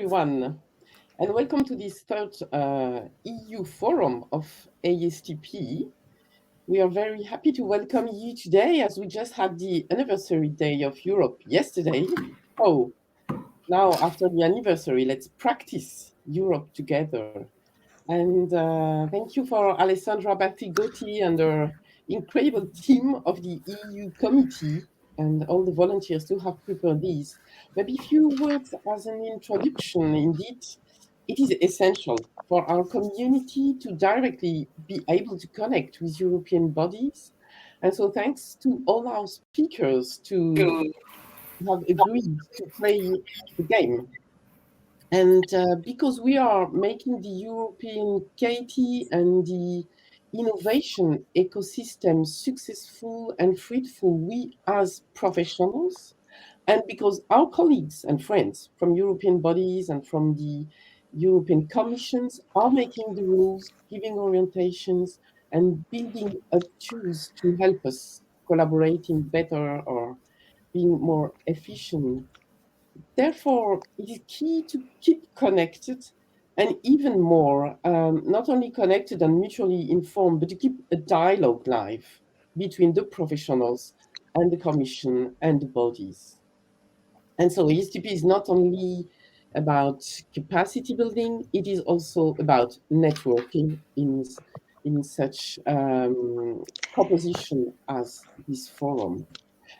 everyone, and welcome to this third EU forum of ASTP. We are very happy to welcome you today as we just had the anniversary day of Europe yesterday. Oh, now after the anniversary, let's practice Europe together. And thank you for Alessandra Battigotti and her incredible team of the EU committee and all the volunteers to have prepared these. Maybe a few words as an introduction. Indeed, it is essential for our community to directly be able to connect with European bodies. And so thanks to all our speakers to have agreed to play the game. And because we are making the European KT and the innovation ecosystem successful and fruitful, we as professionals, and because our colleagues and friends from European bodies and from the European Commissions are making the rules, giving orientations, and building up tools to help us collaborating better or being more efficient. Therefore, it is key to keep connected and even more, not only connected and mutually informed, but to keep a dialogue live between the professionals and the Commission and the bodies. And so ESTP is not only about capacity building, it is also about networking in such proposition as this forum.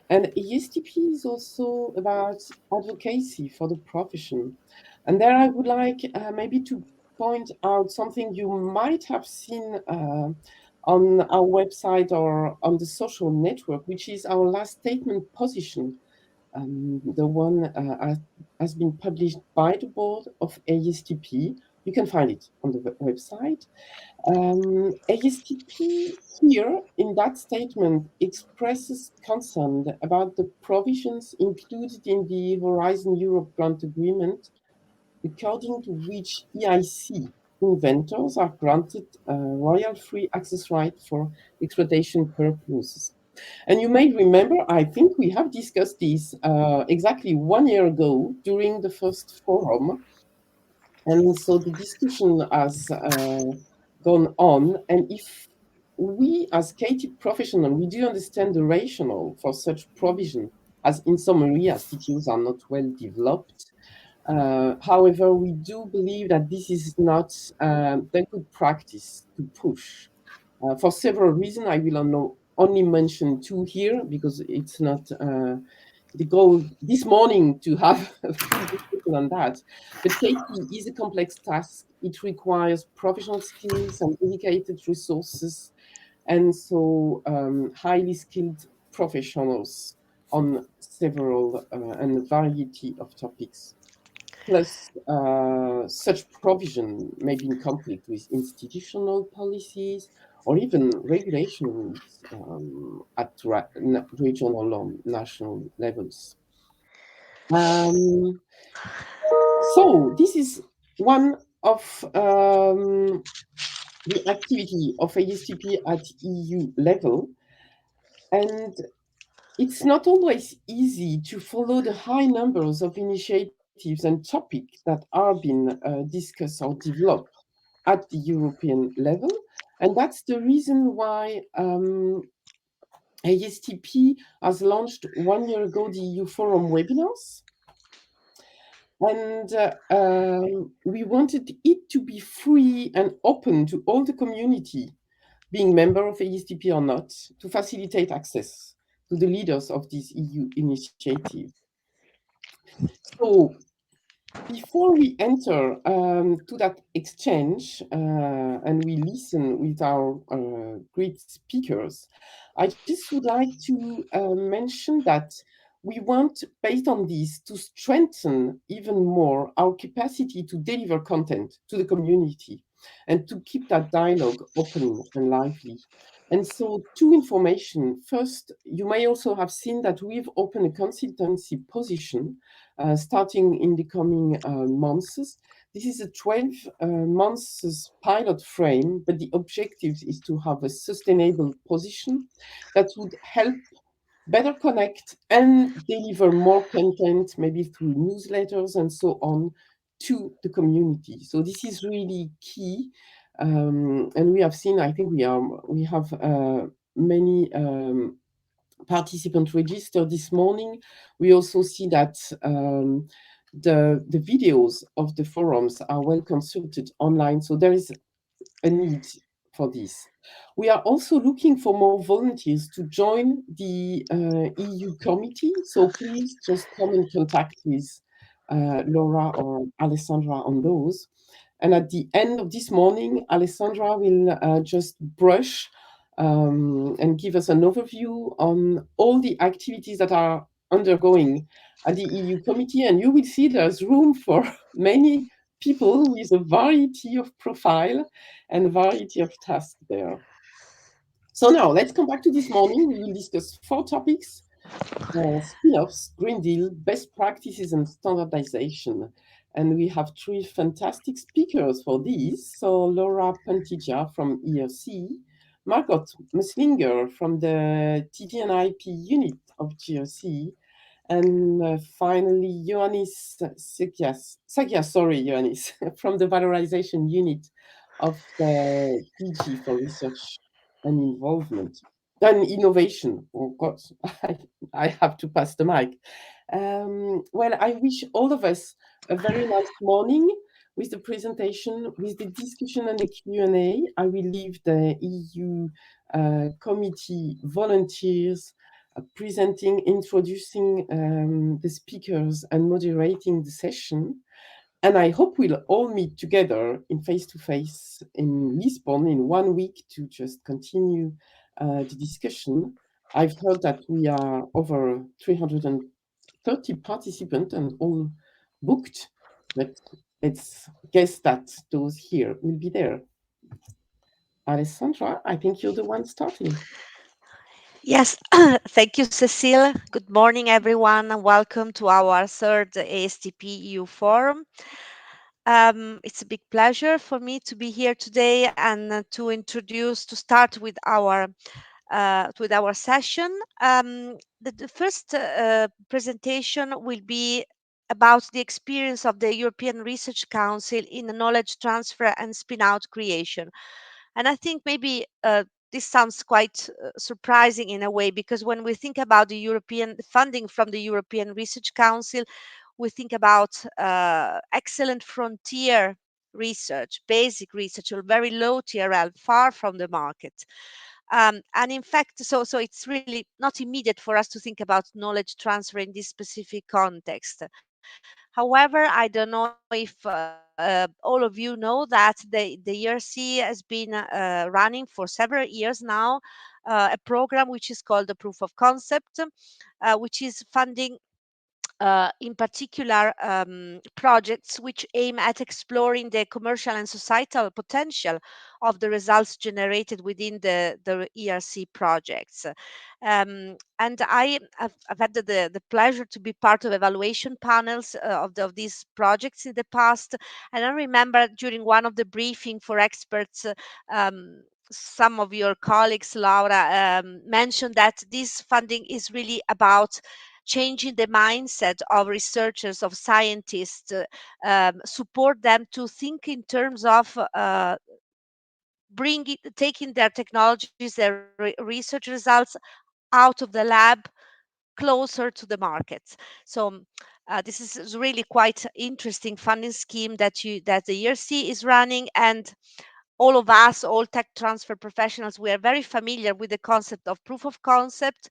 And ESTP is also about advocacy for the profession. And there I would like maybe to point out something you might have seen on our website or on the social network, which is our last statement position. The one has been published by the board of ASTP. You can find it on the website. ASTP here in that statement expresses concern about the provisions included in the Horizon Europe Grant Agreement, according to which EIC inventors are granted royal-free access right for exploitation purposes. And you may remember, I think we have discussed this exactly 1 year ago during the first forum. And so the discussion has gone on. And if we as KT professional, we do understand the rationale for such provision, as in some areas, TTOs are not well developed. However, we do believe that this is not the good practice to push. For several reasons, I will only mention two here because it's not the goal this morning to have a full discussion on that. But KT is a complex task. It requires professional skills and dedicated resources, and so highly skilled professionals on several and a variety of topics. Plus, such provision may be in conflict with institutional policies or even regulations at regional or national levels. So this is one of the activity of ASTP at EU level, and it's not always easy to follow the high numbers of initiatives and topics that are being discussed or developed at the European level. And that's the reason why ASTP has launched 1 year ago the EU Forum webinars. And we wanted it to be free and open to all the community, being member of ASTP or not, to facilitate access to the leaders of this EU initiative. So before we enter to that exchange and we listen with our great speakers, I just would like to mention that we want, based on this, to strengthen even more our capacity to deliver content to the community and to keep that dialogue open and lively. And so, two information. First, you may also have seen that we've opened a consultancy position starting in the coming months. This is a 12 months pilot frame, but the objective is to have a sustainable position that would help better connect and deliver more content, maybe through newsletters and so on, to the community. So this is really key. And we have seen, I think we have many participant registered this morning. We also see that the videos of the forums are well consulted online. So there is a need for this. We are also looking for more volunteers to join the EU committee. So please just come in contact with Laura or Alessandra on those. And at the end of this morning, Alessandra will just brush and give us an overview on all the activities that are undergoing at the EU committee. And you will see there's room for many people with a variety of profile and variety of tasks there. So now let's come back to this morning. We will discuss 4 topics: spin-offs, Green Deal, best practices, and standardization. And we have 3 fantastic speakers for these. So Laura Pantija from ERC, Margot Muslinger from the TD&IP unit of GRC, and finally, Ioannis Sagias, sorry, Ioannis, from the Valorization unit of the DG for Research and Involvement and Innovation. Oh God, I have to pass the mic. Well, I wish all of us a very nice morning with the presentation, with the discussion and the Q&A. I will leave the EU committee volunteers presenting, introducing the speakers and moderating the session. And I hope we'll all meet together in face-to-face in Lisbon in 1 week to just continue the discussion. I've heard that we are over 330 participants and all booked, but let's guess that those here will be there. Alessandra, I think you're the one starting. Yes, thank you, Cecile. Good morning, everyone, and welcome to our third ASTP-EU forum. It's a big pleasure for me to be here today and to start with our session. The first presentation will be about the experience of the European Research Council in the knowledge transfer and spin-out creation. And I think maybe this sounds quite surprising in a way, because when we think about the European funding from the European Research Council, we think about excellent frontier research, basic research, or very low TRL, far from the market. And in fact, so it's really not immediate for us to think about knowledge transfer in this specific context. However, I don't know if all of you know that the ERC has been running for several years now a program which is called the Proof of Concept, which is funding in particular projects which aim at exploring the commercial and societal potential of the results generated within the ERC projects. And I've had the pleasure to be part of evaluation panels of these projects in the past. And I remember during one of the briefing for experts, some of your colleagues, Laura, mentioned that this funding is really about changing the mindset of researchers, of scientists, support them to think in terms of taking their technologies, their research results out of the lab closer to the market. So this is really quite interesting funding scheme that the ERC is running, and all of us, all tech transfer professionals, we are very familiar with the concept of proof of concept.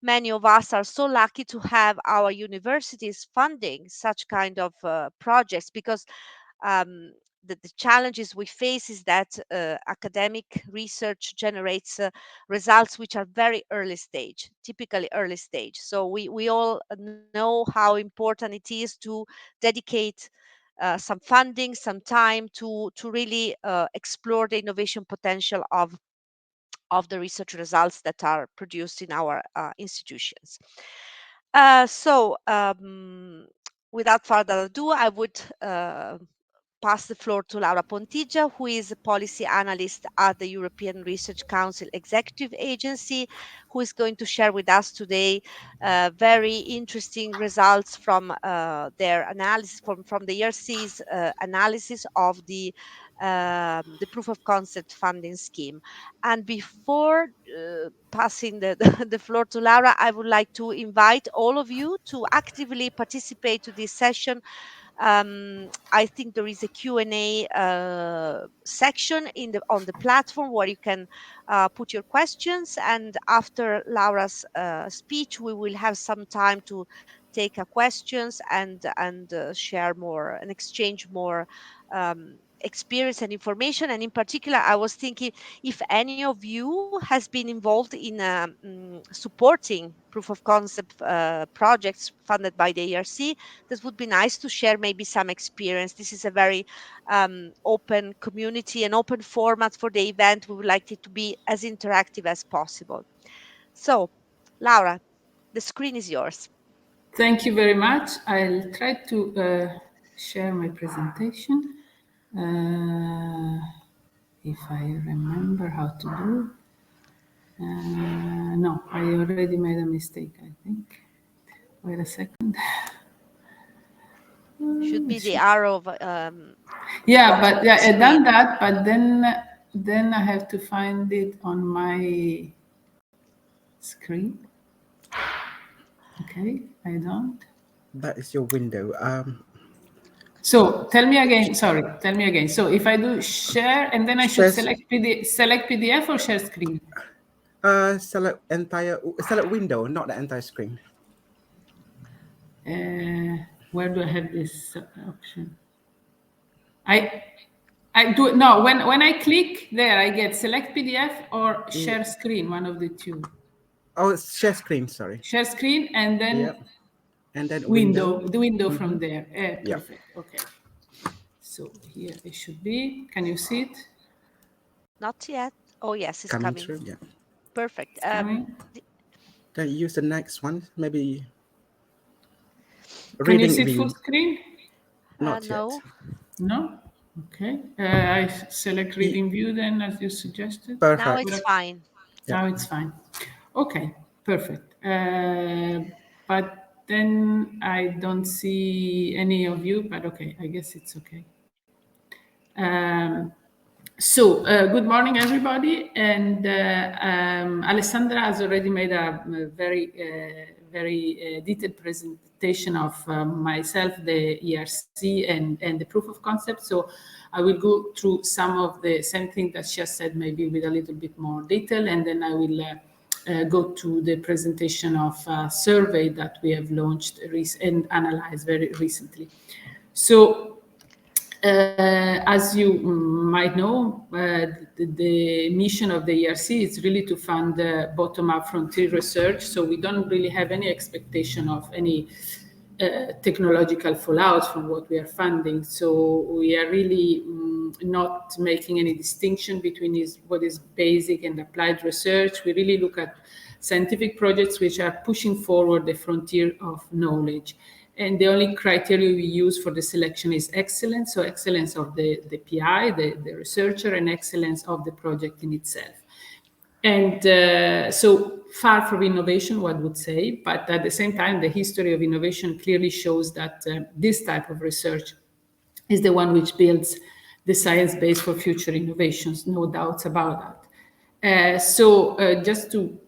Many of us are so lucky to have our universities funding such kind of projects, because um, the challenges we face is that academic research generates results which are very early stage, typically early stage. So we all know how important it is to dedicate some funding, some time to really explore the innovation potential of the research results that are produced in our institutions. So without further ado, I would pass the floor to Laura Pontija, who is a policy analyst at the European Research Council Executive Agency, who is going to share with us today very interesting results from their analysis, from the ERC's analysis of the proof of concept funding scheme. And before passing the floor to Laura, I would like to invite all of you to actively participate to this session. I think there is a Q&A section on the platform where you can put your questions, and after Laura's speech we will have some time to take questions and share more and exchange more experience and information. And in particular, I was thinking if any of you has been involved in supporting proof of concept projects funded by the ERC, this would be nice to share maybe some experience. This is a very open community, an open format for the event. We would like it to be as interactive as possible. So, Laura, the screen is yours. Thank you very much. I'll try to share my presentation. If I remember how to do. No, I already made a mistake, I think. Wait a second. Should be the arrow. Yeah, but yeah, I done that, but then I have to find it on my screen. Okay, I don't. That is your window. So tell me again. Sorry, tell me again. So if I do share, and then I should select PDF or share screen. Select window, not the entire screen. Where do I have this option? I do no. When I click there, I get select PDF or share screen, one of the two. Oh, it's share screen. Sorry. Share screen, and then and then window. The window from there. Perfect. Okay. So here it should be. Can you see it? Not yet. Oh yes, it's coming. Through, yeah. Perfect. Coming. Can you use the next one? Maybe. Can you see it full screen? Not no. yet. No. Okay. I select reading view then, as you suggested. Perfect. Now it's fine. Now it's fine. Okay. Perfect. But then I don't see any of you. But okay, I guess it's okay. So, good morning, everybody. And Alessandra has already made a very detailed presentation of myself, the ERC, and the proof of concept. So I will go through some of the same thing that she has said, maybe with a little bit more detail, and then I will go to the presentation of a survey that we have launched and analyzed very recently. So, as you might know, the mission of the ERC is really to fund bottom-up frontier research. So we don't really have any expectation of any technological fallout from what we are funding. So we are really not making any distinction between what is basic and applied research. We really look at scientific projects which are pushing forward the frontier of knowledge. And the only criteria we use for the selection is excellence. So excellence of the PI, the researcher, and excellence of the project in itself. And so far from innovation, one would say, but at the same time, the history of innovation clearly shows that this type of research is the one which builds the science base for future innovations, no doubts about that. So just to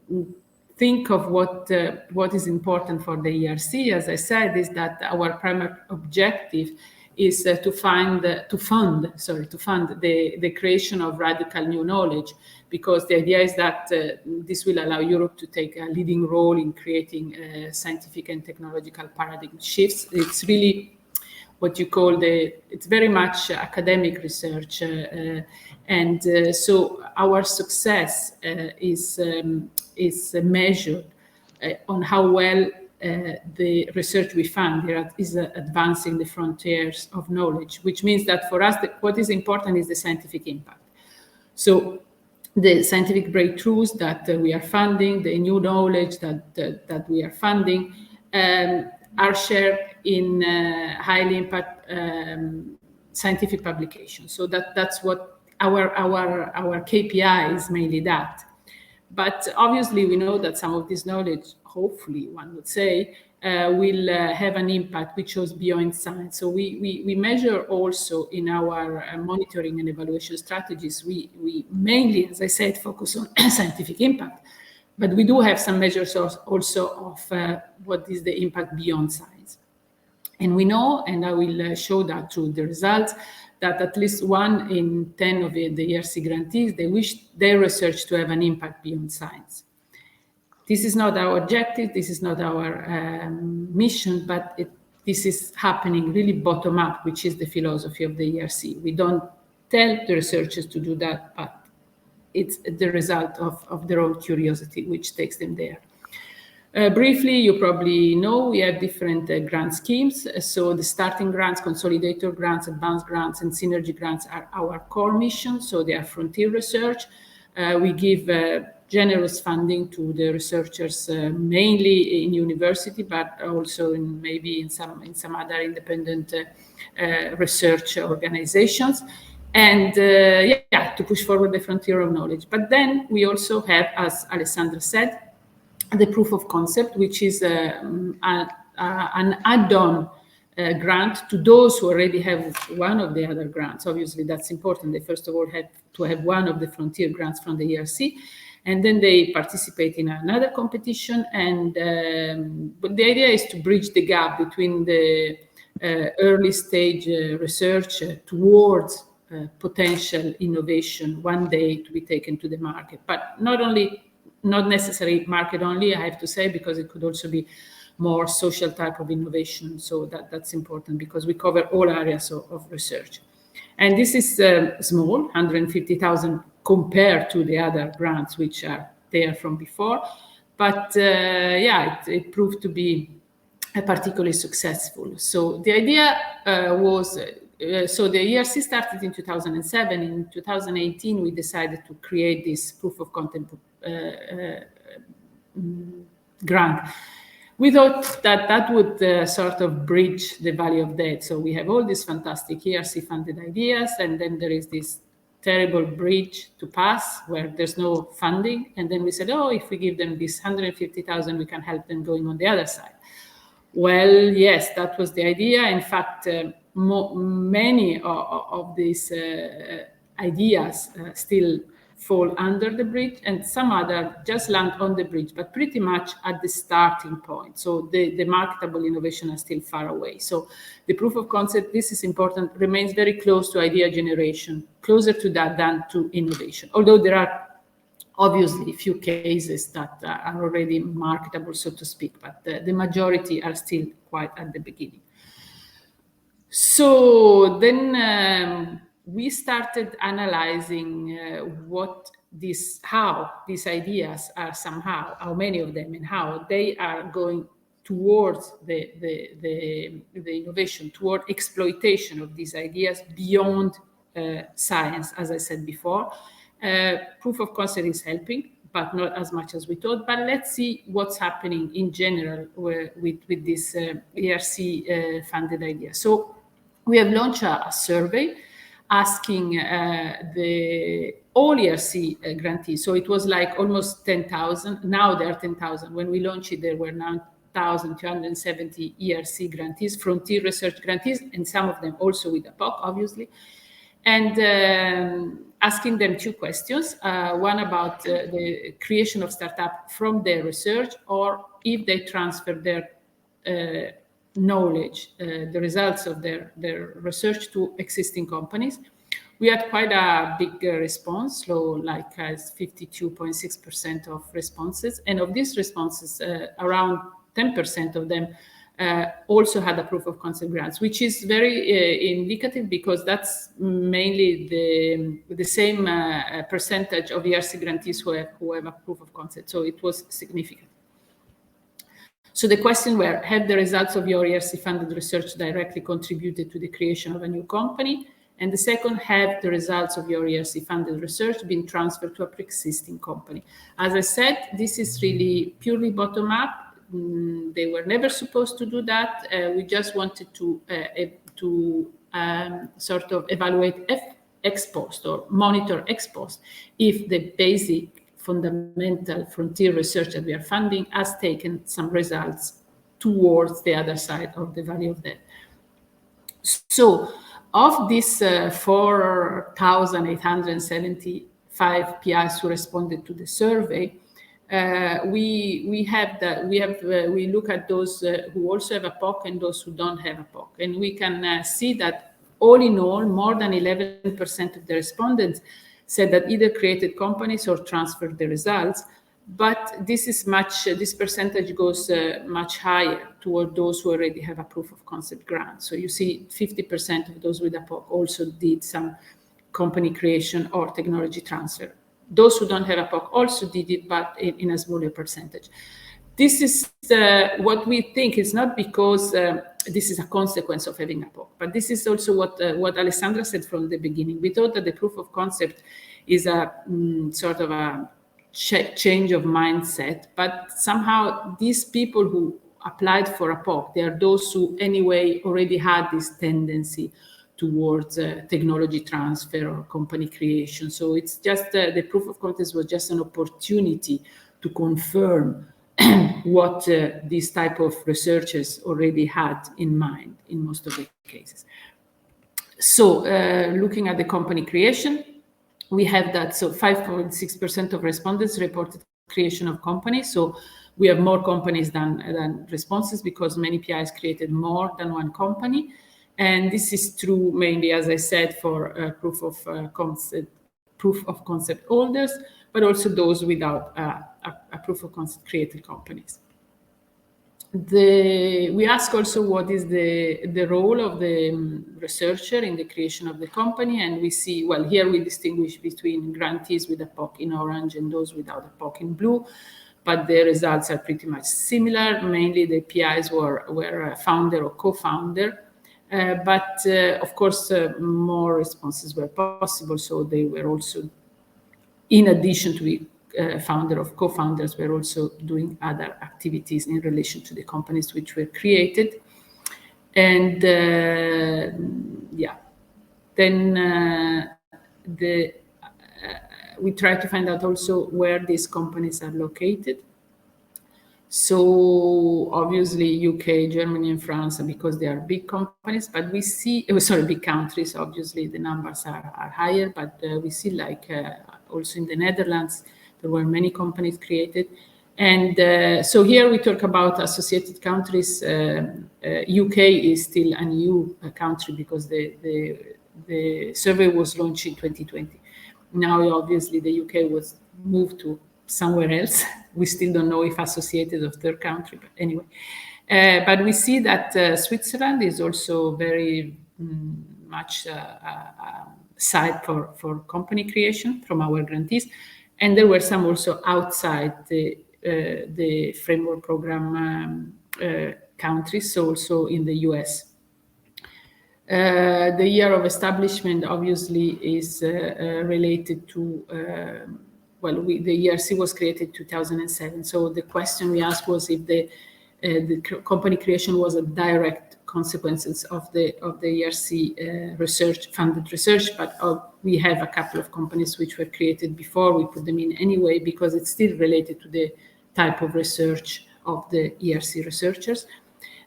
think of what is important for the ERC, as I said, is that our primary objective is to fund the creation of radical new knowledge, because the idea is that this will allow Europe to take a leading role in creating scientific and technological paradigm shifts. It's really what you call it's very much academic research. So our success is measured on how well the research we fund is advancing the frontiers of knowledge, which means that for us, what is important is the scientific impact. So the scientific breakthroughs that we are funding, the new knowledge that we are funding, are shared in highly impact scientific publication. So that's what our KPI is, mainly that. But obviously, we know that some of this knowledge, hopefully, one would say, will have an impact which goes beyond science. So we measure also in our monitoring and evaluation strategies. We mainly, as I said, focus on scientific impact, but we do have some measures also of what is the impact beyond science. And we know, and I will show that through the results, that at least 1 in 10 of the ERC grantees, they wish their research to have an impact beyond science. This is not our objective, this is not our mission, but this is happening really bottom up, which is the philosophy of the ERC. We don't tell the researchers to do that, but it's the result of their own curiosity, which takes them there. Briefly, you probably know we have different grant schemes. So the starting grants, consolidator grants, advanced grants, and synergy grants are our core mission. So they are frontier research. We give generous funding to the researchers, mainly in university, but also maybe in some other independent research organizations. And to push forward the frontier of knowledge. But then we also have, as Alessandra said, the proof of concept, which is an add-on grant to those who already have one of the other grants. Obviously, that's important. They first of all have to have one of the frontier grants from the ERC, and then they participate in another competition. And but the idea is to bridge the gap between the early stage research towards potential innovation one day to be taken to the market. But not necessarily market only, I have to say, because it could also be more social type of innovation. So that's important because we cover all areas of research. And this is small, 150,000 compared to the other grants which are there from before. But it proved to be particularly successful. So the idea was, so the ERC started in 2007. In 2018, we decided to create this proof of concept grant. We thought that would sort of bridge the valley of death. So we have all these fantastic ERC-funded ideas, and then there is this terrible bridge to pass where there's no funding. And then we said, oh, if we give them this 150,000, we can help them going on the other side. Well, yes, that was the idea. In fact, many of these ideas still fall under the bridge, and some other just land on the bridge, but pretty much at the starting point. So the marketable innovation are still far away. So the proof of concept, this is important, remains very close to idea generation, closer to that than to innovation. Although there are obviously a few cases that are already marketable, so to speak, but the majority are still quite at the beginning. So then we started analyzing how these ideas are somehow, how many of them and how they are going towards the innovation, toward exploitation of these ideas beyond science, as I said before. Proof of concept is helping, but not as much as we thought. But let's see what's happening in general with this ERC-funded idea. So we have launched a survey asking all ERC grantees. So it was like almost 10,000. Now there are 10,000. When we launched it, there were 9,270 ERC grantees, frontier research grantees, and some of them also with a POC, obviously. And asking them two questions, one about the creation of startup from their research, or if they transfer their knowledge, the results of their research to existing companies. We had quite a big response, like 52.6% of responses. And of these responses, around 10% of them also had a proof of concept grants, which is very indicative because that's mainly the same percentage of ERC grantees who have a proof of concept. So it was significant. So the question were, have the results of your ERC-funded research directly contributed to the creation of a new company? And the second, have the results of your ERC-funded research been transferred to a pre-existing company? As I said, this is really purely bottom-up. They were never supposed to do that. We just wanted to sort of evaluate ex post or monitor ex post if the basic fundamental frontier research that we are funding has taken some results towards the other side of the value of debt. So of these 4,875 PIs who responded to the survey, we look at those who also have a POC and those who don't have a POC, and we can see that all in all, more than 11% of the respondents said that either created companies or transferred the results. But this percentage goes much higher toward those who already have a proof of concept grant. So you see 50% of those with a POC also did some company creation or technology transfer. Those who don't have a POC also did it, but in a smaller percentage. This is what we think is not because this is a consequence of having a POC, but this is also what Alessandra said from the beginning. We thought that the proof of concept is a sort of a change of mindset, but somehow these people who applied for a POC, they are those who anyway already had this tendency towards technology transfer or company creation. So it's just the proof of concept was just an opportunity to confirm what these type of researchers already had in mind in most of the cases. So looking at the company creation, we have that, so 5.6% of respondents reported creation of companies. So we have more companies than responses because many PIs created more than one company. And this is true mainly, as I said, for proof of concept holders, but also those without a proof of concept created companies. We ask also what is the role of the researcher in the creation of the company, and we see, well, here we distinguish between grantees with a POC in orange and those without a POC in blue, but the results are pretty much similar. Mainly the PIs were a founder or co-founder, but of course more responses were possible, so they were also, in addition to the founder or co-founders, were also doing other activities in relation to the companies which were created. And then we try to find out also where these companies are located. So obviously UK, Germany, and France, because they are big companies, but we see, big countries, obviously the numbers are higher, but we see like also in the Netherlands, there were many companies created. And so here we talk about associated countries. UK is still a new country because the survey was launched in 2020. Now, obviously, the UK was moved to somewhere else. We still don't know if associated of third country, but anyway. But we see that Switzerland is also very much a site for company creation from our grantees. And there were some also outside the framework program countries, so also in the US. The year of establishment obviously is related to, the ERC was created 2007. So the question we asked was if the company creation was a direct consequences of the ERC funded research, but we have a couple of companies which were created before. We put them in anyway because it's still related to the type of research of the ERC researchers.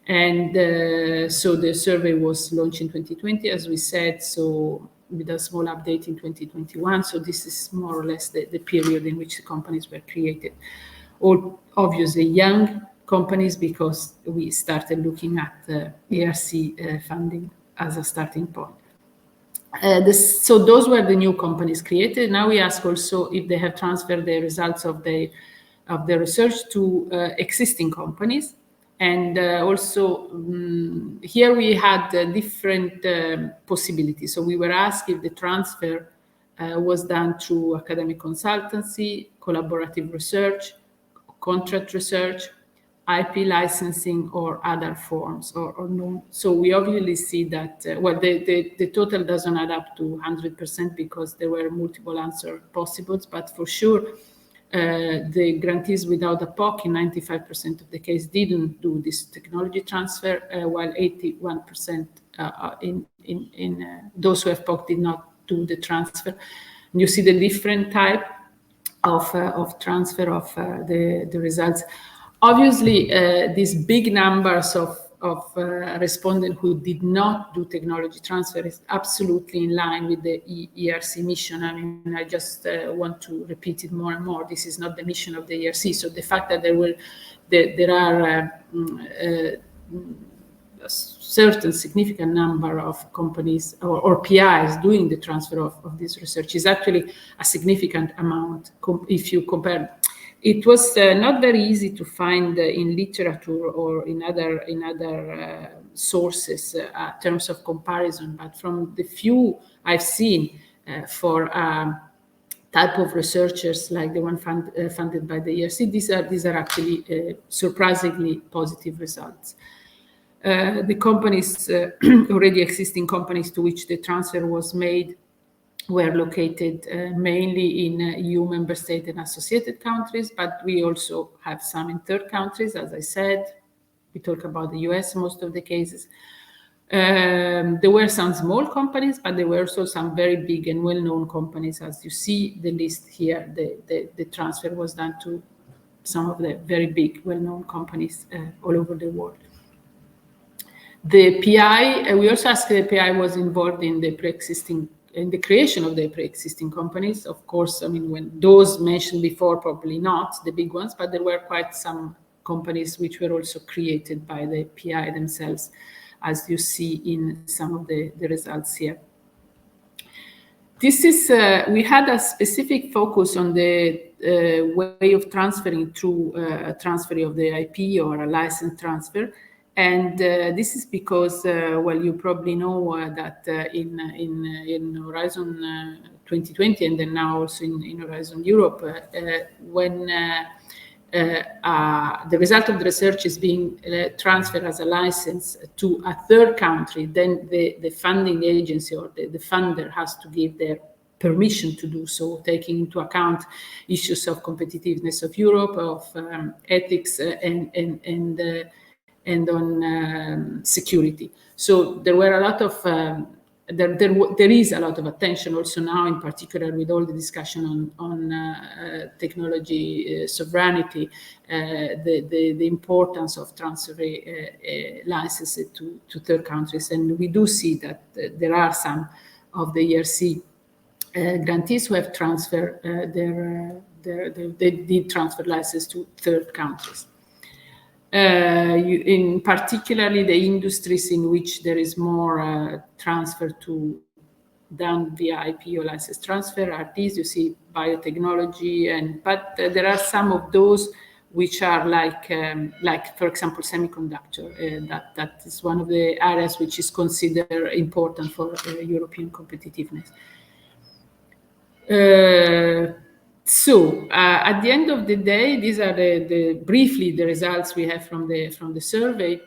And so the survey was launched in 2020, as we said, so with a small update in 2021. So this is more or less the period in which the companies were created. All obviously young companies because we started looking at ERC funding as a starting point. So those were the new companies created. Now we ask also if they have transferred the results of the research to existing companies. And also here we had different possibilities. So we were asked if the transfer was done through academic consultancy, collaborative research, contract research, IP licensing, or other forms, or no. So we obviously see that, the total doesn't add up to 100% because there were multiple answers possible, but for sure, the grantees without a POC in 95% of the case didn't do this technology transfer, while 81% those who have POC did not do the transfer. And you see the different type of transfer of the results. Obviously, these big numbers of respondents who did not do technology transfer is absolutely in line with the ERC mission. I mean, I just want to repeat it more and more. This is not the mission of the ERC. So the fact that there are a certain significant number of companies or PIs doing the transfer of this research is actually a significant amount if you compare. It was not very easy to find in literature or in other sources terms of comparison, but from the few I've seen for type of researchers like the one funded by the ERC, these are actually surprisingly positive results. The companies, already existing companies to which the transfer was made, were located mainly in EU member states and associated countries, but we also have some in third countries. As I said, we talk about the US most of the cases. There were some small companies, but there were also some very big and well-known companies. As you see the list here, the transfer was done to some of the very big, well-known companies all over the world. The PI, we also asked the PI was involved in the creation of the pre-existing companies. Of course, I mean, when those mentioned before, probably not the big ones, but there were quite some companies which were also created by the PI themselves, as you see in some of the results here. This is, we had a specific focus on the way of transferring through a transfer of the IP or a license transfer. And this is because, well, you probably know that in Horizon 2020 and then now also in Horizon Europe, when the result of the research is being transferred as a license to a third country, then the funding agency or the funder has to give their permission to do so, taking into account issues of competitiveness of Europe, of ethics, and on security. So there were a lot of there is a lot of attention also now, in particular with all the discussion on technology sovereignty, the importance of transferring licenses to third countries. And we do see that there are some of the ERC grantees who have transferred they did transfer license to third countries. In particularly the industries in which there is more transfer to done via IP or license transfer are these. You see biotechnology, but there are some of those which are like for example semiconductor. That is one of the areas which is considered important for European competitiveness. So at the end of the day, these are briefly the results we have from the survey.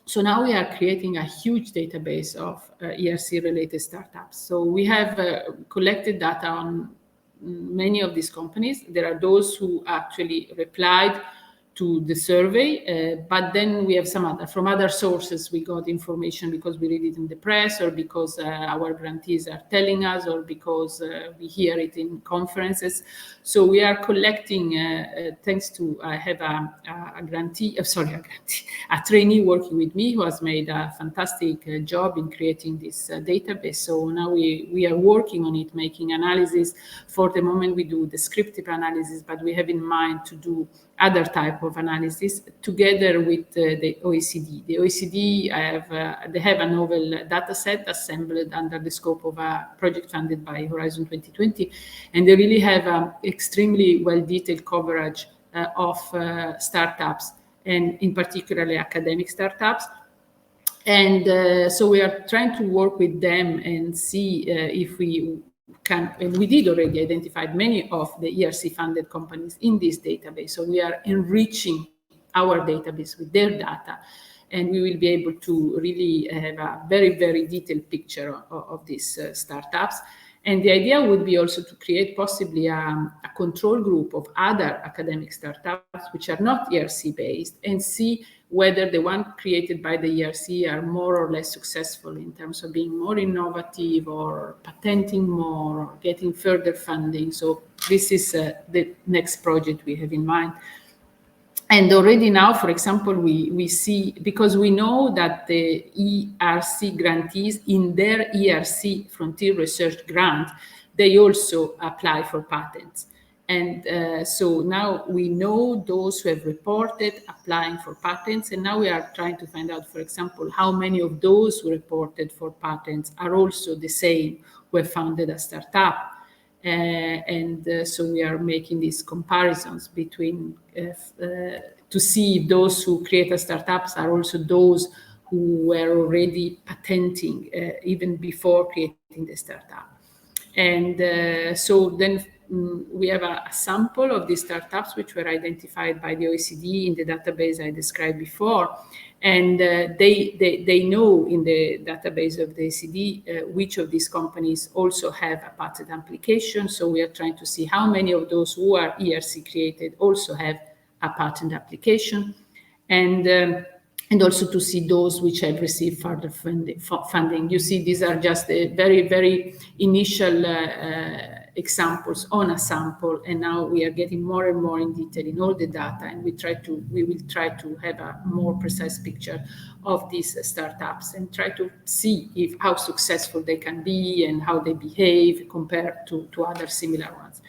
So now we are creating a huge database of ERC-related startups. So we have collected data on many of these companies. There are those who actually replied to the survey, but then we have from other sources we got information because we read it in the press, or because our grantees are telling us, or because we hear it in conferences. So we are collecting, thanks to, I have a trainee working with me who has made a fantastic job in creating this database. So now we are working on it, making analysis. For the moment we do descriptive analysis, but we have in mind to do other type of analysis together with the OECD. The OECD they have a novel data set assembled under the scope of a project funded by Horizon 2020, and they really have extremely well detailed coverage of startups, and in particular academic startups. And so we are trying to work with them and see if we can, and we did already identify many of the ERC-funded companies in this database. So we are enriching our database with their data, and we will be able to really have a very, very detailed picture of these startups. And the idea would be also to create possibly a control group of other academic startups which are not ERC-based, and see whether the one created by the ERC are more or less successful in terms of being more innovative or patenting more or getting further funding. So this is the next project we have in mind. And already now, for example, we see, because we know that the ERC grantees in their ERC Frontier Research Grant, they also apply for patents. And so now we know those who have reported applying for patents, and now we are trying to find out, for example, how many of those who reported for patents are also the same who have founded a startup. So we are making these comparisons between to see if those who create startups are also those who were already patenting even before creating the startup. And so then we have a sample of these startups which were identified by the OECD in the database I described before. And they know in the database of the OECD which of these companies also have a patent application. So we are trying to see how many of those who are ERC created also have a patent application. And also to see those which have received further funding. You see, these are just the very, very initial examples on a sample, and now we are getting more and more in detail in all the data, and we will try to have a more precise picture of these startups and try to see how successful they can be and how they behave compared to other similar ones.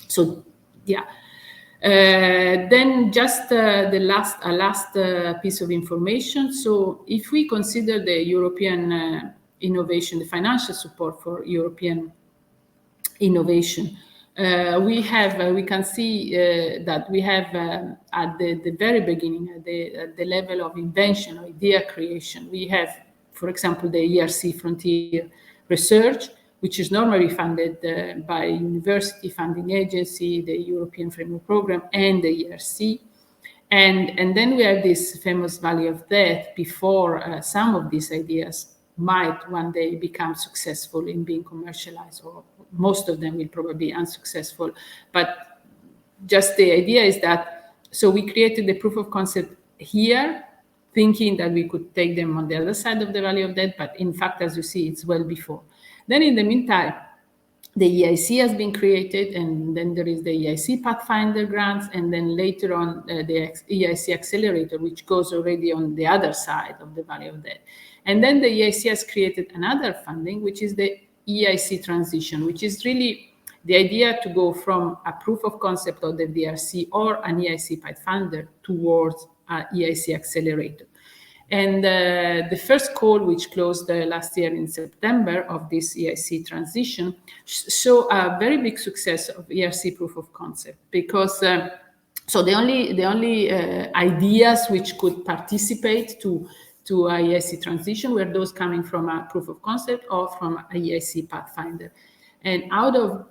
So, yeah. Then just the last piece of information. So if we consider the European innovation, the financial support for European innovation, we can see that we have at the very beginning, at the level of invention or idea creation, we have, for example, the ERC Frontier Research, which is normally funded by university funding agency, the European Framework Program, and the ERC. And then we have this famous valley of death before some of these ideas might one day become successful in being commercialized, or most of them will probably be unsuccessful. But just the idea is that, so we created the proof of concept here, thinking that we could take them on the other side of the valley of death, but in fact, as you see, it's well before. Then in the meantime, the EIC has been created, and then there is the EIC Pathfinder grants, and then later on the EIC Accelerator, which goes already on the other side of the Valley of Death. And then the EIC has created another funding, which is the Eic Transition, which is really the idea to go from a proof of concept of the VRC or an EIC Pathfinder towards an EIC Accelerator. And the first call, which closed last year in September of this EIC transition, show a very big success of ERC proof of concept, because so the only ideas which could participate to a EIC transition were those coming from a proof of concept or from a EIC Pathfinder. And out of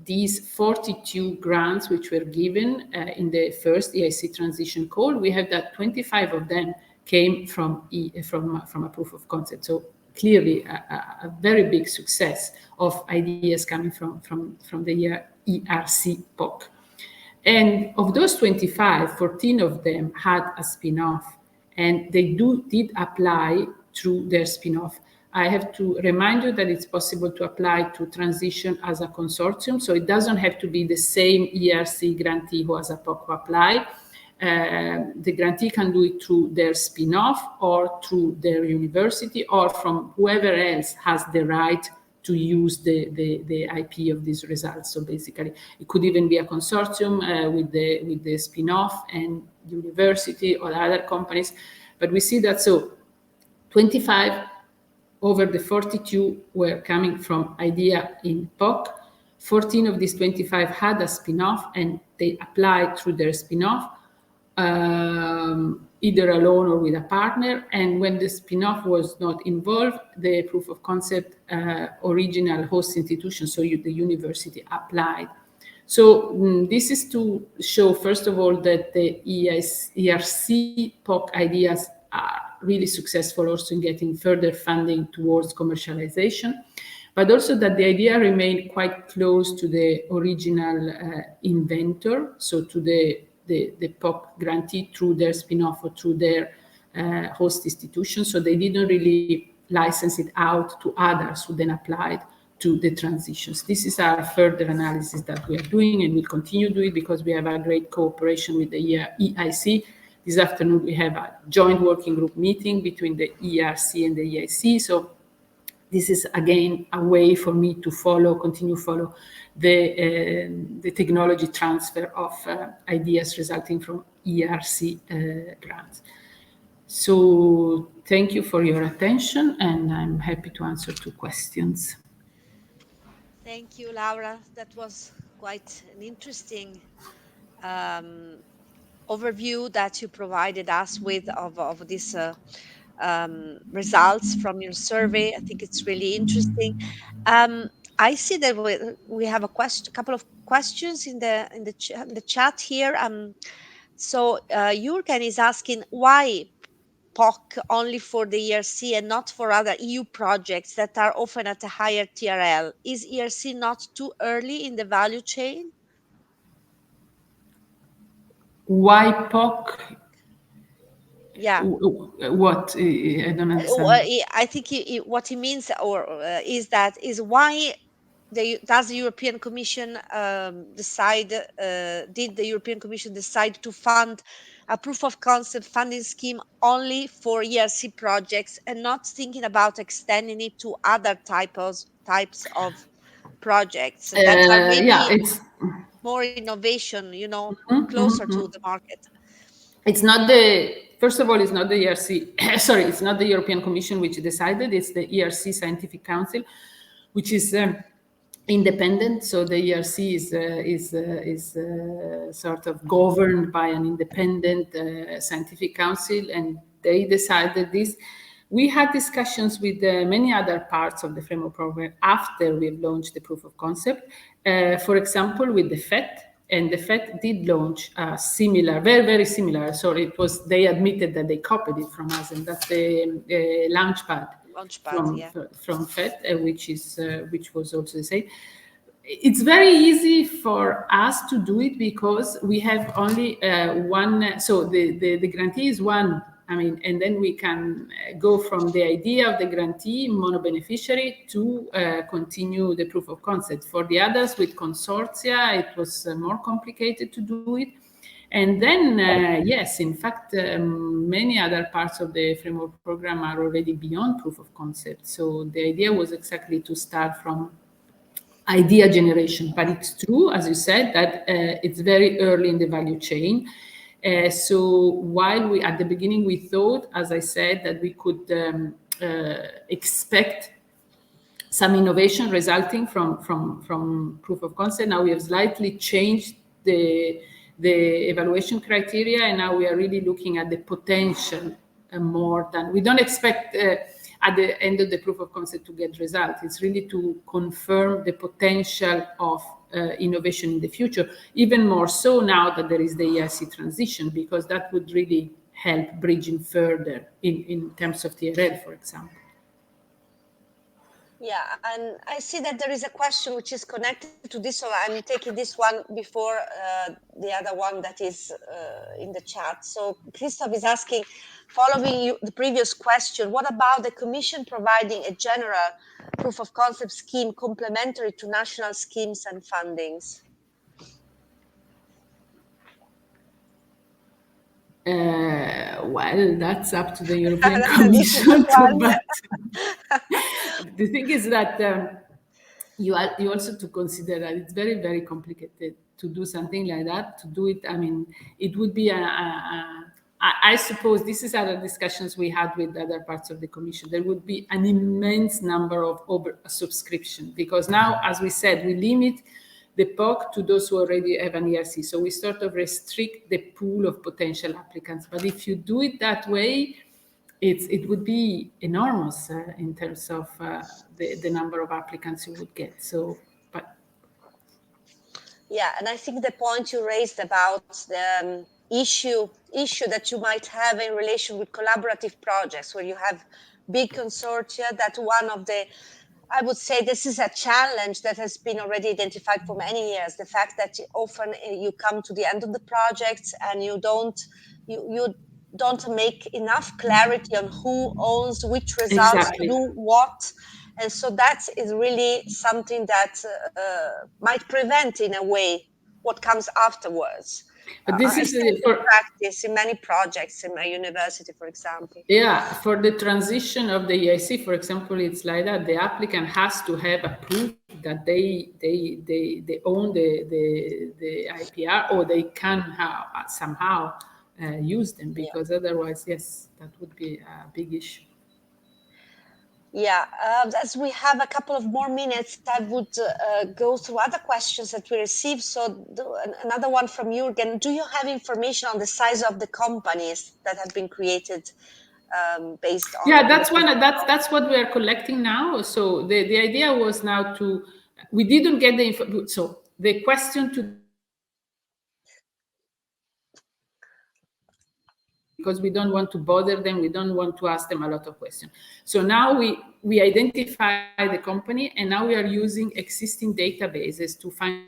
these 42 grants which were given in the first EIC transition call, we have that 25 of them came from a proof of concept. So clearly a very big success of ideas coming from the ERC POC. And of those 25, 14 of them had a spin-off, and they did apply through their spin-off. I have to remind you that it's possible to apply to transition as a consortium, so it doesn't have to be the same ERC grantee who has a POC who apply. The grantee can do it through their spin-off or through their university or from whoever else has the right to use the IP of these results. So basically, it could even be a consortium with the spin-off and university or other companies. But we see that so 25 over the 42 were coming from idea in POC. 14 of these 25 had a spin-off and they applied through their spin-off. Either alone or with a partner, and when the spin-off was not involved, the proof of concept original host institution, so the university, applied. So this is to show, first of all, that the ERC POC ideas are really successful also in getting further funding towards commercialization, but also that the idea remained quite close to the original inventor, so to the the POC grantee through their spin-off or through their host institution. So they didn't really license it out to others who then applied to the transitions. This is our further analysis that we are doing, and we'll continue to do it because we have a great cooperation with the EIC. This afternoon, we have a joint working group meeting between the ERC and the EIC. So this is, again, a way for me to continue follow the technology transfer of ideas resulting from ERC grants. So thank you for your attention, and I'm happy to answer 2 questions. Thank you, Laura. That was quite an interesting overview that you provided us with of these results from your survey. I think it's really interesting. I see that we have a couple of questions in the chat here. So Jürgen is asking why POC only for the ERC and not for other EU projects that are often at a higher TRL? Is ERC not too early in the value chain? Why POC? Yeah. What? I don't understand. I think what he means is why does the European Commission did the European Commission decide to fund a proof of concept funding scheme only for ERC projects and not thinking about extending it to other types of projects that are maybe it's more innovation, closer to the market? It's not first of all, it's not the ERC, sorry, it's not the European Commission which decided, it's the ERC Scientific Council, which is independent. So the ERC is sort of governed by an independent scientific council, and they decided this. We had discussions with many other parts of the framework program after we've launched the proof of concept. For example, with the FET, and the FET did launch a similar, very, very similar. So they admitted that they copied it from us, and that's the Launchpad from FET, which was also the same. It's very easy for us to do it because we have only one. So the grantee is one. I mean, and then we can go from the idea of the grantee mono-beneficiary to continue the proof of concept. For the others with consortia, it was more complicated to do it. And then, yes, in fact, many other parts of the framework program are already beyond proof of concept. So the idea was exactly to start from idea generation. But it's true, as you said, that it's very early in the value chain. So while at the beginning we thought, as I said, that we could expect some innovation resulting from proof of concept, now we have slightly changed the evaluation criteria, and now we are really looking at the potential more than we don't expect at the end of the proof of concept to get results. It's really to confirm the potential of innovation in the future, even more so now that there is the EIC transition, because that would really help bridging further in terms of TRL, for example. Yeah, and I see that there is a question which is connected to this, so I'm taking this one before the other one that is in the chat. So Christoph is asking, following the previous question, what about the Commission providing a general proof of concept scheme complementary to national schemes and fundings? Well, that's up to the European Commission. But the thing is that you also to consider that it's very, very complicated to do something like that. To do it, I mean, it would be I suppose this is other discussions we had with other parts of the Commission. There would be an immense number of over subscription, because now, as we said, we limit the POC to those who already have an ERC. So we sort of restrict the pool of potential applicants. But if you do it that way, it would be enormous in terms of the number of applicants you would get. So, but yeah, and I think the point you raised about the issue that you might have in relation with collaborative projects, where you have big consortia, that one of the I would say this is a challenge that has been already identified for many years. The fact that often you come to the end of the project and you don't make enough clarity on who owns which results to Exactly. do what. And so that is really something that might prevent, in a way, what comes afterwards. But this I is see it in for practice in many projects in my university, for example. yeah, for the transition of the EIC, for example, it's like that the applicant has to have a proof that they own the IPR, or they can somehow use them, because otherwise, yes, that would be a big issue. Yeah, as we have a couple of more minutes, I would go through other questions that we received. So another one from Jürgen: do you have information on the size of the companies that have been created based on? Yeah, that's what we are collecting now. So the idea was now we didn't get the info. So the question to, because we don't want to bother them, we don't want to ask them a lot of questions. So now we identify the company, and now we are using existing databases to find.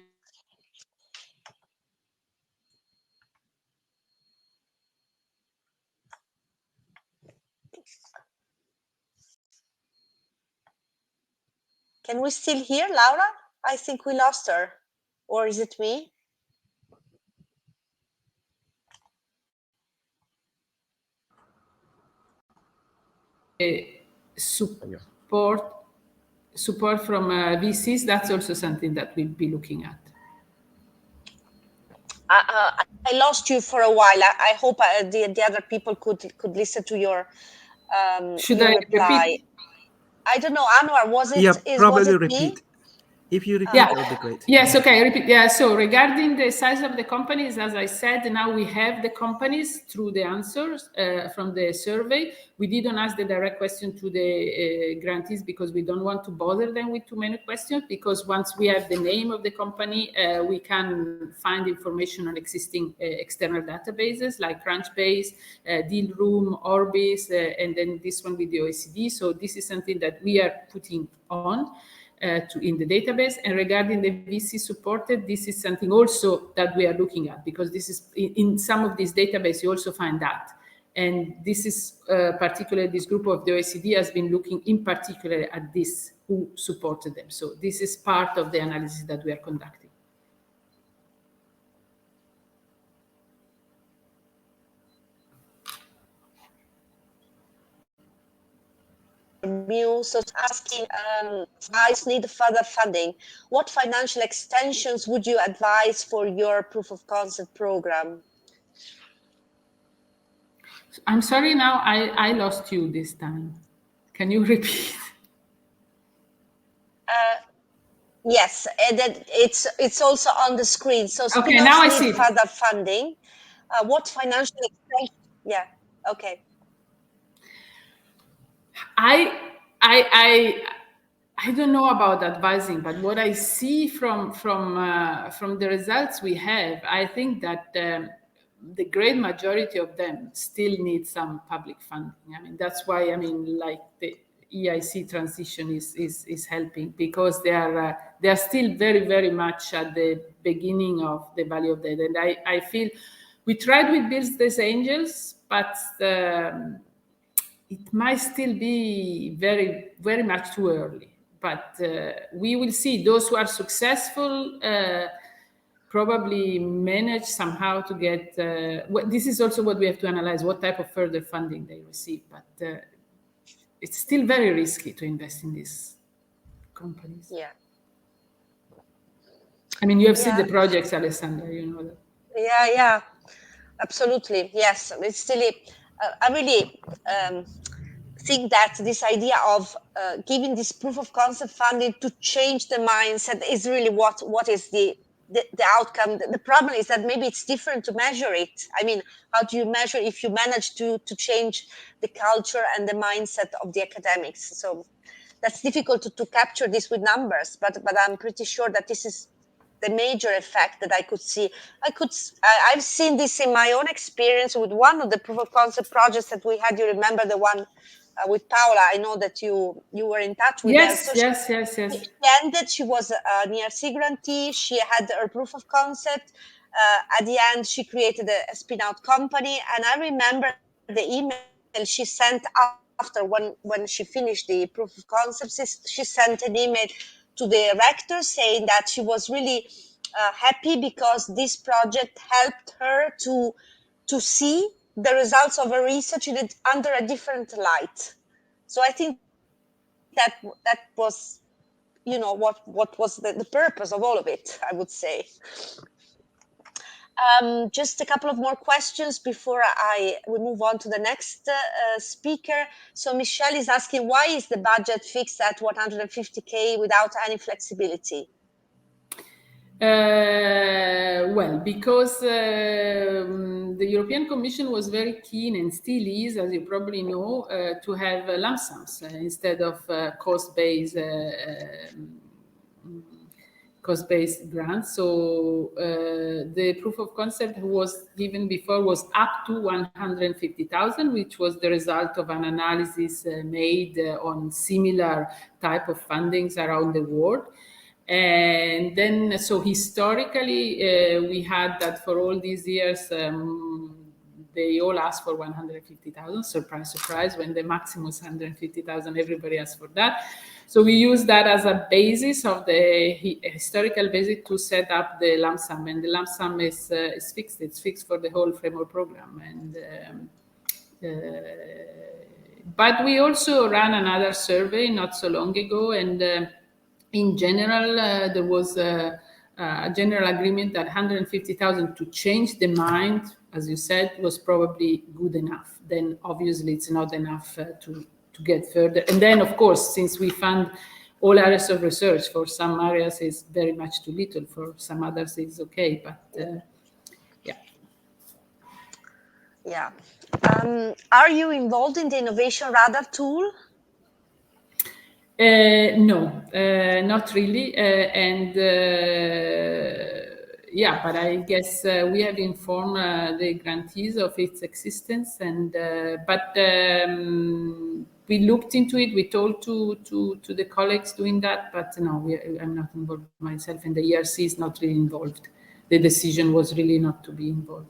Can we still hear Laura? I think we lost her. Or is it me? Support from VCs, that's also something that we'll be looking at. I lost you for a while. I hope the other people could listen to your Should your I reply. repeat? I don't know, Anwar, was Yeah, it probably me? repeat. If you repeat, Yeah. that would be great. Yes, okay, I repeat. Yeah, so regarding the size of the companies, as I said, now we have the companies through the answers from the survey. We didn't ask the direct question to the grantees because we don't want to bother them with too many questions, because once we have the name of the company, we can find information on existing external databases like Crunchbase, Dealroom, Orbis, and then this one with the OECD. So this is something that we are putting on in the database. And regarding the VC supported, this is something also that we are looking at, because this is in some of these databases you also find that. And this is particularly this group of the OECD has been looking in particular at this, who supported them. So this is part of the analysis that we are conducting. So asking, advice need further funding. What financial extensions would you advise for your proof of concept program? I'm sorry, now I lost you this time. Can you repeat? Yes, and that it's also on the screen. So Okay, now I spin-offs see need it. further funding. What financial extension? Yeah, okay. I don't know about advising, but what I see from the results we have, I think that the great majority of them still need some public funding. I mean, that's why, I mean, like the EIC transition is helping, because they are still very much at the beginning of the value of data. And I feel we tried with Business Angels, but it might still be very much too early. But we will see. Those who are successful probably manage somehow to get. This is also what we have to analyze: what type of further funding they receive. But it's still very risky to invest in these companies. Yeah. I mean, you have seen the projects, Alessandra. You know that. Yeah, absolutely. Yes, it's still. I really think that this idea of giving this proof of concept funding to change the mindset is really what is the outcome. The problem is that maybe it's different to measure it. I mean, how do you measure if you manage to change the culture and the mindset of the academics? So that's difficult to capture this with numbers, but I'm pretty sure that this is the major effect that I could see. I've seen this in my own experience with one of the proof of concept projects that we had. You remember the one with Paola. I know that you were in touch with her. So yes. she ended. She was an ERC grantee. She had her proof of concept. At the end, she created a spin-out company. And I remember the email she sent after when she finished the proof of concept. She sent an email to the rector saying that she was really happy because this project helped her to see the results of her research under a different light. So I think that was, what was the purpose of all of it, I would say. Just a couple of more questions before we move on to the next speaker. So Michelle is asking, why is the budget fixed at 150K without any flexibility? Well, because the European Commission was very keen and still is, as you probably know, to have lump sums instead of cost-based grants. So the proof of concept was given before was up to 150,000, which was the result of an analysis made on similar type of fundings around the world. And then, so historically, we had that for all these years, they all asked for 150,000. Surprise, surprise. When the maximum was 150,000, everybody asked for that. So we use that as a basis of the historical basis to set up the lump sum, and the lump sum is fixed. It's fixed for the whole framework program, and. But we also ran another survey not so long ago, and in general, there was a general agreement that 150,000 to change the mind, as you said, was probably good enough. Then obviously it's not enough to get further. And then, of course, since we fund all areas of research, for some areas is very much too little, for some others it's okay, but yeah. Yeah. Are you involved in the Innovation Radar tool? No, not really. Yeah, but I guess we have informed the grantees of its existence, and we looked into it. We told to the colleagues doing that, but no, I'm not involved myself, and the ERC is not really involved. The decision was really not to be involved.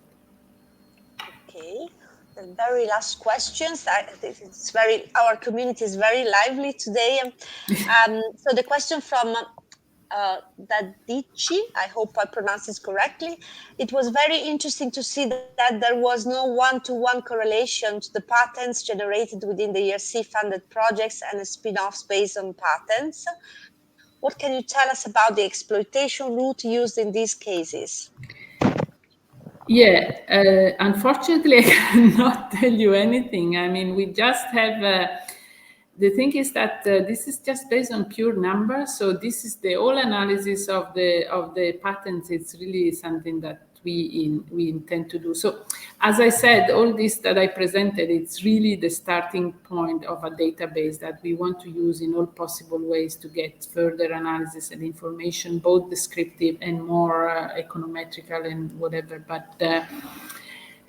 Okay. The very last questions. Our community is very lively today. So the question from Dadici, I hope I pronounced this correctly. It was very interesting to see that there was no one-to-one correlation to the patents generated within the ERC funded projects and the spin-offs based on patents. What can you tell us about the exploitation route used in these cases? Yeah, unfortunately, I cannot tell you anything. I mean, we just have. The thing is that this is just based on pure numbers. So this is the whole analysis of the patents. It's really something that we intend to do. So, as I said, all this that I presented, it's really the starting point of a database that we want to use in all possible ways to get further analysis and information, both descriptive and more econometrical and whatever. But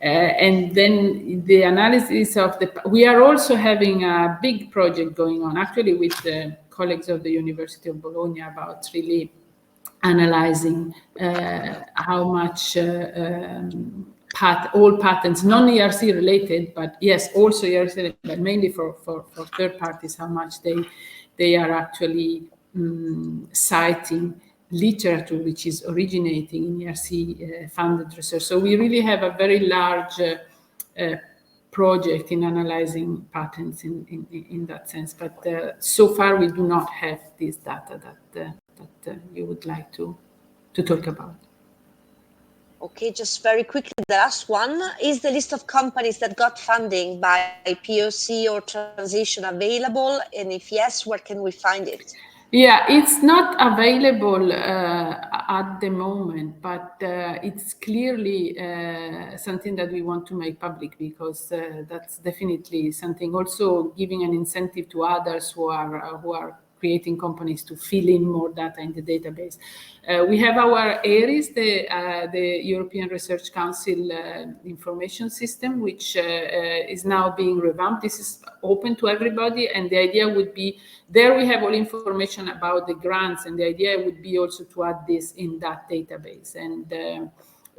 and then the analysis of we are also having a big project going on, actually, with the colleagues of the University of Bologna, about really analyzing how much all patents, non-ERC related, but yes, also ERC related, but mainly for third parties, how much they are actually citing literature which is originating in ERC funded research. So we really have a very large project in analyzing patents in that sense. But so far we do not have this data that you would like to talk about. Okay, just very quickly, the last one. Is the list of companies that got funding by POC or Transition available? And if yes, where can we find it? Yeah, it's not available at the moment, but it's clearly something that we want to make public, because that's definitely something, also giving an incentive to others who are creating companies to fill in more data in the database. We have our ARIS, the European Research Council information system, which is now being revamped. This is open to everybody, and the idea would be, there we have all information about the grants, and the idea would be also to add this in that database. And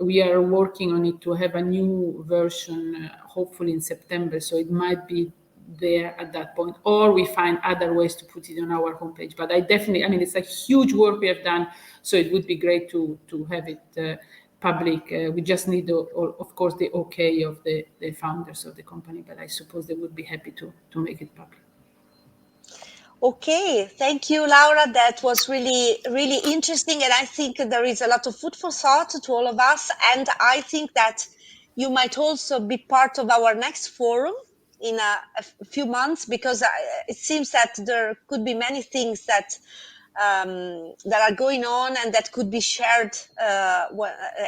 we are working on it to have a new version, hopefully in September, so it might be there at that point, or we find other ways to put it on our homepage. But I mean, it's a huge work we have done, so it would be great to have it public. We just need, of course, the okay of the founders of the company, but I suppose they would be happy to make it public. Okay, thank you, Laura. That was really, really interesting. And I think there is a lot of food for thought to all of us. And I think that you might also be part of our next forum in a few months, because it seems that there could be many things that are going on and that could be shared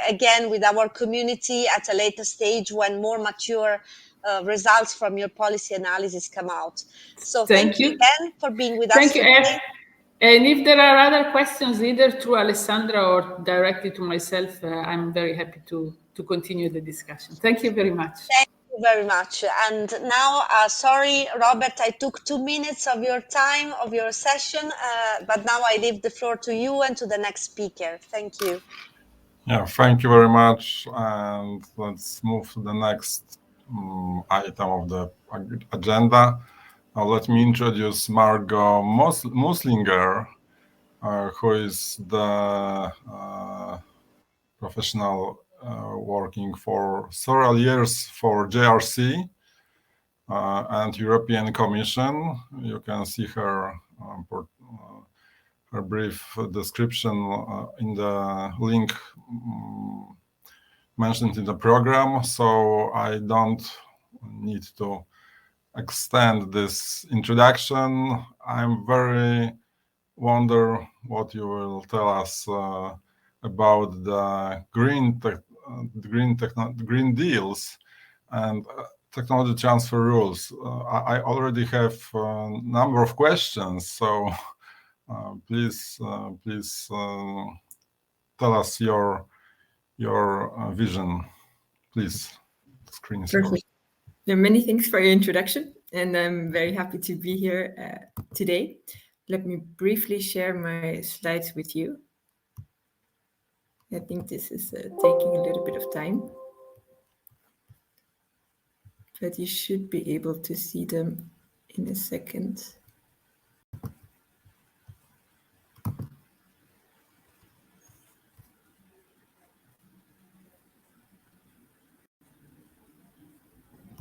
again with our community at a later stage when more mature results from your policy analysis come out. So thank you again for being with us today. Thank you, F. And if there are other questions, either through Alessandra or directly to myself, I'm very happy to continue the discussion. Thank you very much. Thank you very much. And now, sorry, Robert, I took 2 minutes of your time, of your session, but now I leave the floor to you and to the next speaker. Thank you. Yeah, thank you very much. And let's move to the next item of the agenda. Let me introduce Margot Muslinger, who is the professional working for several years for JRC and European Commission. You can see her her brief description in the link mentioned in the program, so I don't need to extend this introduction. I'm very wonder what you will tell us about the green deals and technology transfer rules. I already have a number of questions, so please tell us your vision, please. The screen is yours. There are many thanks for your introduction, and I'm very happy to be here today. Let me briefly share my slides with you. I think this is taking a little bit of time, but you should be able to see them in a second.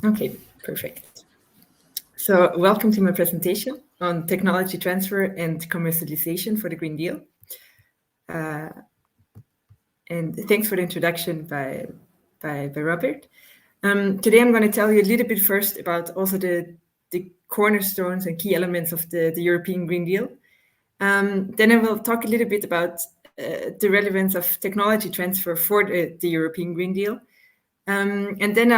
Okay, perfect. So welcome to my presentation on technology transfer and commercialization for the Green Deal. And thanks for the introduction by Robert. Today I'm going to tell you a little bit first about also the cornerstones and key elements of the European Green Deal. Then I will talk a little bit about the relevance of technology transfer for the European Green Deal. And then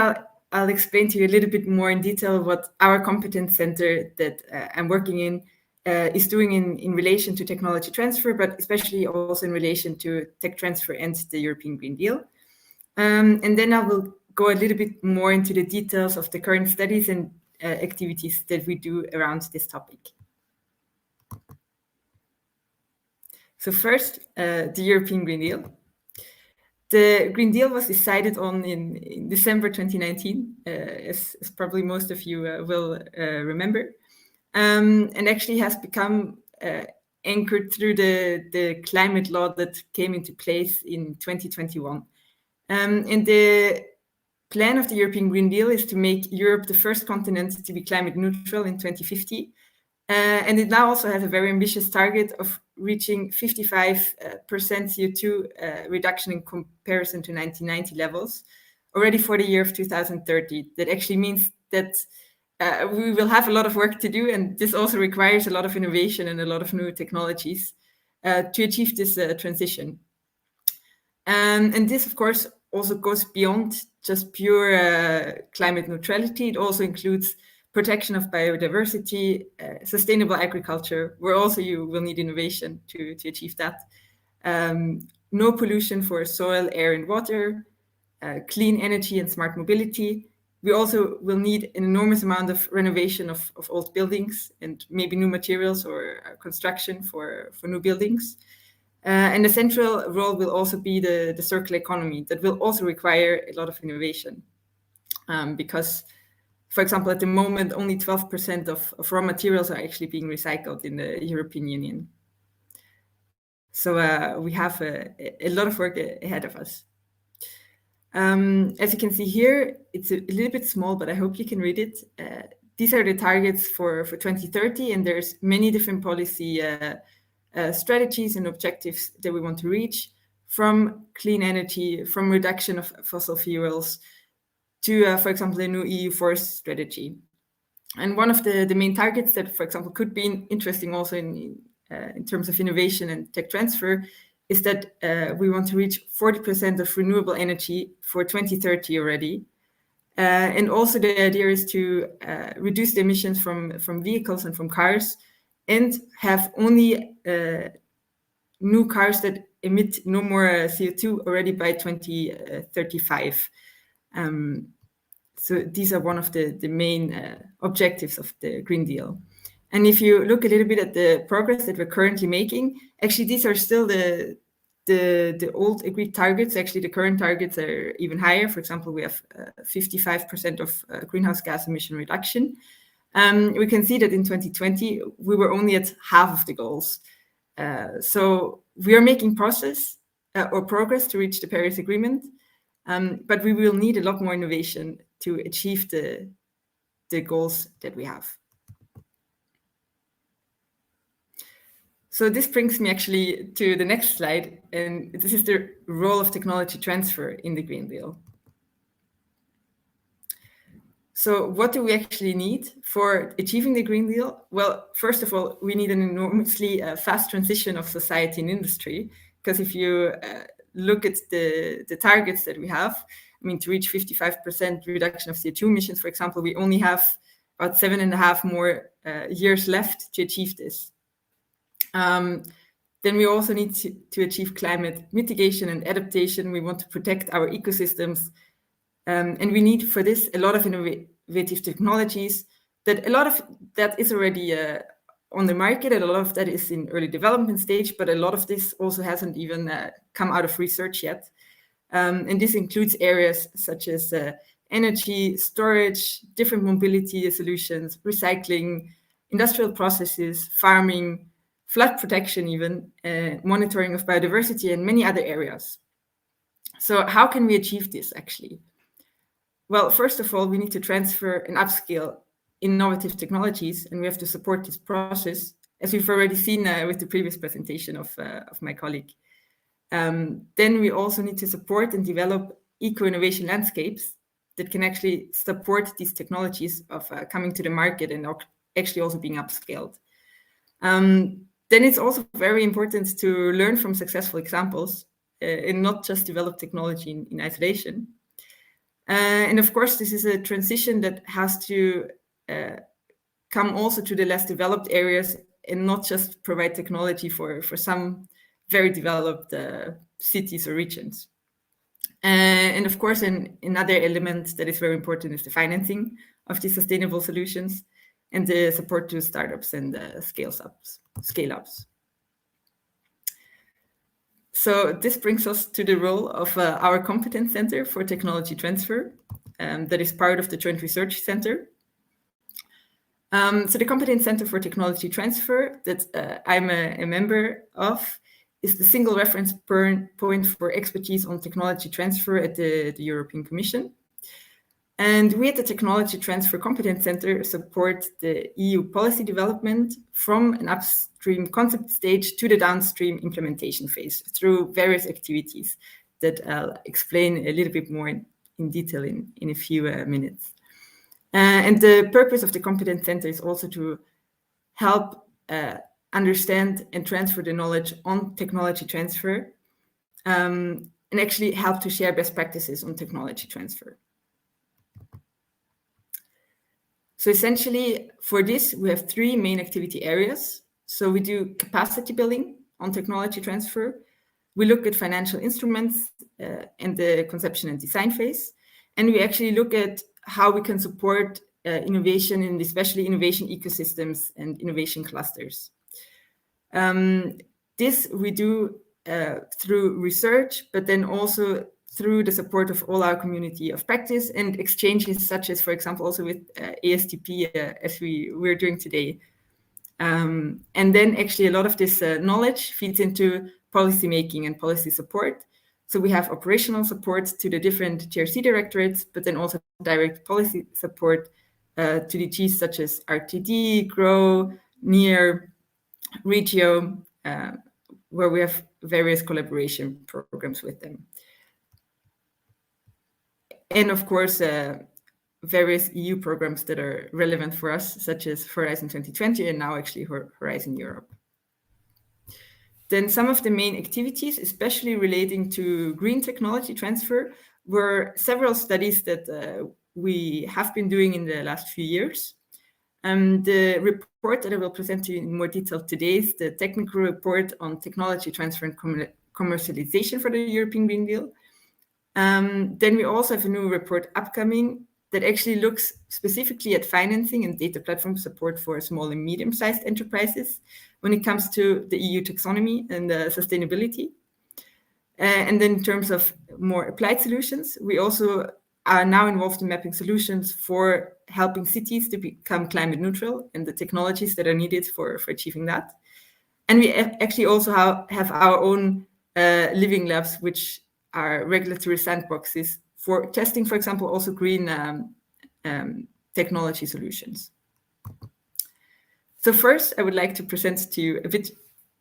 I'll explain to you a little bit more in detail what our competence center that I'm working in is doing in relation to technology transfer, but especially also in relation to tech transfer and the European Green Deal. And then I will go a little bit more into the details of the current studies and activities that we do around this topic. So first, the European Green Deal. The Green Deal was decided on in December 2019, as probably most of you will remember, and actually has become anchored through the climate law that came into place in 2021. And the plan of the European Green Deal is to make Europe the first continent to be climate neutral in 2050. And it now also has a very ambitious target of reaching 55% CO2 reduction in comparison to 1990 levels already for the year of 2030. That actually means that we will have a lot of work to do, and this also requires a lot of innovation and a lot of new technologies to achieve this transition. And this, of course, also goes beyond just pure climate neutrality. It also includes protection of biodiversity, sustainable agriculture, where also you will need innovation to achieve that. No pollution for soil, air, and water, clean energy and smart mobility. We also will need an enormous amount of renovation of old buildings and maybe new materials or construction for new buildings. And the central role will also be the circular economy that will also require a lot of innovation. Because, for example, at the moment, only 12% of raw materials are actually being recycled in the European Union. So we have a lot of work ahead of us. As you can see here, it's a little bit small, but I hope you can read it. These are the targets for 2030, and there's many different policy strategies and objectives that we want to reach, from clean energy, from reduction of fossil fuels, to, for example, the new EU forest strategy. And one of the main targets that, for example, could be interesting also in terms of innovation and tech transfer is that we want to reach 40% of renewable energy for 2030 already. And also the idea is to reduce the emissions from vehicles and from cars, and have only new cars that emit no more CO2 already by 2035. So these are one of the main objectives of the Green Deal. And if you look a little bit at the progress that we're currently making, actually these are still the old agreed targets. Actually, the current targets are even higher. For example, we have 55% of greenhouse gas emission reduction. We can see that in 2020, we were only at half of the goals. So we are making progress to reach the Paris Agreement, but we will need a lot more innovation to achieve the goals that we have. So this brings me actually to the next slide, and this is the role of technology transfer in the Green Deal. So what do we actually need for achieving the Green Deal? Well, first of all, we need an enormously fast transition of society and industry, because if you look at the targets that we have, I mean, to reach 55% reduction of CO2 emissions, for example, we only have about 7.5 more years left to achieve this. Then we also need to achieve climate mitigation and adaptation. We want to protect our ecosystems. And we need for this a lot of innovative technologies. That a lot of that is already on the market, and a lot of that is in early development stage, but a lot of this also hasn't even come out of research yet. And this includes areas such as energy, storage, different mobility solutions, recycling, industrial processes, farming, flood protection even, monitoring of biodiversity, and many other areas. So how can we achieve this actually? Well, first of all, we need to transfer and upscale innovative technologies, and we have to support this process, as we've already seen with the previous presentation of my colleague. Then we also need to support and develop eco-innovation landscapes that can actually support these technologies of coming to the market and actually also being upscaled. Then it's also very important to learn from successful examples and not just develop technology in isolation. And of course, this is a transition that has to come also to the less developed areas and not just provide technology for some very developed cities or regions. And of course, another element that is very important is the financing of these sustainable solutions and the support to startups and scale-ups. So this brings us to the role of our Competence Center for Technology Transfer, that is part of the Joint Research Center. So the Competence Center for Technology Transfer that I'm a member of is the single reference point for expertise on technology transfer at the European Commission. And we at the Technology Transfer Competence Center support the EU policy development from an upstream concept stage to the downstream implementation phase through various activities that I'll explain a little bit more in detail in a few minutes. And the purpose of the Competence Center is also to help understand and transfer the knowledge on technology transfer, and actually help to share best practices on technology transfer. So essentially, for this, we have 3 main activity areas. So we do capacity building on technology transfer. We look at financial instruments and the conception and design phase. And we actually look at how we can support innovation, and especially innovation ecosystems and innovation clusters. This we do through research, but then also through the support of all our community of practice and exchanges such as, for example, also with ASTP, as we're doing today. And then actually a lot of this knowledge feeds into policy making and policy support. So we have operational support to the different GRC directorates, but then also direct policy support to DGs such as RTD, GROW, NEAR, Regio, where we have various collaboration programs with them. And of course, various EU programs that are relevant for us, such as Horizon 2020 and now actually Horizon Europe. Then some of the main activities, especially relating to green technology transfer, were several studies that we have been doing in the last few years. The report that I will present to you in more detail today is the technical report on technology transfer and commercialization for the European Green Deal. Then we also have a new report upcoming that actually looks specifically at financing and data platform support for small and medium-sized enterprises when it comes to the EU taxonomy and sustainability. And then in terms of more applied solutions, we also are now involved in mapping solutions for helping cities to become climate neutral and the technologies that are needed for achieving that. And we actually also have our own living labs, which are regulatory sandboxes for testing, for example, also green technology solutions. So first, I would like to present to you a bit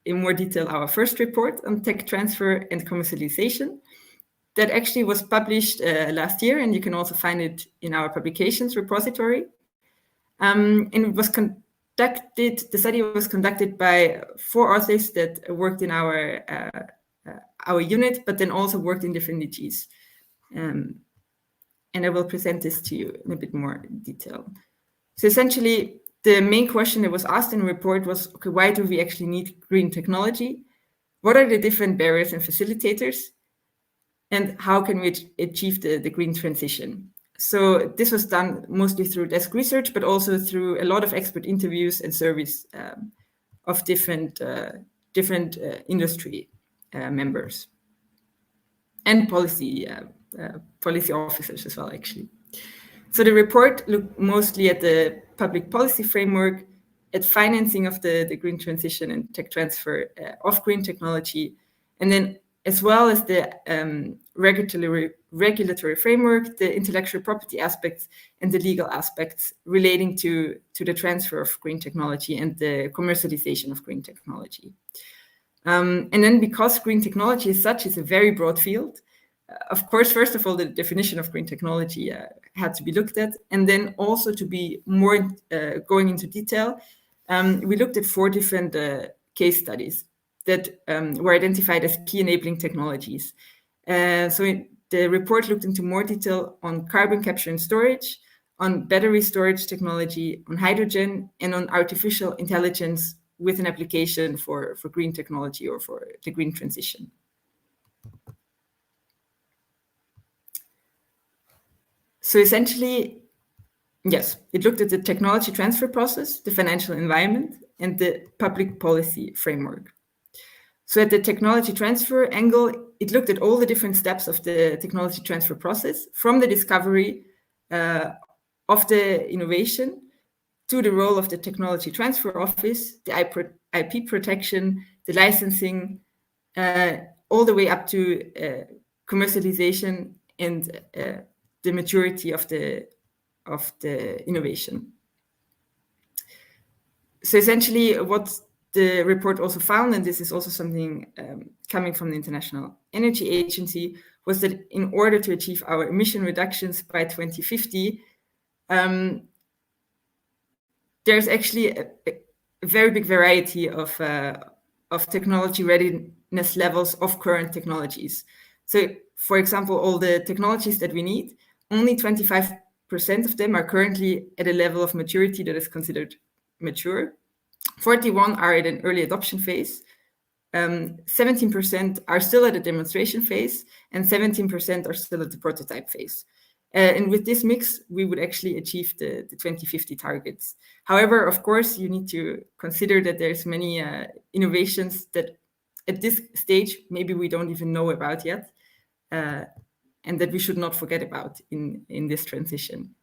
in more detail our first report on tech transfer and commercialization that actually was published last year, and you can also find it in our publications repository. And it was the study was conducted by 4 authors that worked in our unit, but then also worked in different DGs. And I will present this to you in a bit more detail. So essentially, the main question that was asked in the report was, okay, why do we actually need green technology? What are the different barriers and facilitators? And how can we achieve the green transition? So this was done mostly through desk research, but also through a lot of expert interviews and surveys of different industry members and policy officers as well, actually. So the report looked mostly at the public policy framework, at financing of the green transition and tech transfer of green technology, and then as well as the regulatory framework, the intellectual property aspects, and the legal aspects relating to the transfer of green technology and the commercialization of green technology. And then because green technology as such is a very broad field, of course, first of all, the definition of green technology had to be looked at. And then also to be more going into detail, we looked at 4 different case studies that were identified as key enabling technologies. So the report looked into more detail on carbon capture and storage, on battery storage technology, on hydrogen, and on artificial intelligence with an application for green technology or for the green transition. So essentially, yes, it looked at the technology transfer process, the financial environment, and the public policy framework. So at the technology transfer angle, it looked at all the different steps of the technology transfer process, from the discovery of the innovation to the role of the technology transfer office, the IP protection, the licensing, all the way up to commercialization and the maturity of the innovation. So essentially, what the report also found, and this is also something coming from the International Energy Agency, was that in order to achieve our emission reductions by 2050, there's actually a very big variety of technology readiness levels of current technologies. So, for example, all the technologies that we need, only 25% of them are currently at a level of maturity that is considered mature. 41 are at an early adoption phase. 17% are still at a demonstration phase, and 17% are still at the prototype phase. And with this mix, we would actually achieve the 2050 targets. However, of course, you need to consider that there's many innovations that at this stage, maybe we don't even know about yet, and that we should not forget about in this transition.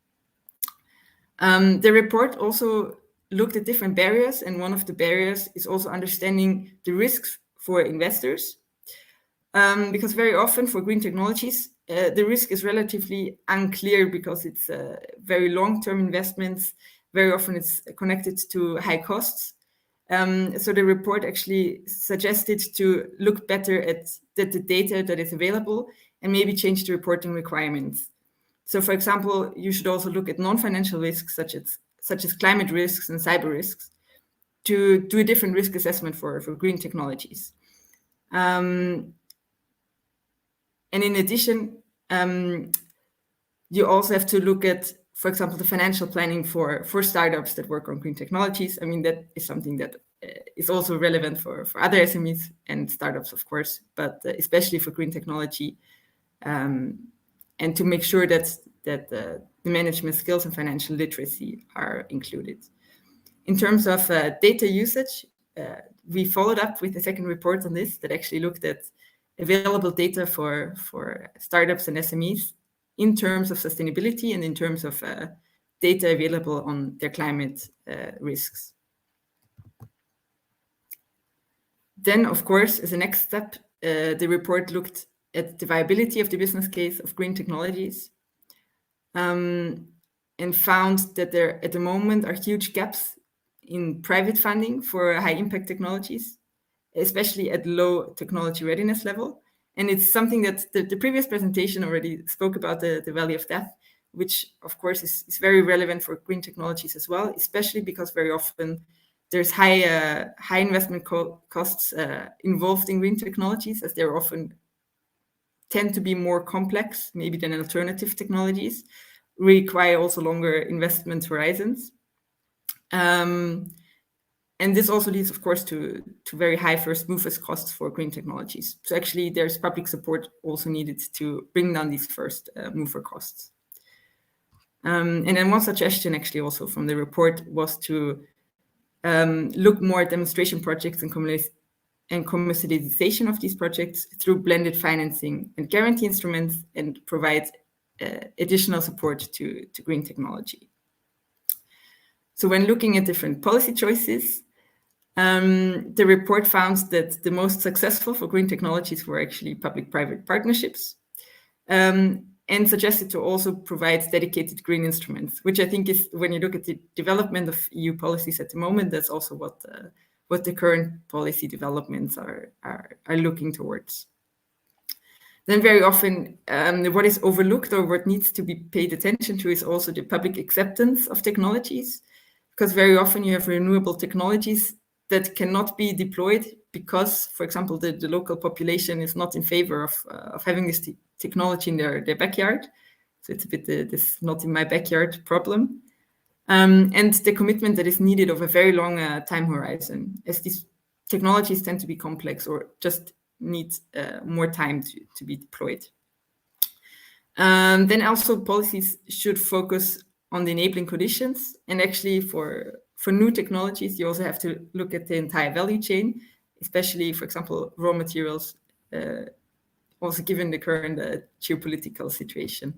The report also looked at different barriers, and one of the barriers is also understanding the risks for investors. Because very often for green technologies, the risk is relatively unclear because it's very long-term investments. Very often it's connected to high costs. So the report actually suggested to look better at the data that is available and maybe change the reporting requirements. So for example, you should also look at non-financial risks such as climate risks and cyber risks to do a different risk assessment for green technologies. And in addition, you also have to look at, for example, the financial planning for startups that work on green technologies. I mean, that is something that is also relevant for other SMEs and startups, of course, but especially for green technology, and to make sure that the management skills and financial literacy are included. In terms of data usage, we followed up with a second report on this that actually looked at available data for startups and SMEs in terms of sustainability and in terms of data available on their climate risks. Then, of course, as a next step, the report looked at the viability of the business case of green technologies, and found that there at the moment are huge gaps in private funding for high impact technologies, especially at low technology readiness level. And it's something that the previous presentation already spoke about, the valley of death, which of course is very relevant for green technologies as well, especially because very often there's high investment costs involved in green technologies, as they're often tend to be more complex, maybe than alternative technologies, require also longer investment horizons. And this also leads, of course, to very high first movers costs for green technologies. So actually, there's public support also needed to bring down these first mover costs. And then one suggestion actually also from the report was to look more at demonstration projects and commercialization of these projects through blended financing and guarantee instruments, and provide additional support to green technology. So when looking at different policy choices, the report found that the most successful for green technologies were actually public-private partnerships, and suggested to also provide dedicated green instruments, which I think is, when you look at the development of EU policies at the moment, that's also what the current policy developments are looking towards. Then very often what is overlooked or what needs to be paid attention to is also the public acceptance of technologies, because very often you have renewable technologies that cannot be deployed because, for example, the local population is not in favor of having this technology in their backyard. So it's a bit this not in my backyard problem. And the commitment that is needed of a very long time horizon, as these technologies tend to be complex or just need more time to be deployed. Then also policies should focus on the enabling conditions, and actually for new technologies, you also have to look at the entire value chain, especially, for example, raw materials, also given the current geopolitical situation.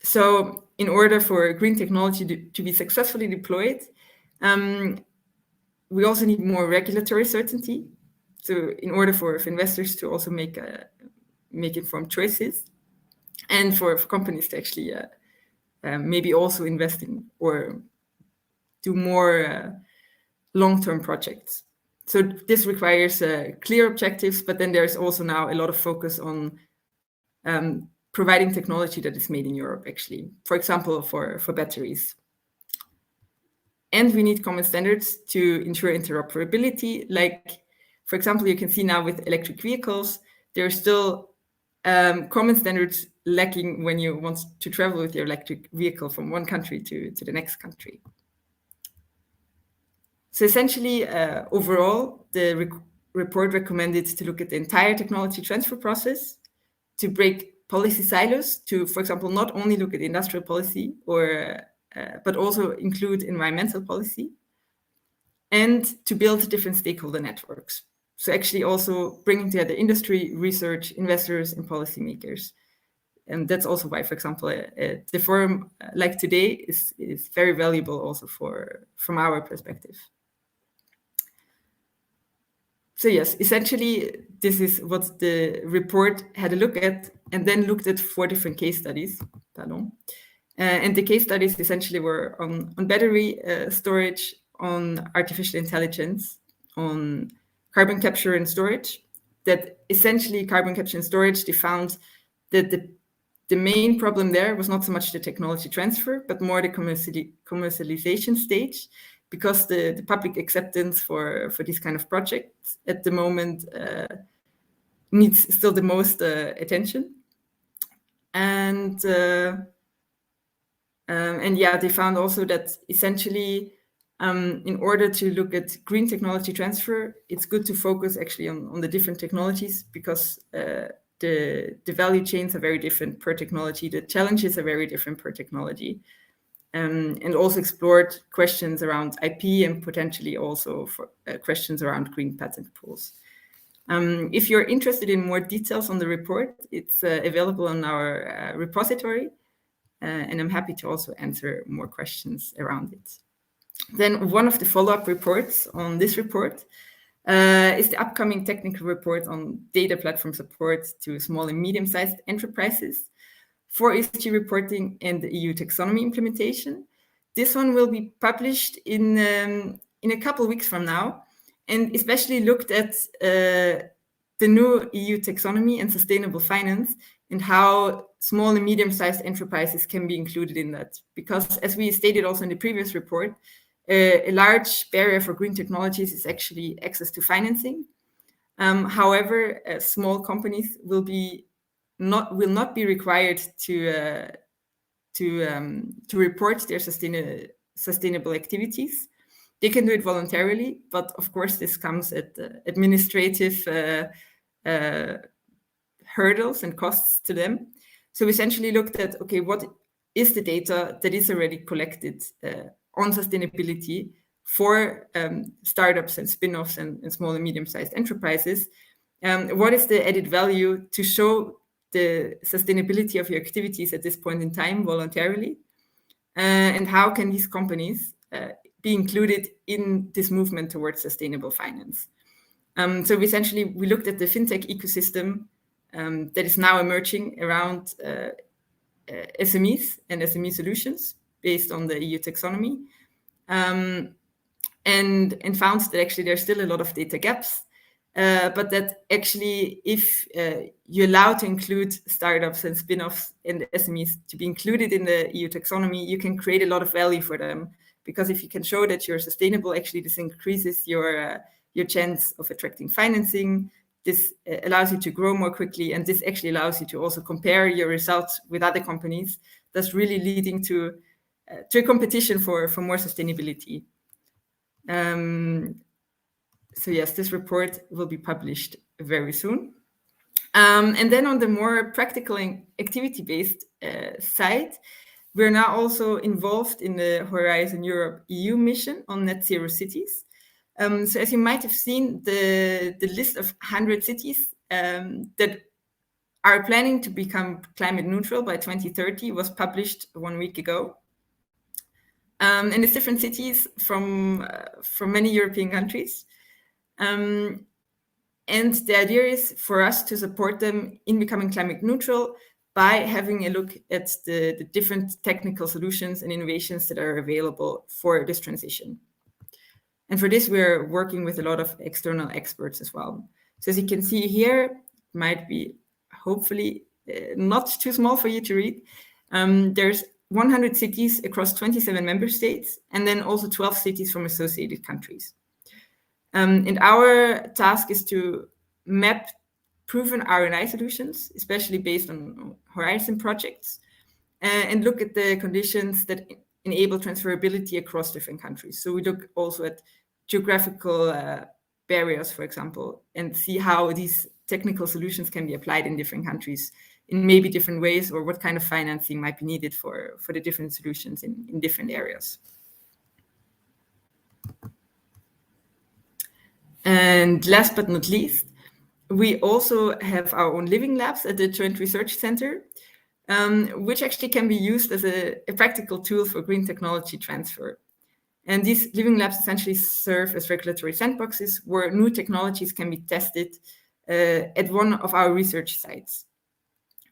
So in order for green technology to be successfully deployed, we also need more regulatory certainty. So in order for investors to also make informed choices, and for companies to actually maybe also invest in or do more long-term projects. So this requires clear objectives, but then there's also now a lot of focus on providing technology that is made in Europe, actually, for example, for batteries. And we need common standards to ensure interoperability. Like, for example, you can see now with electric vehicles, there are still common standards lacking when you want to travel with your electric vehicle from one country to the next country. So essentially, overall, the report recommended to look at the entire technology transfer process, to break policy silos, to, for example, not only look at industrial policy, but also include environmental policy, and to build different stakeholder networks. So actually also bringing together industry, research, investors, and policymakers. And that's also why, for example, the forum like today is very valuable also from our perspective. So yes, essentially, this is what the report had a look at, and then looked at 4 different case studies. And the case studies essentially were on battery storage, on artificial intelligence, on carbon capture and storage. That essentially carbon capture and storage, they found that the main problem there was not so much the technology transfer, but more the commercialization stage, because the public acceptance for this kind of projects at the moment needs still the most attention. And yeah, they found also that essentially, in order to look at green technology transfer, it's good to focus actually on the different technologies, because the value chains are very different per technology. The challenges are very different per technology. And also explored questions around IP and potentially also for questions around green patent pools. If you're interested in more details on the report, it's available on our repository, and I'm happy to also answer more questions around it. Then one of the follow-up reports on this report is the upcoming technical report on data platform support to small and medium-sized enterprises for ESG reporting and the EU taxonomy implementation. This one will be published in a couple of weeks from now, and especially looked at the new EU taxonomy and sustainable finance, and how small and medium-sized enterprises can be included in that. Because as we stated also in the previous report, a large barrier for green technologies is actually access to financing. However, small companies will not be required to report their sustainable activities. They can do it voluntarily, but of course this comes at administrative hurdles and costs to them. So we essentially looked at, okay, what is the data that is already collected on sustainability for startups and spin-offs and small and medium-sized enterprises? What is the added value to show the sustainability of your activities at this point in time voluntarily? And how can these companies be included in this movement towards sustainable finance? So we looked at the fintech ecosystem that is now emerging around SMEs and SME solutions based on the EU taxonomy, and found that actually there's still a lot of data gaps, but that actually if you allow to include startups and spin-offs and SMEs to be included in the EU taxonomy, you can create a lot of value for them. Because if you can show that you're sustainable, actually this increases your chance of attracting financing. This allows you to grow more quickly, and this actually allows you to also compare your results with other companies. That's really leading to a competition for more sustainability. So yes, this report will be published very soon. And then on the more practical and activity-based side, we're now also involved in the Horizon Europe EU mission on net zero cities. So as you might have seen, the list of 100 cities that are planning to become climate neutral by 2030 was published 1 week ago. And it's different cities from many European countries. And the idea is for us to support them in becoming climate neutral by having a look at the different technical solutions and innovations that are available for this transition. And for this, we're working with a lot of external experts as well. So as you can see here, might be hopefully not too small for you to read. There's 100 cities across 27 member states, and then also 12 cities from associated countries. And our task is to map proven R&I solutions, especially based on horizon projects, and look at the conditions that enable transferability across different countries. So we look also at geographical barriers, for example, and see how these technical solutions can be applied in different countries in maybe different ways, or what kind of financing might be needed for the different solutions in different areas. And last but not least, we also have our own living labs at the Joint Research Center, which actually can be used as a practical tool for green technology transfer. And these living labs essentially serve as regulatory sandboxes where new technologies can be tested at one of our research sites.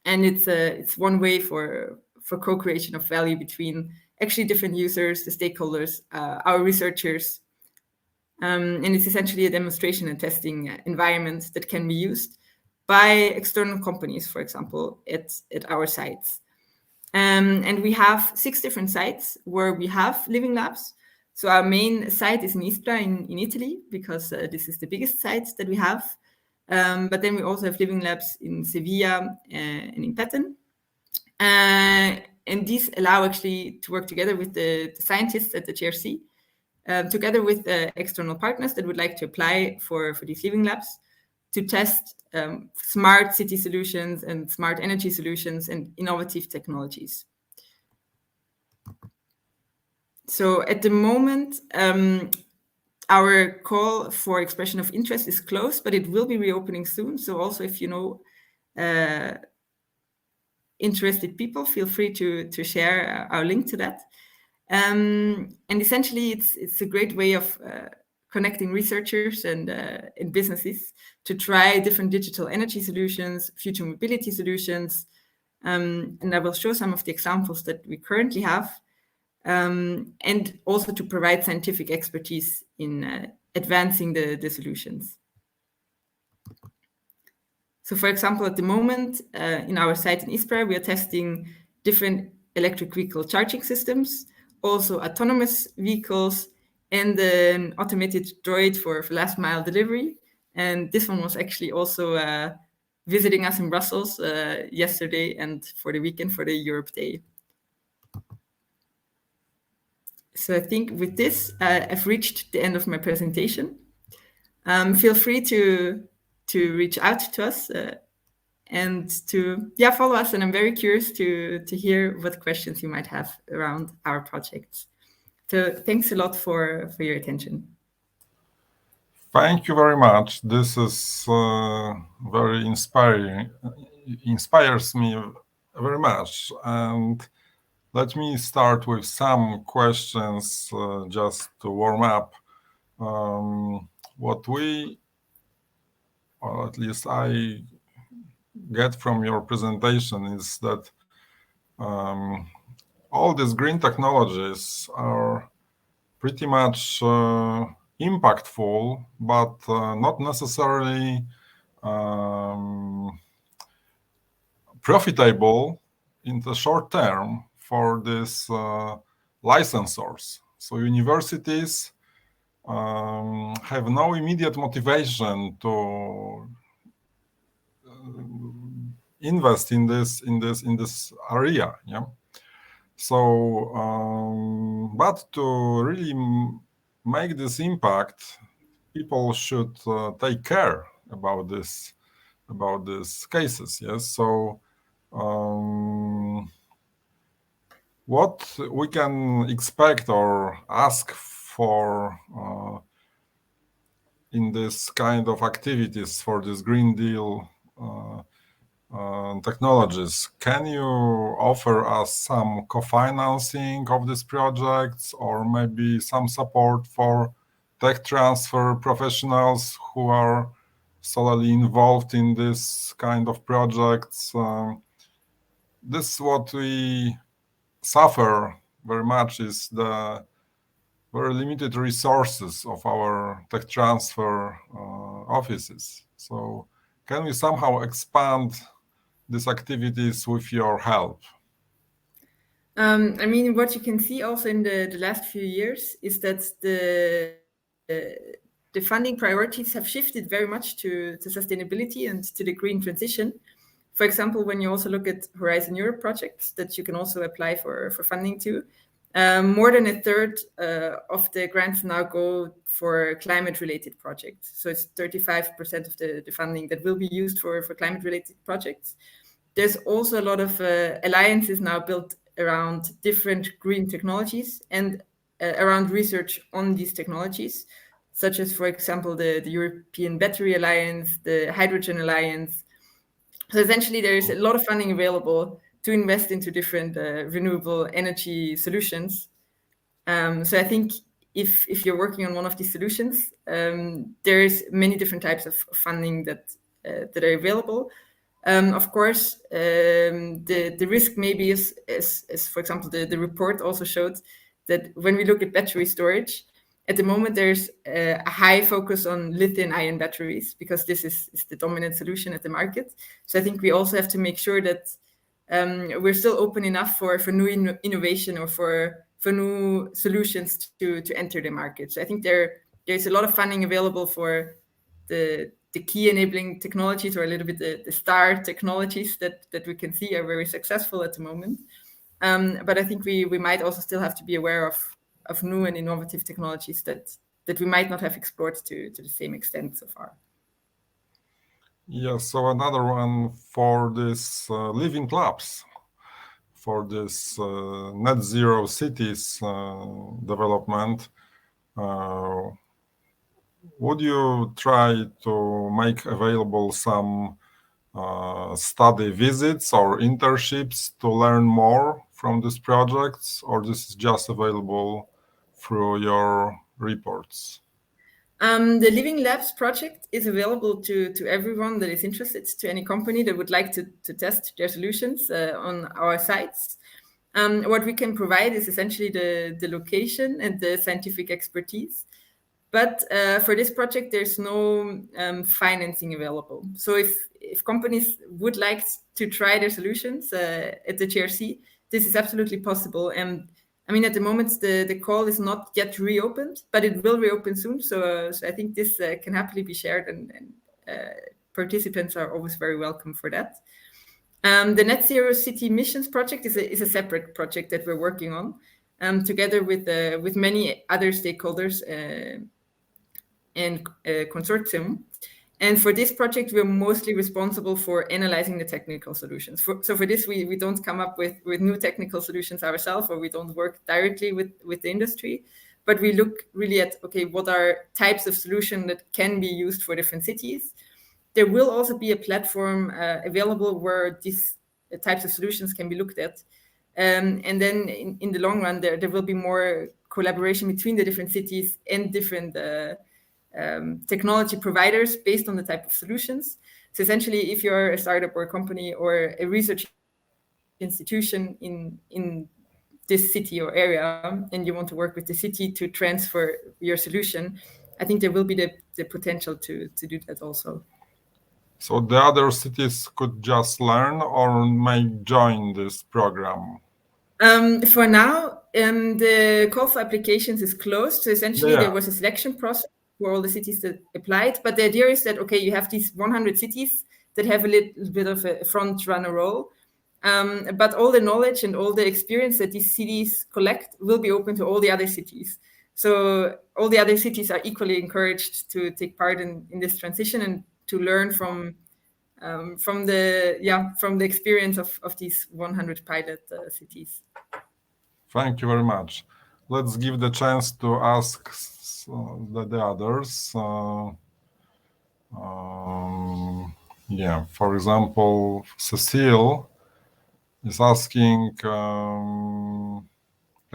And it's one way for co-creation of value between actually different users, the stakeholders, our researchers. And it's essentially a demonstration and testing environment that can be used by external companies, for example, at our sites. And we have 6 different sites where we have living labs. So our main site is in Ispra in Italy, because this is the biggest site that we have. But then we also have living labs in Sevilla and in Petten. And these allow actually to work together with the scientists at the JRC, together with external partners that would like to apply for these living labs to test smart city solutions and smart energy solutions and innovative technologies. So at the moment, our call for expression of interest is closed, but it will be reopening soon. So also, if you know interested people, feel free to share our link to that. And essentially, it's a great way of connecting researchers and businesses to try different digital energy solutions, future mobility solutions. And I will show some of the examples that we currently have, and also to provide scientific expertise in advancing the solutions. So for example, at the moment, in our site in Ispra, we are testing different electric vehicle charging systems, also autonomous vehicles, and an automated droid for last mile delivery. And this one was actually also visiting us in Brussels yesterday and for the weekend for the Europe Day. So I think with this, I've reached the end of my presentation. Feel free to reach out to us and to follow us. And I'm very curious to hear what questions you might have around our projects. So thanks a lot for your attention. Thank you very much. This is very inspiring. Inspires me very much. And let me start with some questions just to warm up. What we, or at least I, get from your presentation is that all these green technologies are pretty much impactful, but not necessarily profitable in the short term for these licensors. So universities have no immediate motivation to invest in this area. Yeah. So, but to really make this impact, people should take care about these cases. Yes. So, what we can expect or ask for in this kind of activities for this Green Deal technologies? Can you offer us some co-financing of these projects, or maybe some support for tech transfer professionals who are solely involved in this kind of projects? This is what we suffer very much, is the very limited resources of our tech transfer offices. So can we somehow expand these activities with your help? I mean, what you can see also in the last few years is that the funding priorities have shifted very much to sustainability and to the green transition. For example, when you also look at Horizon Europe projects that you can also apply for funding to, more than a third of the grants now go for climate-related projects. So it's 35% of the funding that will be used for climate-related projects. There's also a lot of alliances now built around different green technologies and around research on these technologies, such as, for example, the European Battery Alliance, the Hydrogen Alliance. So essentially, there is a lot of funding available to invest into different renewable energy solutions. So I think if you're working on one of these solutions, there is many different types of funding that are available. Of course, the risk maybe is for example, the report also showed that when we look at battery storage, at the moment there's a high focus on lithium-ion batteries because this is the dominant solution at the market. So I think we also have to make sure that we're still open enough for new innovation or for new solutions to enter the market. So I think there's a lot of funding available for the key enabling technologies, or a little bit the star technologies that we can see are very successful at the moment. But I think we might also still have to be aware of new and innovative technologies that we might not have explored to the same extent so far. Yes, so another one for this living clubs, for this net zero cities development. Would you try to make available some study visits or internships to learn more from these projects, or this is just available through your reports? The Living Labs project is available to everyone that is interested, to any company that would like to test their solutions on our sites. What we can provide is essentially the location and the scientific expertise. But for this project, there's no financing available. So if companies would like to try their solutions at the JRC, this is absolutely possible. And I mean, at the moment, the call is not yet reopened, but it will reopen soon. So I think this can happily be shared, and participants are always very welcome for that. The Net Zero City Missions project is a separate project that we're working on together with many other stakeholders and consortium. And for this project, we're mostly responsible for analyzing the technical solutions. So for this, we don't come up with new technical solutions ourselves, or we don't work directly with the industry, but we look really at, okay, what are types of solutions that can be used for different cities. There will also be a platform available where these types of solutions can be looked at. And then in the long run, there will be more collaboration between the different cities and different technology providers based on the type of solutions. So essentially, if you're a startup or a company or a research institution in this city or area, and you want to work with the city to transfer your solution, I think there will be the potential to do that also. So the other cities could just learn or may join this program? For now, the call for applications is closed. So essentially, there was a selection process for all the cities that applied. But the idea is that, okay, you have these 100 cities that have a little bit of a front runner role. But all the knowledge and all the experience that these cities collect will be open to all the other cities. So all the other cities are equally encouraged to take part in this transition and to learn from the experience of these 100 pilot cities. Thank you very much. Let's give the chance to ask the others. For example, Cecile is asking, can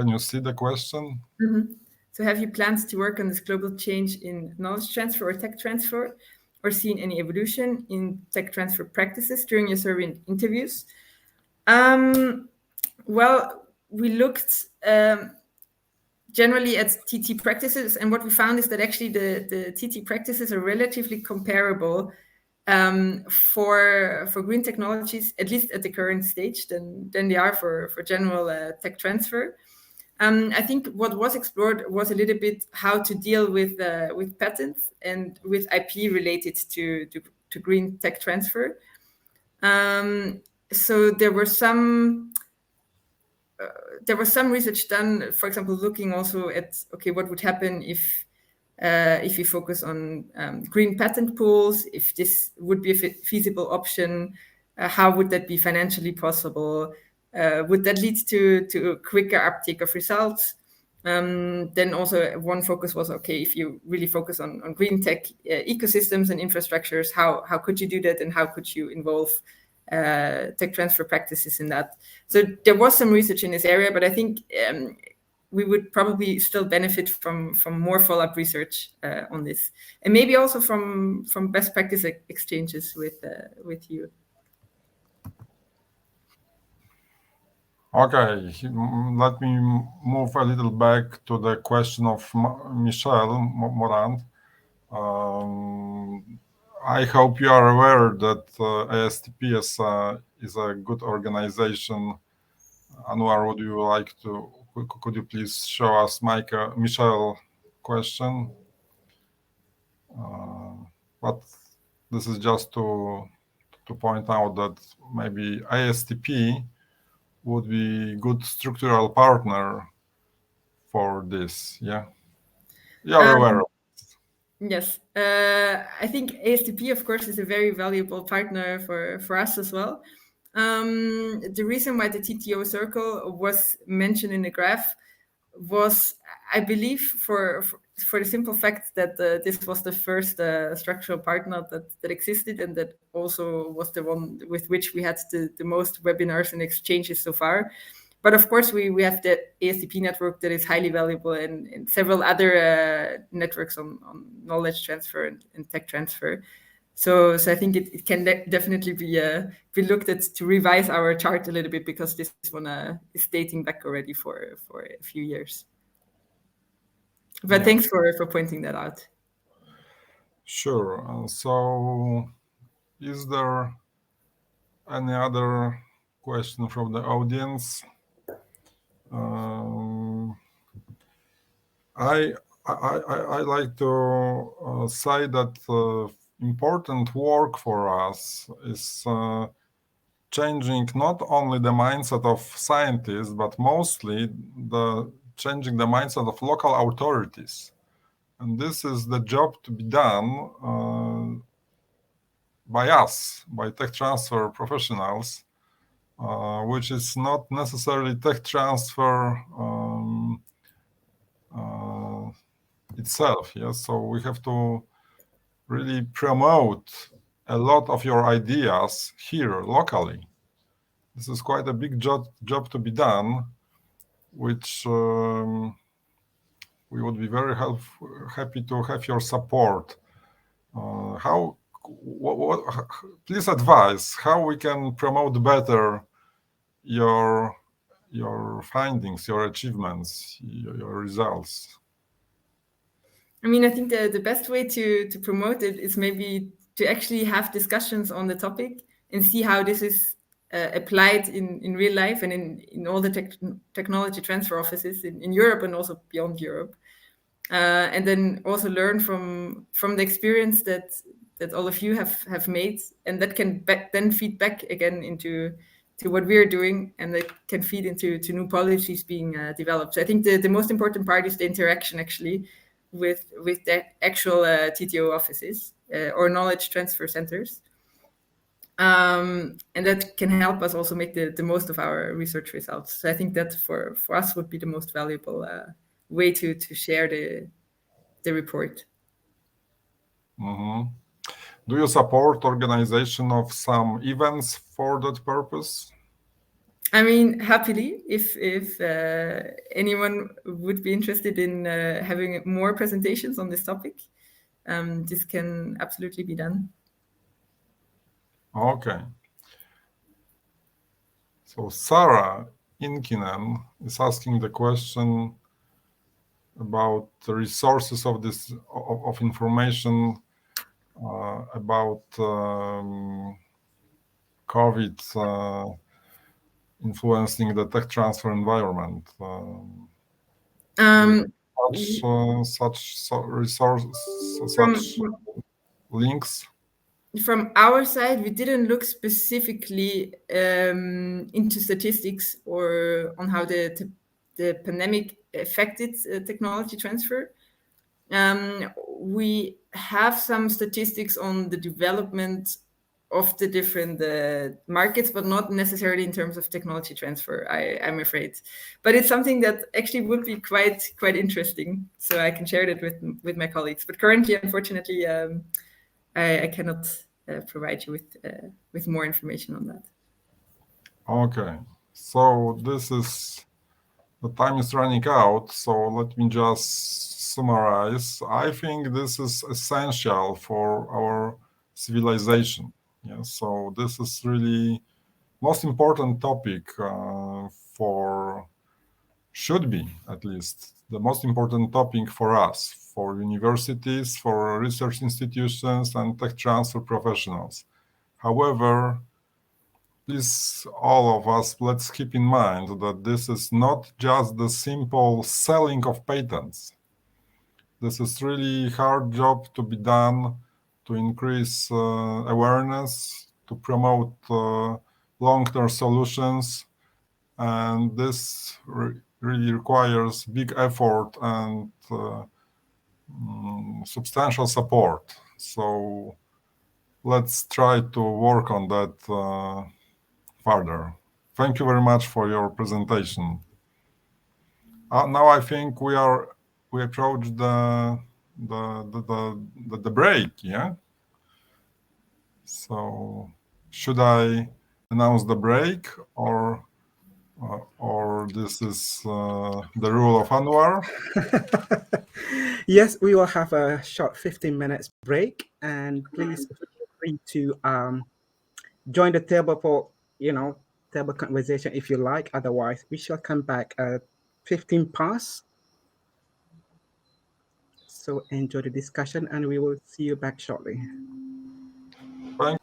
you see the question? Mm-hmm. So have you plans to work on this global change in knowledge transfer or tech transfer, or seen any evolution in tech transfer practices during your survey and interviews? Well, we looked generally at TT practices, and what we found is that actually the TT practices are relatively comparable for green technologies, at least at the current stage, than they are for general tech transfer. I think what was explored was a little bit how to deal with patents and with IP related to green tech transfer. So there was some research done, for example, looking also at what would happen if we focus on green patent pools, if this would be a feasible option, how would that be financially possible? Would that lead to a quicker uptake of results? Then also one focus was, if you really focus on green tech ecosystems and infrastructures, how could you do that, and how could you involve tech transfer practices in that? So there was some research in this area, but I think we would probably still benefit from more follow-up research on this, and maybe also from best practice exchanges with you. Okay, let me move a little back to the question of Michel Morand. I hope you are aware that ASTP is a good organization. Anwar, would you like to, could you please show us Michel question? But this is just to point out that maybe ASTP would be good structural partner for this. Yeah, you are aware of this. Yes, I think ASTP, of course, is a very valuable partner for us as well. The reason why the TTO circle was mentioned in the graph was, I believe, for the simple fact that this was the first structural partner that existed, and that also was the one with which we had the most webinars and exchanges so far. But of course, we have the ASTP network that is highly valuable, and several other networks on knowledge transfer and tech transfer. So I think it can definitely be looked at to revise our chart a little bit, because this one is dating back already for a few years. But yeah. Thanks for pointing that out. Sure. So is there any other question from the audience? I like to say that important work for us is changing not only the mindset of scientists, but mostly changing the mindset of local authorities. And this is the job to be done by us, by tech transfer professionals, which is not necessarily tech transfer itself. Yes, so we have to really promote a lot of your ideas here locally. This is quite a big job to be done, which we would be very happy to have your support. Please advise how we can promote better your findings, your achievements, your results. I mean, I think the best way to promote it is maybe to actually have discussions on the topic and see how this is applied in real life and in all the technology transfer offices in Europe and also beyond Europe. And then also learn from the experience that all of you have made, and that can then feed back again into what we're doing, and that can feed into new policies being developed. So I think the most important part is the interaction actually with the actual TTO offices or knowledge transfer centers. And that can help us also make the most of our research results. So I think that for us would be the most valuable way to share the report. Mm-hmm. Do you support organization of some events for that purpose? I mean, happily, if anyone would be interested in having more presentations on this topic, this can absolutely be done. Okay. So Sarah Inkinen is asking the question about the resources of this of information about COVID influencing the tech transfer environment. such resources, From such links? From our side, we didn't look specifically into statistics or on how the pandemic affected technology transfer. We have some statistics on the development of the different markets, but not necessarily in terms of technology transfer, I'm afraid. But it's something that actually would be quite interesting, so I can share it with my colleagues. But currently, unfortunately, I cannot provide you with more information on that. Okay, so the time is running out, so let me just summarize. I think this is essential for our civilization. Yeah, so this is really most important topic should be at least the most important topic for us, for universities, for research institutions, and tech transfer professionals. However, please, all of us, let's keep in mind that this is not just the simple selling of patents. This is really hard job to be done to increase awareness, to promote long-term solutions, and this really requires big effort and substantial support. So let's try to work on that further. Thank you very much for your presentation. Now I think we approach the break. Yeah. So should I announce the break or this is the rule of Anwar? Yes, we will have a short 15 minutes break, and please feel free to join the table for table conversation if you like. Otherwise, we shall come back at 15 past. So enjoy the discussion, and we will see you back shortly. Thank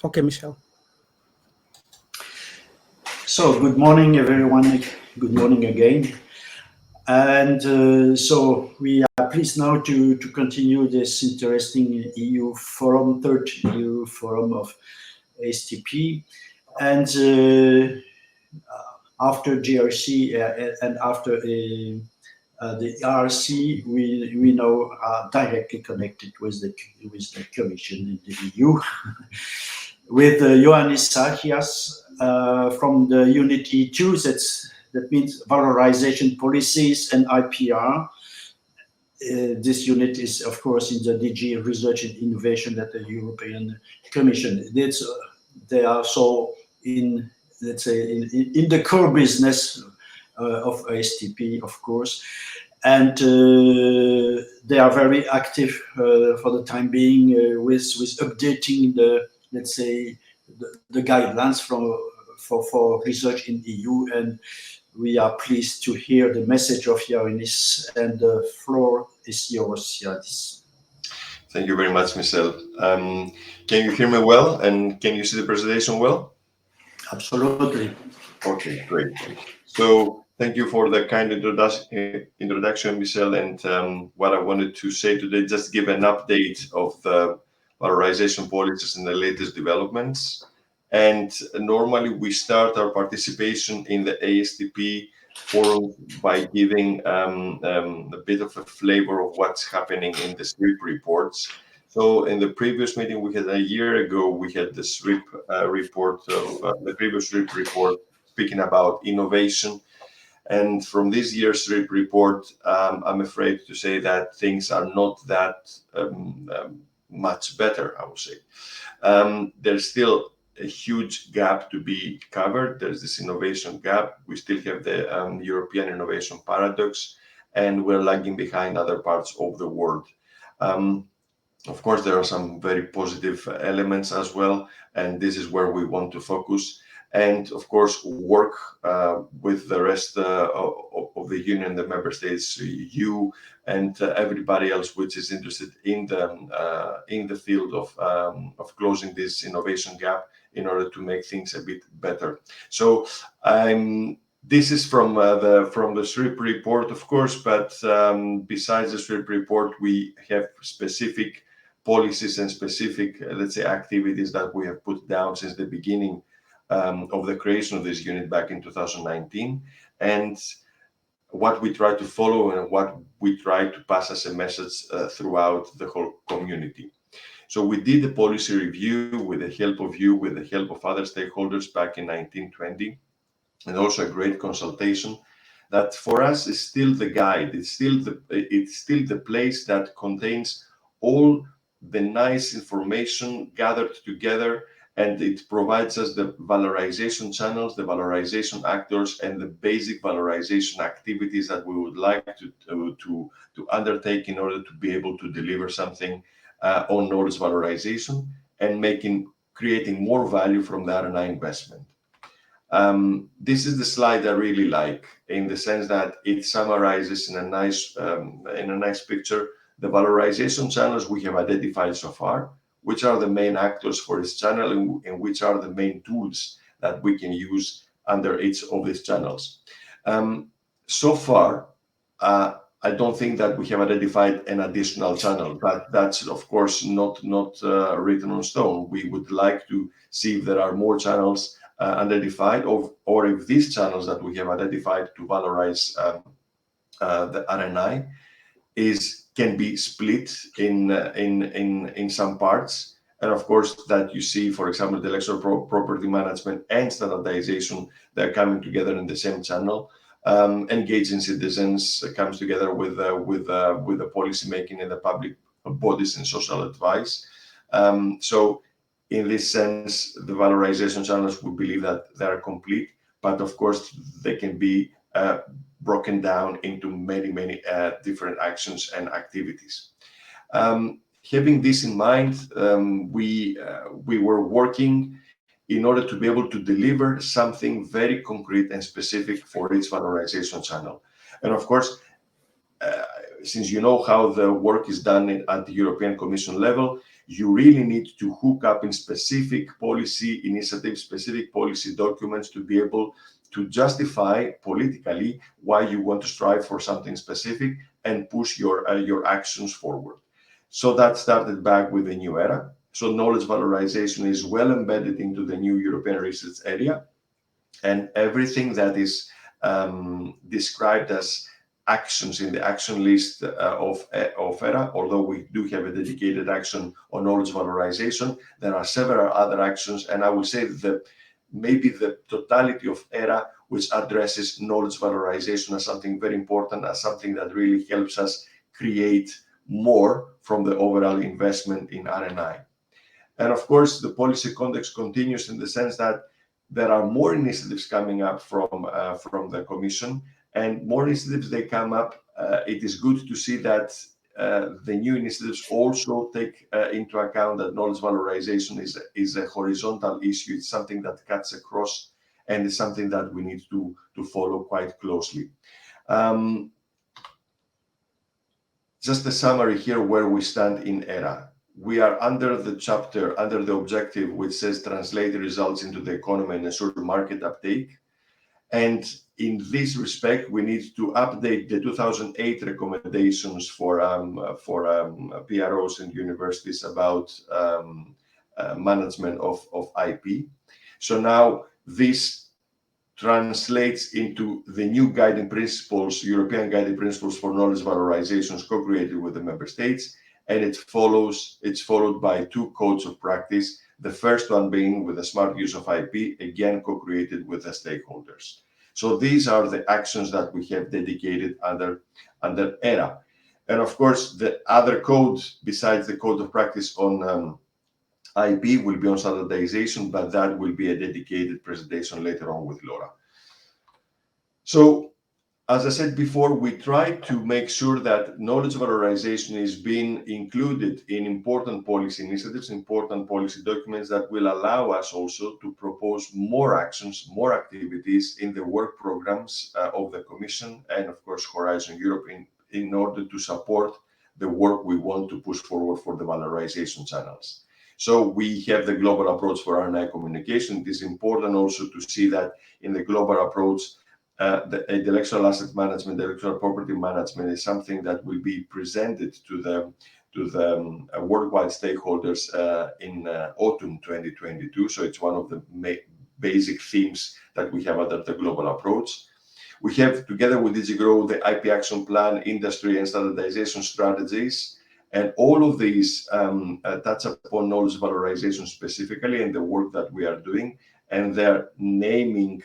Okay, Michelle. So, good morning, everyone. Good morning again. And so we are pleased now to continue this interesting EU forum, third EU forum of ASTP. And after GRC and after the RC, we now are directly connected with the Commission in the EU, with Ioannis Sachias from the Unit E2, that means Valorization Policies and IPR. This unit is, of course, in the DG Research and Innovation at the European Commission. They are so in, let's say, in the core business of ASTP, of course. And they are very active for the time being with updating the, let's say, the guidelines for research in EU. And we are pleased to hear the message of Ioannis, and the floor is yours, Ioannis. Thank you very much, Michel. Can you hear me well, and can you see the presentation well? Absolutely. Okay, great. So thank you for the kind introduction, Michel. And what I wanted to say today, just give an update of the valorization policies and the latest developments. And normally we start our participation in the ASTP forum by giving a bit of a flavor of what's happening in the SRIP reports. So in the previous meeting we had a year ago, we had the SRIP report of the previous SRIP report speaking about innovation. And from this year's SRIP report, I'm afraid to say that things are not that much better, I would say. There's still a huge gap to be covered. There's this innovation gap. We still have the European innovation paradox, and we're lagging behind other parts of the world. Of course, there are some very positive elements as well, and this is where we want to focus. and of course work with the rest of the union, the member states, you and everybody else which is interested in the field of closing this innovation gap in order to make things a bit better. So this is from the SRIP report, of course, but besides the SRIP report, we have specific policies and specific, let's say, activities that we have put down since the beginning of the creation of this unit back in 2019, and what we try to follow and what we try to pass as a message throughout the whole community. So we did a policy review with the help of you, with the help of other stakeholders back in 1920, and also a great consultation that for us is still the guide. It's still the place that contains all the nice information gathered together, and it provides us the valorization channels, the valorization actors, and the basic valorization activities that we would like to undertake in order to be able to deliver something on knowledge valorization and creating more value from the R&I investment. This is the slide I really like, in the sense that it summarizes in a nice picture the valorization channels we have identified so far, which are the main actors for this channel, and which are the main tools that we can use under each of these channels. So far, I don't think that we have identified an additional channel, but that's of course not written on stone. We would like to see if there are more channels identified, or if these channels that we have identified to valorize the R&I can be split in some parts, and of course that you see, for example, the intellectual property management and standardization, they're coming together in the same channel. Engaging citizens comes together with the policy making and the public bodies and social advice. So in this sense, the valorization channels, we believe that they are complete, but of course they can be broken down into many different actions and activities. Having this in mind, we were working in order to be able to deliver something very concrete and specific for each valorization channel. And of course, since you know how the work is done at the European Commission level, you really need to hook up in specific policy initiatives, specific policy documents, to be able to justify politically why you want to strive for something specific and push your actions forward. So that started back with the new era. So knowledge valorization is well embedded into the new European research area, and everything that is described as actions in the action list of ERA, although we do have a dedicated action on knowledge valorization, there are several other actions, and I would say that maybe the totality of ERA, which addresses knowledge valorization as something very important, as something that really helps us create more from the overall investment in R&I. And of course, the policy context continues in the sense that there are more initiatives coming up from the Commission, and more initiatives they come up. It is good to see that the new initiatives also take into account that knowledge valorization is a horizontal issue. It's something that cuts across, and it's something that we need to follow quite closely. Just a summary here where we stand in ERA. We are under the chapter, under the objective which says translate the results into the economy and ensure market uptake. And in this respect, we need to update the 2008 recommendations for PROs and universities about management of IP. So now this translates into the new guiding principles, European guiding principles for knowledge valorizations co-created with the member states, and it's followed by two codes of practice, the first one being with the smart use of IP, again co-created with the stakeholders. So these are the actions that we have dedicated under ERA. And of course, the other code, besides the code of practice on IP, will be on standardization, but that will be a dedicated presentation later on with Laura. So as I said before, we try to make sure that knowledge valorization is being included in important policy initiatives, important policy documents that will allow us also to propose more actions, more activities in the work programs of the Commission and, of course, Horizon Europe in order to support the work we want to push forward for the valorization channels. So we have the global approach for R&I communication. It is important also to see that in the global approach, the intellectual asset management, intellectual property management is something that will be presented to the worldwide stakeholders in autumn 2022. So it's one of the basic themes that we have under the global approach. We have, together with DigiGrow, the IP Action Plan, industry and standardization strategies, and all of these touch upon knowledge valorization specifically and the work that we are doing. And they're naming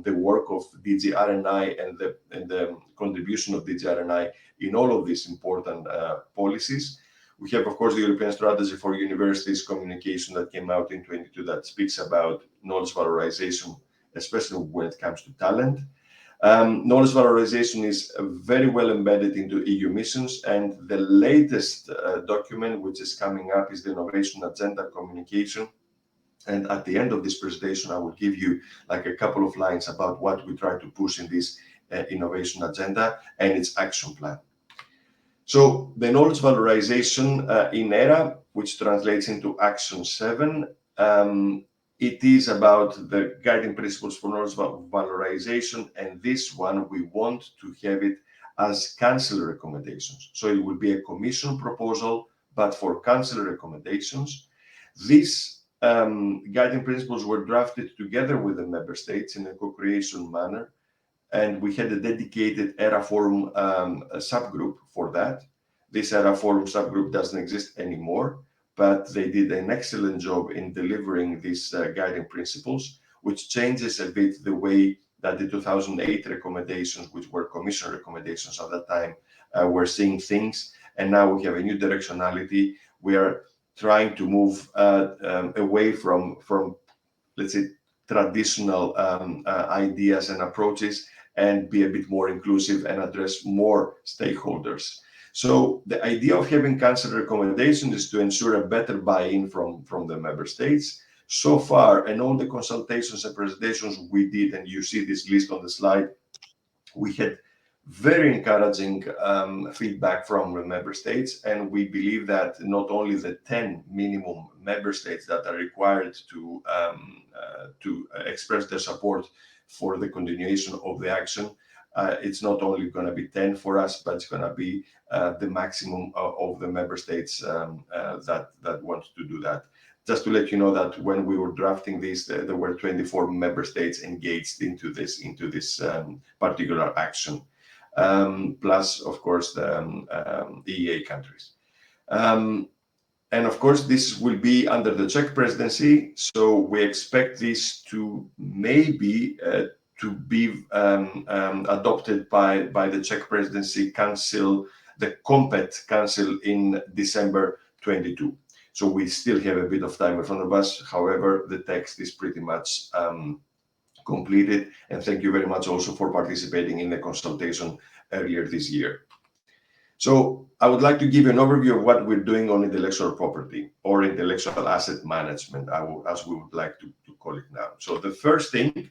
the work of DG R&I and the contribution of DG R&I in all of these important policies. We have, of course, the European Strategy for Universities Communication that came out in 22 that speaks about knowledge valorization, especially when it comes to talent. Knowledge valorization is very well embedded into EU missions, and the latest document which is coming up is the Innovation Agenda Communication. And at the end of this presentation, I will give you like a couple of lines about what we try to push in this innovation agenda and its action plan. So the knowledge valorization in ERA, which translates into Action 7, it is about the guiding principles for knowledge valorization. And this one, we want to have it as council recommendations. So it will be a commission proposal, but for council recommendations. These guiding principles were drafted together with the member states in a co-creation manner, and we had a dedicated ERA Forum subgroup for that. This ERA Forum subgroup doesn't exist anymore, but they did an excellent job in delivering these guiding principles, which changes a bit the way that the 2008 recommendations, which were Commission recommendations at that time, were seeing things. And now we have a new directionality. We are trying to move away from, let's say, traditional ideas and approaches and be a bit more inclusive and address more stakeholders. So the idea of having council recommendations is to ensure a better buy-in from the member states. So far, and all the consultations and presentations we did, and you see this list on the slide, we had very encouraging feedback from the member states, and we believe that not only the 10 minimum member states that are required to express their support for the continuation of the action, it's not only going to be 10 for us, but it's going to be the maximum of the member states that want to do that. Just to let you know that when we were drafting this, there were 24 member states engaged into this particular action. Plus, of course, the EEA countries. And of course, this will be under the Czech presidency. So we expect this to maybe to be adopted by the Czech presidency council, the Competence Council in December 22. So we still have a bit of time in front of us. However, the text is pretty much completed. And thank you very much also for participating in the consultation earlier this year. So I would like to give you an overview of what we're doing on intellectual property or intellectual asset management, as we would like to call it now. So the first thing,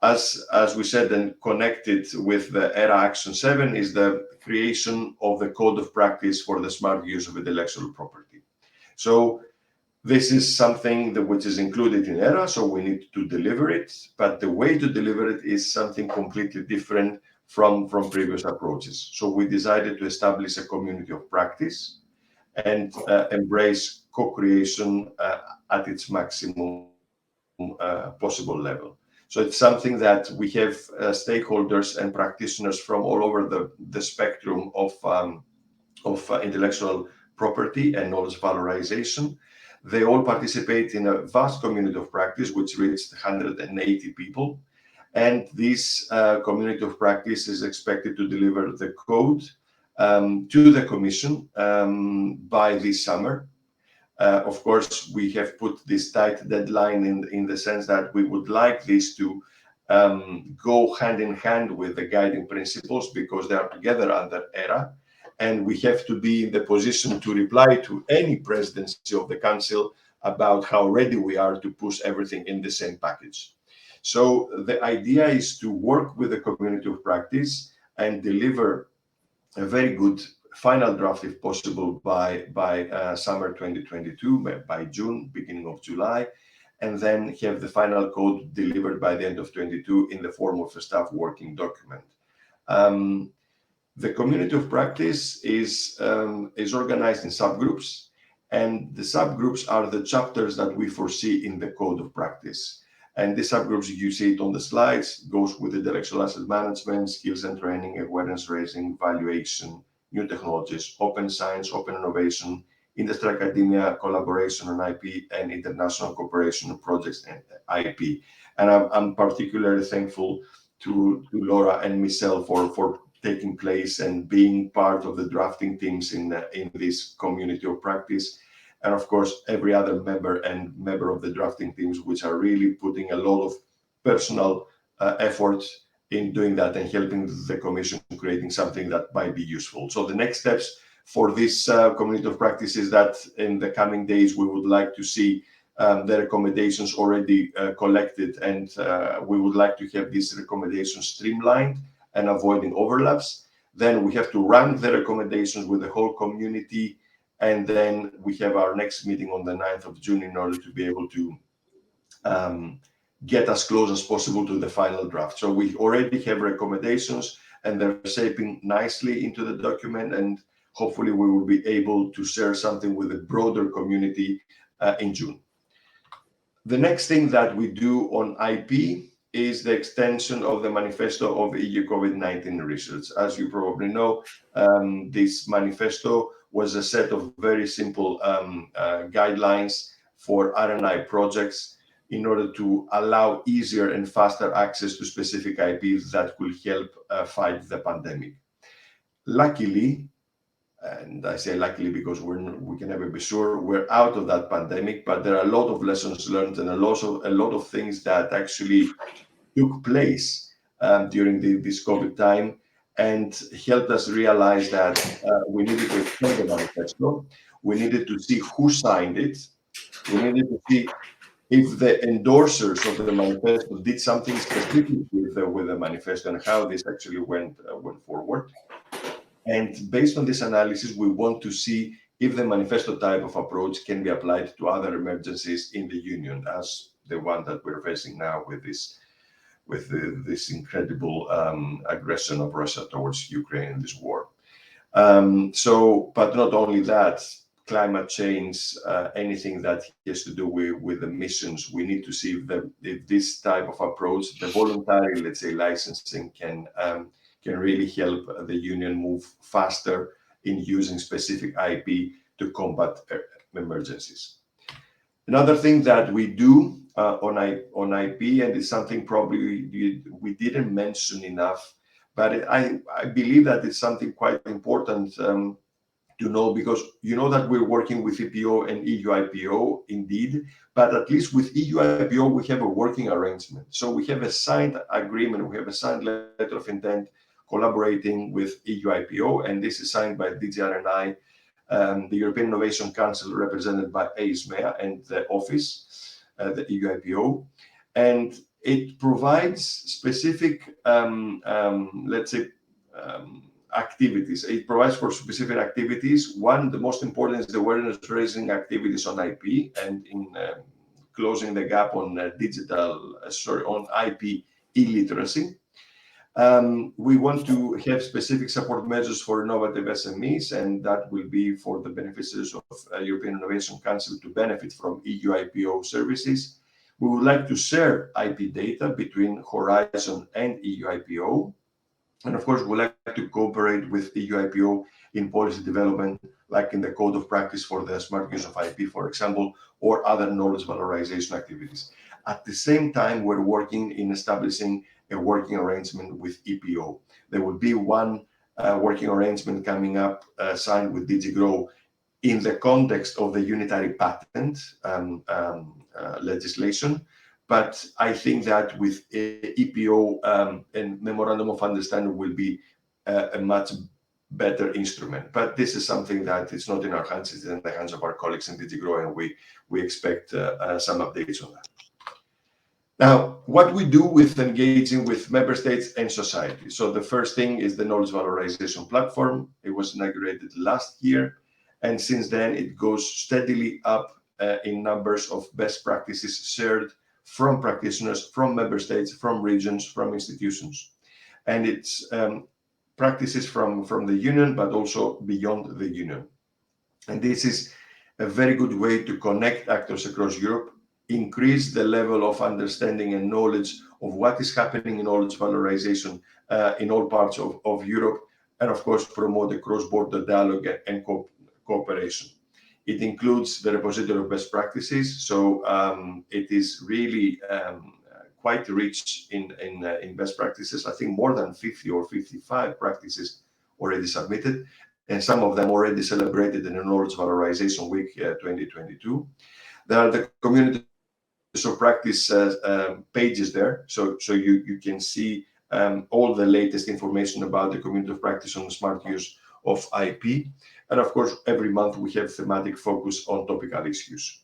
as we said and connected with the ERA Action 7, is the creation of the code of practice for the smart use of intellectual property. So this is something which is included in ERA, so we need to deliver it, but the way to deliver it is something completely different from previous approaches. So we decided to establish a community of practice and embrace co-creation at its maximum possible level. So it's something that we have stakeholders and practitioners from all over the spectrum of intellectual property and knowledge valorization. They all participate in a vast community of practice, which reached 180 people. And this community of practice is expected to deliver the code to the Commission by this summer. Of course, we have put this tight deadline in the sense that we would like this to go hand in hand with the guiding principles because they are together under ERA. And we have to be in the position to reply to any presidency of the Council about how ready we are to push everything in the same package. So the idea is to work with the community of practice and deliver a very good final draft, if possible, by summer 2022, by June, beginning of July, and then have the final code delivered by the end of 22 in the form of a staff working document. The community of practice is organized in subgroups, and the subgroups are the chapters that we foresee in the code of practice. And the subgroups, you see it on the slides, goes with the directional asset management, skills and training, awareness raising, valuation, new technologies, open science, open innovation, industry academia, collaboration on IP, and international cooperation on projects and IP. And I'm particularly thankful to Laura and Michelle for taking place and being part of the drafting teams in this community of practice. And of course, every other member of the drafting teams, which are really putting a lot of personal effort in doing that and helping the Commission creating something that might be useful. So the next steps for this community of practice is that in the coming days, we would like to see the recommendations already collected, and we would like to have these recommendations streamlined and avoiding overlaps. Then we have to rank the recommendations with the whole community, and then we have our next meeting on the 9th of June in order to be able to get as close as possible to the final draft. So we already have recommendations, and they're shaping nicely into the document, and hopefully we will be able to share something with the broader community in June. The next thing that we do on IP is the extension of the manifesto of EU COVID-19 research. As you probably know, this manifesto was a set of very simple guidelines for R&I projects in order to allow easier and faster access to specific IPs that will help fight the pandemic. Luckily, and I say luckily because we can never be sure, we're out of that pandemic, but there are a lot of lessons learned and a lot of things that actually took place during this COVID time and helped us realize that we needed to extend the manifesto. We needed to see who signed it. We needed to see if the endorsers of the manifesto did something specific with the manifesto and how this actually went forward. And based on this analysis, we want to see if the manifesto type of approach can be applied to other emergencies in the Union, as the one that we're facing now with this incredible aggression of Russia towards Ukraine in this war. But not only that, climate change, anything that has to do with emissions, we need to see if this type of approach, the voluntary, let's say, licensing can really help the Union move faster in using specific IP to combat emergencies. Another thing that we do on IP, and it's something probably we didn't mention enough, but I believe that it's something quite important to know, because you know that we're working with EPO and EU IPO indeed, but at least with EU IPO we have a working arrangement. So we have a signed agreement, we have a signed letter of intent collaborating with EU IPO, and this is signed by DG R&I, the European Innovation Council represented by ASMEA and the office, the EU IPO, and it provides specific, let's say, activities. It provides for specific activities. One, the most important is the awareness raising activities on IP and in closing the gap on on IP illiteracy. We want to have specific support measures for innovative SMEs, and that will be for the beneficiaries of European Innovation Council to benefit from EU IPO services. We would like to share IP data between Horizon and EU IPO. And of course, we'd like to cooperate with EU IPO in policy development, like in the code of practice for the smart use of IP, for example, or other knowledge valorization activities. At the same time, we're working in establishing a working arrangement with EPO. There will be one working arrangement coming up signed with DG Grow in the context of the unitary patent legislation, but I think that with EPO and Memorandum of Understanding will be a much better instrument. But this is something that it's not in our hands, it's in the hands of our colleagues in DG GROW, and we expect some updates on that. Now, what we do with engaging with member states and society. So the first thing is the knowledge valorization platform. It was inaugurated last year, and since then it goes steadily up in numbers of best practices shared from practitioners, from member states, from regions, from institutions. And it's practices from the union, but also beyond the union. And this is a very good way to connect actors across Europe, increase the level of understanding and knowledge of what is happening in knowledge valorization in all parts of Europe, and of course promote a cross-border dialogue and cooperation. It includes the repository of best practices, so it is really quite rich in best practices. I think more than 50 or 55 practices already submitted, and some of them already celebrated in the Knowledge Valorization Week 2022. There are the community of practice pages there, so you can see all the latest information about the community of practice on the smart use of IP. And of course, every month we have thematic focus on topical issues.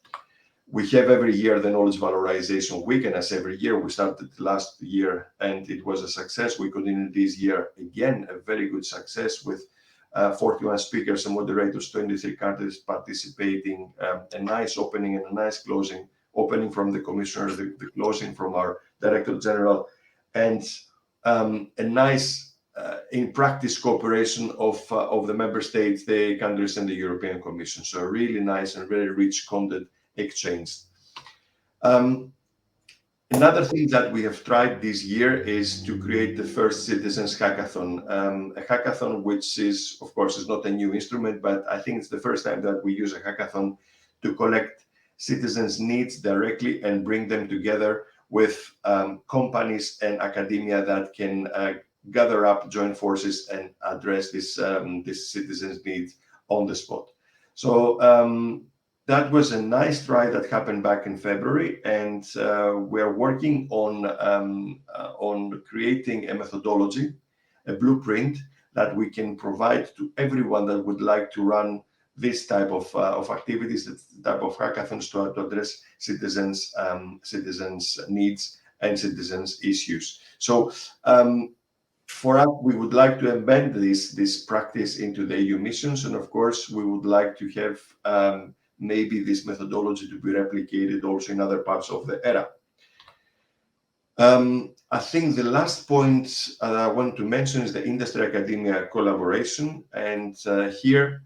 We have every year the Knowledge Valorization Week, and as every year, we started last year and it was a success. We continued this year again, a very good success with 41 speakers and moderators, 23 countries participating, a nice opening and a nice closing, opening from the commissioners, the closing from our Director General, and a nice in practice cooperation of the member states, the countries, and the European Commission. So really nice and very rich content exchanged. Another thing that we have tried this year is to create the first Citizens Hackathon. A hackathon which is, of course, is not a new instrument, but I think it's the first time that we use a hackathon to collect citizens' needs directly and bring them together with companies and academia that can gather up, join forces, and address this citizens' needs on the spot. So that was a nice try that happened back in February, and we are working on creating a methodology, a blueprint that we can provide to everyone that would like to run this type of activities, this type of hackathons to address citizens' needs and citizens' issues. So for us, we would like to embed this practice into the EU missions, and of course, we would like to have maybe this methodology to be replicated also in other parts of the ERA. I think the last point I want to mention is the industry-academia collaboration, and here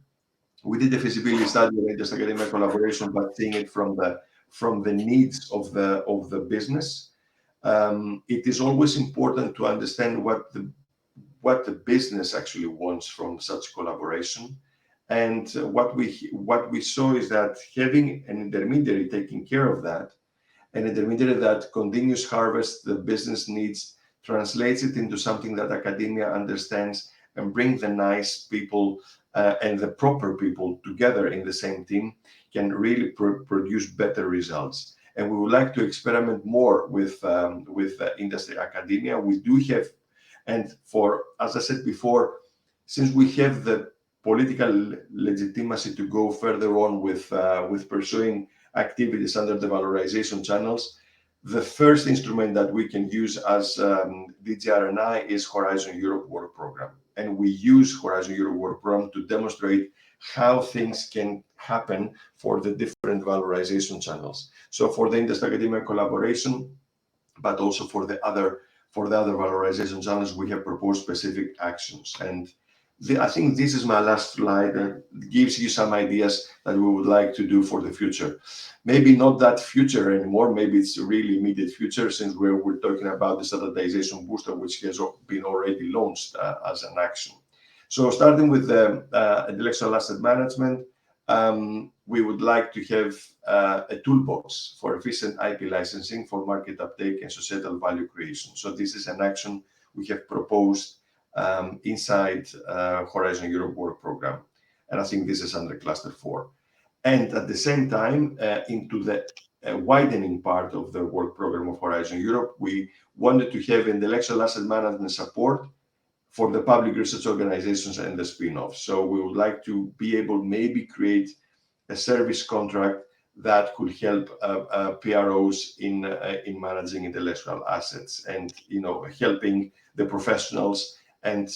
we did a feasibility study of industry-academia collaboration, but seeing it from the needs of the business. It is always important to understand what the business actually wants from such collaboration. And what we saw is that having an intermediary taking care of that, an intermediary that continues harvest the business needs, translates it into something that academia understands, and bring the nice people and the proper people together in the same team, can really produce better results. And we would like to experiment more with industry academia. We do have, and as I said before, since we have the political legitimacy to go further on with pursuing activities under the valorization channels, the first instrument that we can use as DG R&I is Horizon Europe Work Program. And we use Horizon Europe Work Program to demonstrate how things can happen for the different valorization channels. So for the industry academia collaboration, but also for the other valorization channels, we have proposed specific actions. And I think this is my last slide that gives you some ideas that we would like to do for the future. Maybe not that future anymore, maybe it's a really immediate future, since we're talking about the standardization booster, which has been already launched as an action. So starting with the intellectual asset management, we would like to have a toolbox for efficient IP licensing for market uptake and societal value creation. So this is an action we have proposed inside Horizon Europe Work Program. And I think this is under Cluster 4. And at the same time, into the widening part of the work program of Horizon Europe. We wanted to have intellectual asset management support for the public research organizations and the spin-offs. So we would like to be able maybe create a service contract that could help PROs in managing intellectual assets, and helping the professionals, and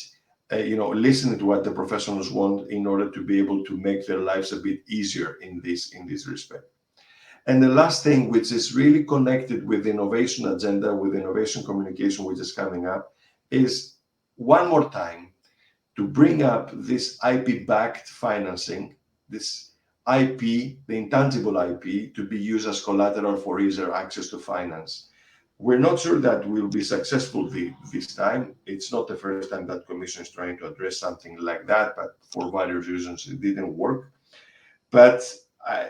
listening to what the professionals want in order to be able to make their lives a bit easier in this respect. And the last thing, which is really connected with the innovation agenda, with innovation communication, which is coming up, is one more time to bring up this IP-backed financing, this IP, the intangible IP, to be used as collateral for easier access to finance. We're not sure that we'll be successful this time. It's not the first time that Commission is trying to address something like that, but for various reasons it didn't work. But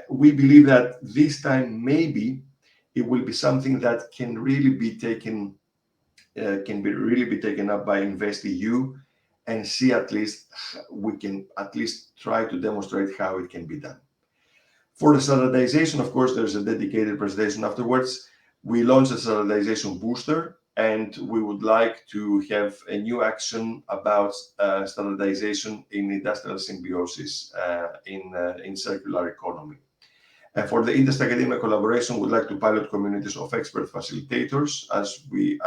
we believe that this time maybe it will be something that can really be taken up by InvestEU, and see, at least we can at least try to demonstrate how it can be done. For the standardization, of course, there's a dedicated presentation afterwards. We launched a standardization booster, and we would like to have a new action about standardization in industrial symbiosis in circular economy. And for the interacademia collaboration, we'd like to pilot communities of expert facilitators, as we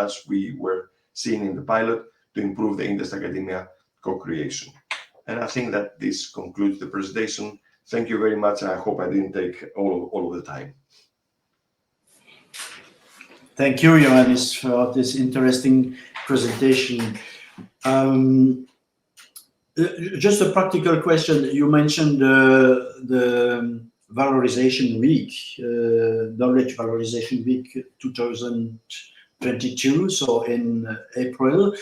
were seeing in the pilot, to improve the interacademia co-creation. And I think that this concludes the presentation. Thank you very much. I hope I didn't take all of the time. Thank you, Ioannis, for this interesting presentation. Just a practical question. You mentioned the Valorization Week, Knowledge Valorization Week 2022, so in April.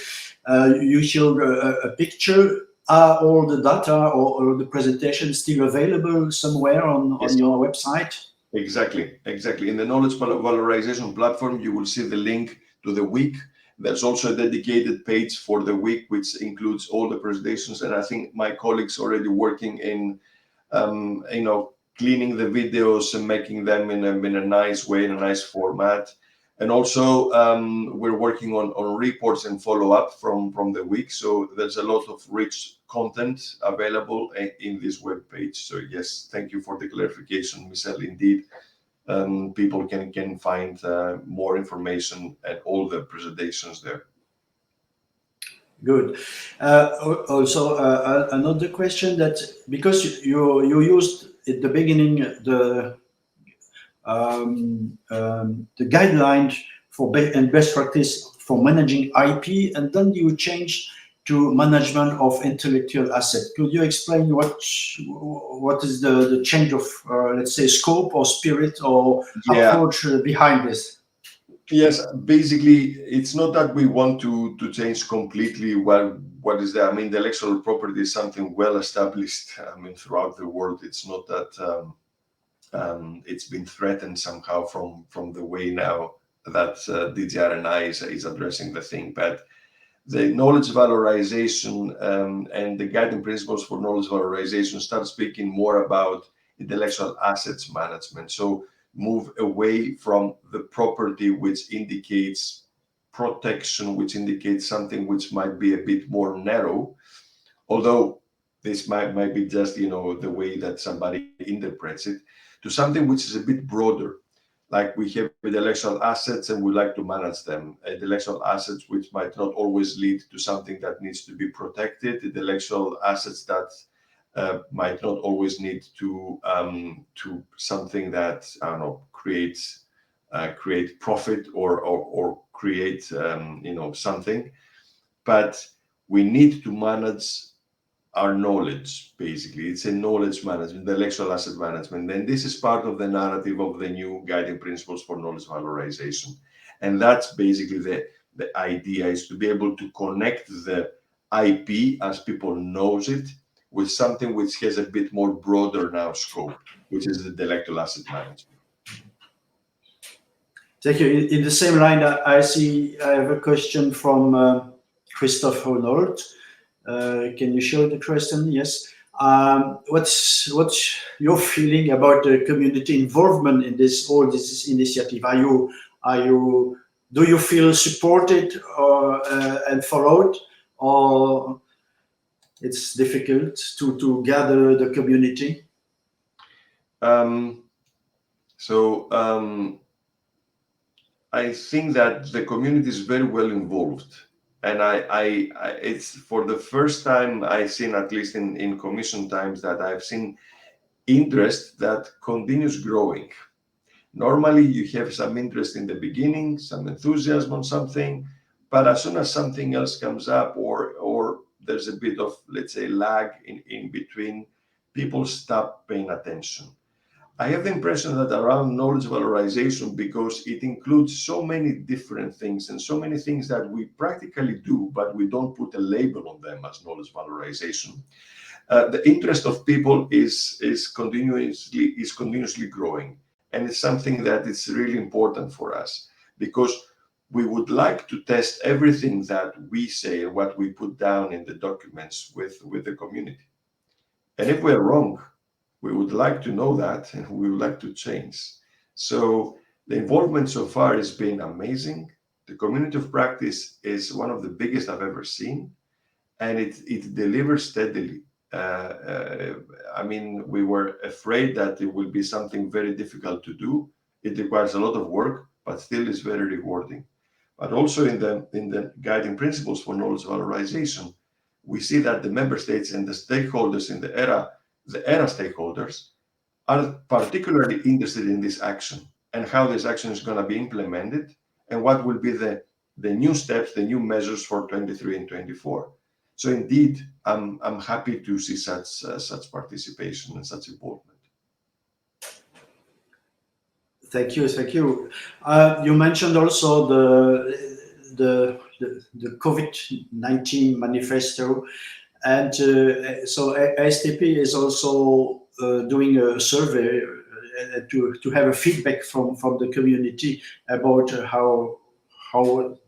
You showed a picture. Are all the data or the presentation still available somewhere on your website? Exactly. In the Knowledge Valorization platform, you will see the link to the week. There's also a dedicated page for the week, which includes all the presentations. And I think my colleagues already working in, cleaning the videos and making them in a nice way, in a nice format. And also, we're working on reports and follow-up from the week. So there's a lot of rich content available in this web page. So yes, thank you for the clarification, Michelle. Indeed, people can find more information and all the presentations there. Good. Also, another question, that because you used at the beginning the guidelines for and best practice for managing IP, and then you changed to management of intellectual asset. Could you explain what is the change of let's say scope or spirit or approach behind this? Yes, basically, it's not that we want to change completely what is there. I mean, the intellectual property is something well established. I mean, throughout the world, it's not that it's been threatened somehow from the way now that DGR&I is addressing the thing. But the knowledge valorization and the guiding principles for knowledge valorization start speaking more about intellectual assets management. So move away from the property which indicates protection, which indicates something which might be a bit more narrow, although this might be just the way that somebody interprets it, to something which is a bit broader. Like we have intellectual assets and we like to manage them. Intellectual assets which might not always lead to something that needs to be protected. Intellectual assets that might not always need to something that, I don't know, create profit or create something. But we need to manage our knowledge, basically. It's a knowledge management, intellectual asset management. And this is part of the narrative of the new guiding principles for knowledge valorization. And that's basically the idea, is to be able to connect the IP as people knows it with something which has a bit more broader now scope, which is the intellectual asset management. Thank you. In the same line, I have a question from Christophe Renaud. Can you show the question? Yes. What's your feeling about the community involvement in this initiative? Do you feel supported and followed, or it's difficult to gather the community? I think that the community is very well involved, and it's for the first time I've seen, at least in commission times, that I've seen interest that continues growing. Normally you have some interest in the beginning, some enthusiasm on something, but as soon as something else comes up, or there's a bit of, let's say, lag in between, people stop paying attention. I have the impression that around knowledge valorization, because it includes so many different things and so many things that we practically do, but we don't put a label on them as knowledge valorization. The interest of people is continuously growing, and it's something that is really important for us, because we would like to test everything that we say and what we put down in the documents with the community. And if we're wrong, we would like to know that, and we would like to change. So the involvement so far has been amazing. The community of practice is one of the biggest I've ever seen, and it delivers steadily. I mean, we were afraid that it will be something very difficult to do. It requires a lot of work, but still is very rewarding. But also in the guiding principles for knowledge valorization, we see that the member states and the stakeholders in the ERA stakeholders are particularly interested in this action and how this action is going to be implemented and what will be the new steps, the new measures for 23 and 24. So indeed, I'm happy to see such participation and such involvement. Thank you. You mentioned also the COVID-19 manifesto, and so ASTP is also doing a survey to have a feedback from the community about how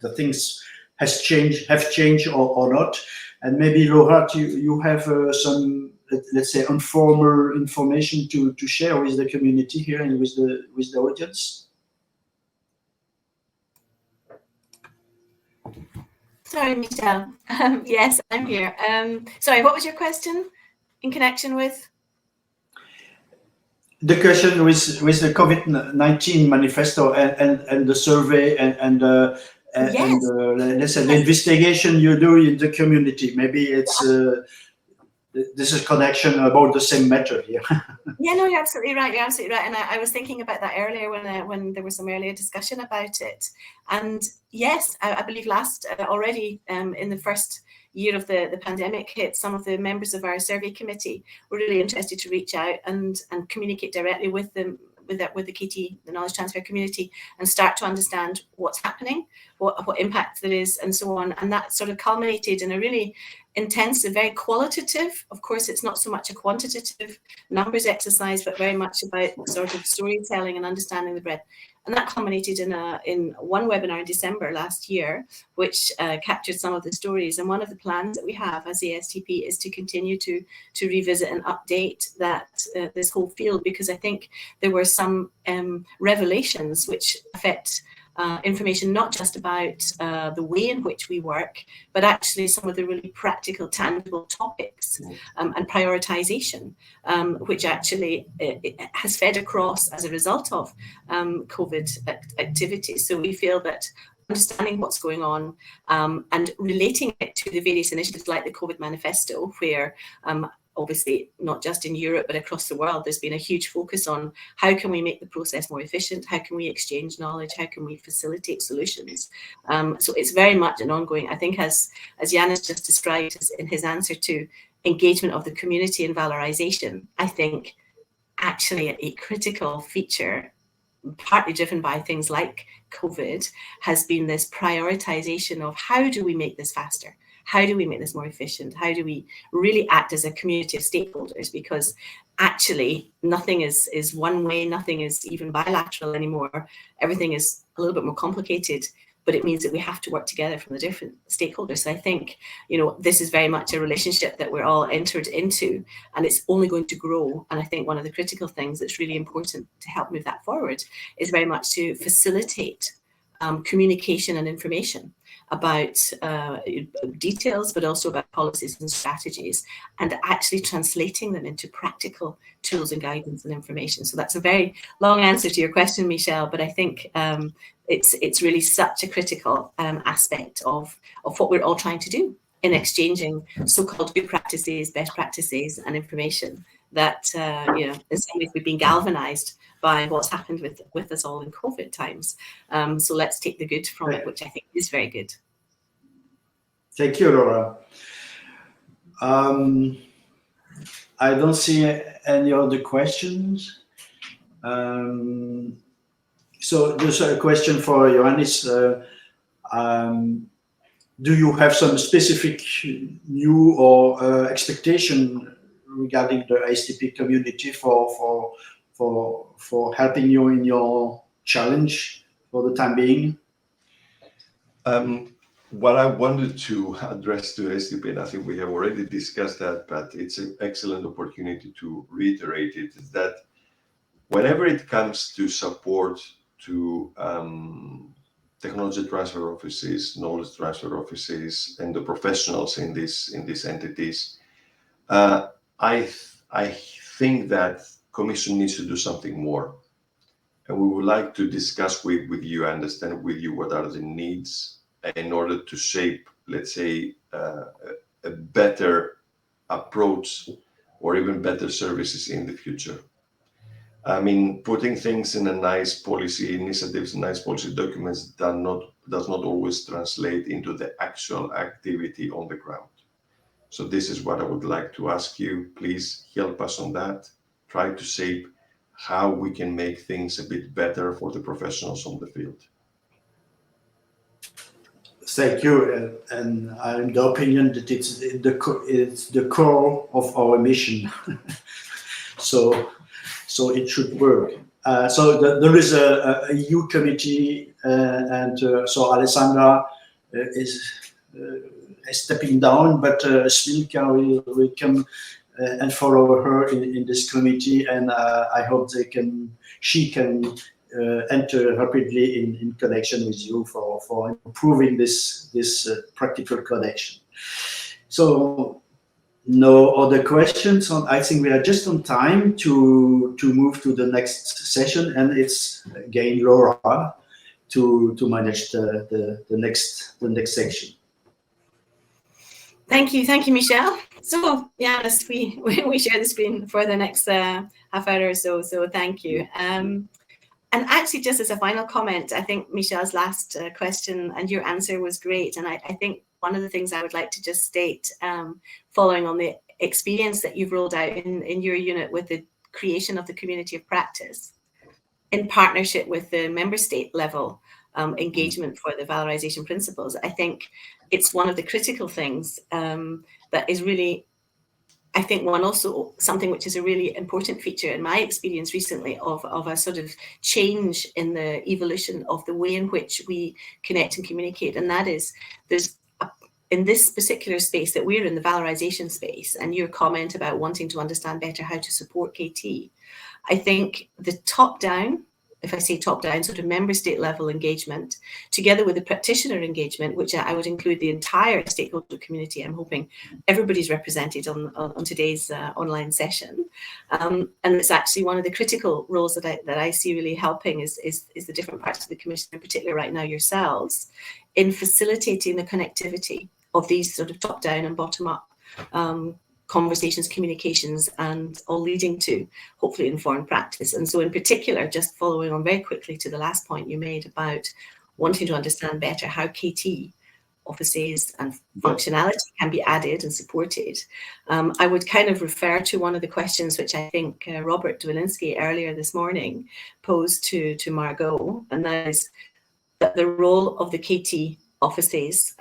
the things have changed or not. And maybe Laura, you have some, let's say, informal information to share with the community here and with the audience. Sorry, Michelle. Yes, I'm here. Sorry, what was your question in connection with? The question with the COVID-19 manifesto and the survey and Yes. let's say the investigation you do in the community. Maybe it's this is connection about the same matter here. Yeah, no, you're absolutely right. You're absolutely right. And I was thinking about that earlier when there was some earlier discussion about it. And yes, I believe already in the first year of the pandemic hit, some of the members of our survey committee were really interested to reach out and communicate directly with them, with the KT, the knowledge transfer community, and start to understand what's happening, what impact there is, and so on. And that sort of culminated in a really intensive, very qualitative. Of course, it's not so much a quantitative numbers exercise, but very much about sort of storytelling and understanding the breadth. And that culminated in one webinar in December last year, which captured some of the stories. And one of the plans that we have as ASTP is to continue to revisit and update that this whole field, because I think there were some revelations which affect information not just about the way in which we work, but actually some of the really practical, tangible topics and prioritization, which actually it has fed across as a result of COVID activities. So we feel that understanding what's going on and relating it to the various initiatives like the COVID manifesto, where obviously not just in Europe, but across the world, there's been a huge focus on how can we make the process more efficient? How can we exchange knowledge? How can we facilitate solutions? So it's very much an ongoing, I think, as Jan has just described in his answer to engagement of the community and valorization, I think actually a critical feature, partly driven by things like COVID, has been this prioritization of how do we make this faster? How do we make this more efficient? How do we really act as a community of stakeholders? Because actually nothing is one way, nothing is even bilateral anymore. Everything is a little bit more complicated but it means that we have to work together from the different stakeholders. So I think, you know, this is very much a relationship that we're all entered into, and it's only going to grow. And I think one of the critical things that's really important to help move that forward is very much to facilitate communication and information about details, but also about policies and strategies, and actually translating them into practical tools and guidance and information. So that's a very long answer to your question, Michelle, but I think it's really such a critical aspect of what we're all trying to do in exchanging so-called good practices, best practices, and information that, you know, in some ways we've been galvanized by what's happened with us all in COVID times. So let's take the good from it, which I think is very good. Thank you, Laura. I don't see any other questions. So just a question for Johannes. Do you have some specific new or expectation regarding the ASTP community for helping you in your challenge for the time being? What I wanted to address to ASTP, and I think we have already discussed that, but it's an excellent opportunity to reiterate it, is that whenever it comes to support to technology transfer offices, knowledge transfer offices, and the professionals in these entities, I think that Commission needs to do something more. And we would like to discuss with you, understand with you what are the needs in order to shape, let's say, a better approach or even better services in the future. I mean, putting things in a nice policy initiatives, nice policy documents does not always translate into the actual activity on the ground. So this is what I would like to ask you. Please help us on that. Try to shape how we can make things a bit better for the professionals on the field. Thank you, and I'm the opinion that it's the core of our mission, so it should work. So there is a EU committee, and so Alessandra is stepping down, but Smilka will come and follow her in this committee, and I hope she can enter rapidly in connection with you for improving this practical connection. So no other questions. I think we are just on time to move to the next session, and it's again Laura to manage the next section. Thank you, Michelle. So yeah, we share the screen for the next half hour or so. So thank you. And actually, just as a final comment, I think Michelle's last question and your answer was great. And I think one of the things I would like to just state, following on the experience that you've rolled out in your unit with the creation of the community of practice, in partnership with the member state level engagement for the valorization principles, I think it's one of the critical things that is really, I think, something which is a really important feature in my experience recently of a sort of change in the evolution of the way in which we connect and communicate. And that is, in this particular space that we're in, the valorization space, and your comment about wanting to understand better how to support KT, I think the top-down, if I say top-down, sort of member state level engagement, together with the practitioner engagement, which I would include the entire stakeholder community. I'm hoping everybody's represented on today's online session. And it's actually one of the critical roles that I see really helping is the different parts of the Commission, in particular right now yourselves, in facilitating the connectivity of these sort of top-down and bottom-up conversations, communications, and all leading to hopefully informed practice. And so in particular, just following on very quickly to the last point you made about wanting to understand better how KT offices and functionality can be added and supported, I would kind of refer to one of the questions which I think Robert Dwilinski earlier this morning posed to Margot, and that is that the role of the KT offices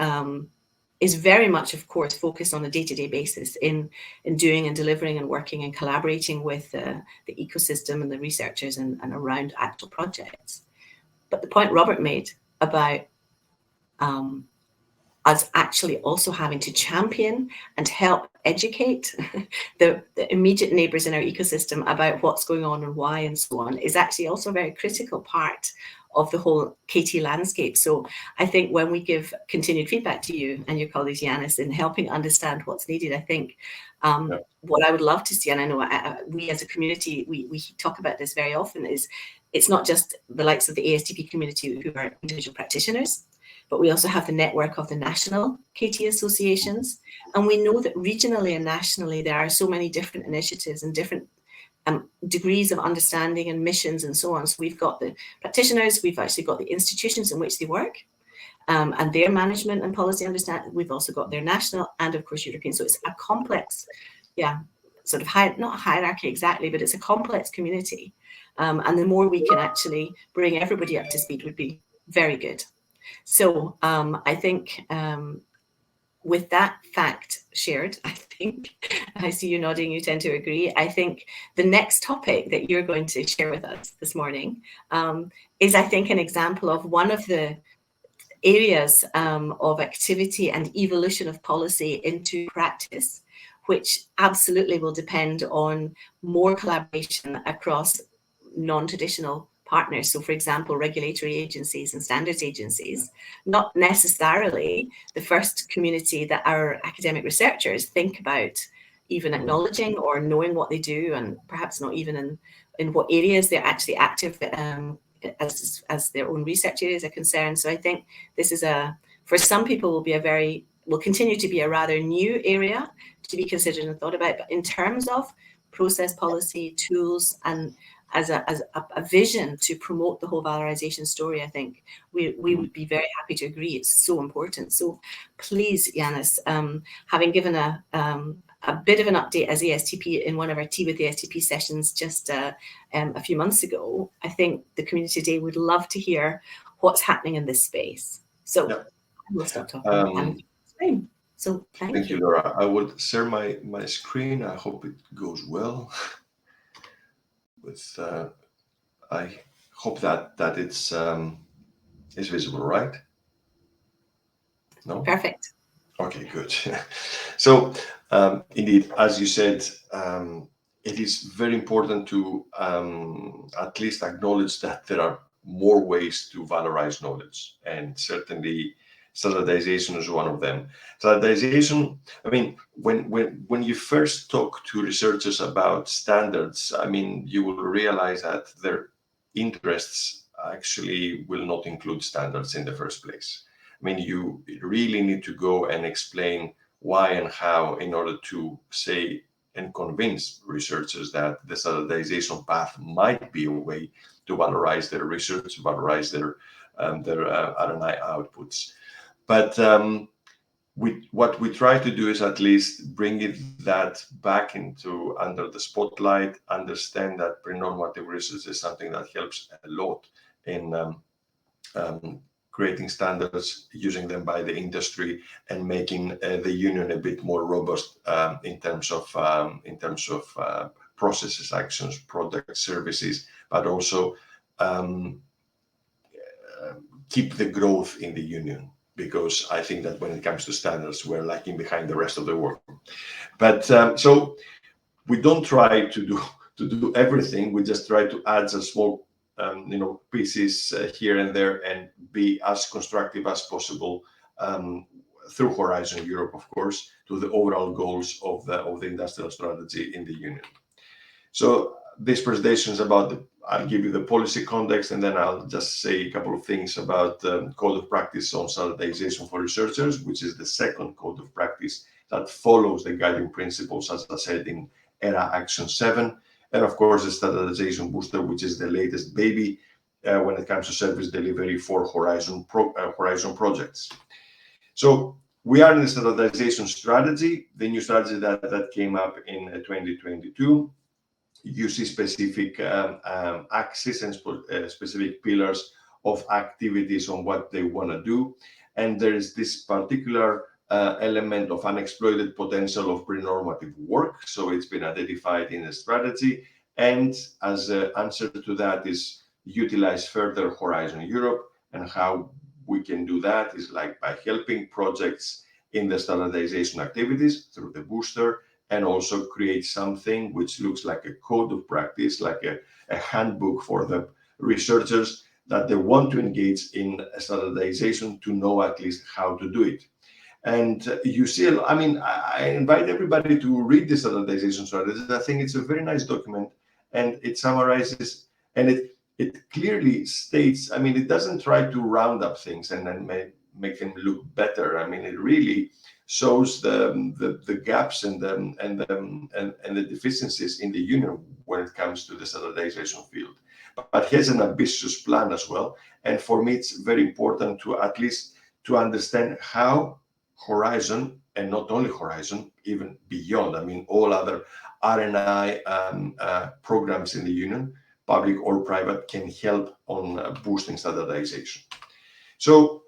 is very much, of course, focused on a day-to-day basis in doing and delivering and working and collaborating with the ecosystem and the researchers and around actual projects. But the point Robert made about us actually also having to champion and help educate the immediate neighbours in our ecosystem about what's going on and why and so on is actually also a very critical part of the whole KT landscape. So I think when we give continued feedback to you and your colleagues, Yanis, in helping understand what's needed, I think what I would love to see, and I know we as a community, we talk about this very often, is it's not just the likes of the ASTP community who are individual practitioners, but we also have the network of the national KT associations. And we know that regionally and nationally, there are so many different initiatives and different degrees of understanding and missions and so on. So we've got the practitioners, we've actually got the institutions in which they work, and their management and policy understanding. We've also got their national and of course European. So it's a complex, sort of not a hierarchy exactly, but it's a complex community. And the more we can actually bring everybody up to speed would be very good. So I think with that fact shared, I see you nodding, you tend to agree. I think the next topic that you're going to share with us this morning is, I think, an example of one of the areas of activity and evolution of policy into practice, which absolutely will depend on more collaboration across non-traditional partners. So, for example, regulatory agencies and standards agencies, not necessarily the first community that our academic researchers think about even acknowledging or knowing what they do, and perhaps not even in what areas they're actually active as their own research areas are concerned. So I think this is for some people will continue to be a rather new area to be considered and thought about. But in terms of process policy, tools, and as a vision to promote the whole valorization story, I think we would be very happy to agree it's so important. So please, Yanis, having given a bit of an update as ASTP in one of our Tea with the ASTP sessions just a few months ago, I think the community today would love to hear what's happening in this space. So we'll stop talking. So thank you, Laura. I will share my screen. I hope it goes well. With I hope that it's visible, right? No? Perfect. Okay, good. So indeed, as you said, it is very important to at least acknowledge that there are more ways to valorize knowledge, and certainly standardization is one of them. Standardization, I mean, when you first talk to researchers about standards, I mean, you will realize that their interests actually will not include standards in the first place. I mean, you really need to go and explain why and how in order to say and convince researchers that the standardization path might be a way to valorize their research, valorize their R&I outputs. But what we try to do is at least bring that back into under the spotlight, understand that pre-normative research is something that helps a lot in creating standards, using them by the industry, and making the union a bit more robust in terms of processes, actions, products, services, but also keep the growth in the union. Because I think that when it comes to standards, we're lagging behind the rest of the world. But so we don't try to do everything. We just try to add some small pieces here and there, and be as constructive as possible through Horizon Europe, of course, to the overall goals of the industrial strategy in the union. So this presentation is about I'll give you the policy context, and then I'll just say a couple of things about the Code of Practice on Standardization for Researchers, which is the second Code of Practice that follows the guiding principles, as I said, in ERA Action 7. And of course, the Standardization Booster, which is the latest baby when it comes to service delivery for Horizon projects. So we are in the standardization strategy, the new strategy that came up in 2022. You see specific axes and specific pillars of activities on what they want to do. And there is this particular element of unexploited potential of pre-normative work. So it's been identified in the strategy. And as an answer to that is utilize further Horizon Europe and how we can do that is like by helping projects in the standardization activities through the booster, and also create something which looks like a code of practice, like a handbook for the researchers that they want to engage in standardization to know at least how to do it. And you see, I mean, I invite everybody to read the standardization strategy. I think it's a very nice document, and it summarizes, and it clearly states, I mean, it doesn't try to round up things and then make them look better. I mean, it really shows the gaps and the deficiencies in the union when it comes to the standardization field, but has an ambitious plan as well. And for me, it's very important to at least to understand how Horizon, and not only Horizon, even beyond, I mean, all other R&I programs in the union, public or private, can help on boosting standardization. So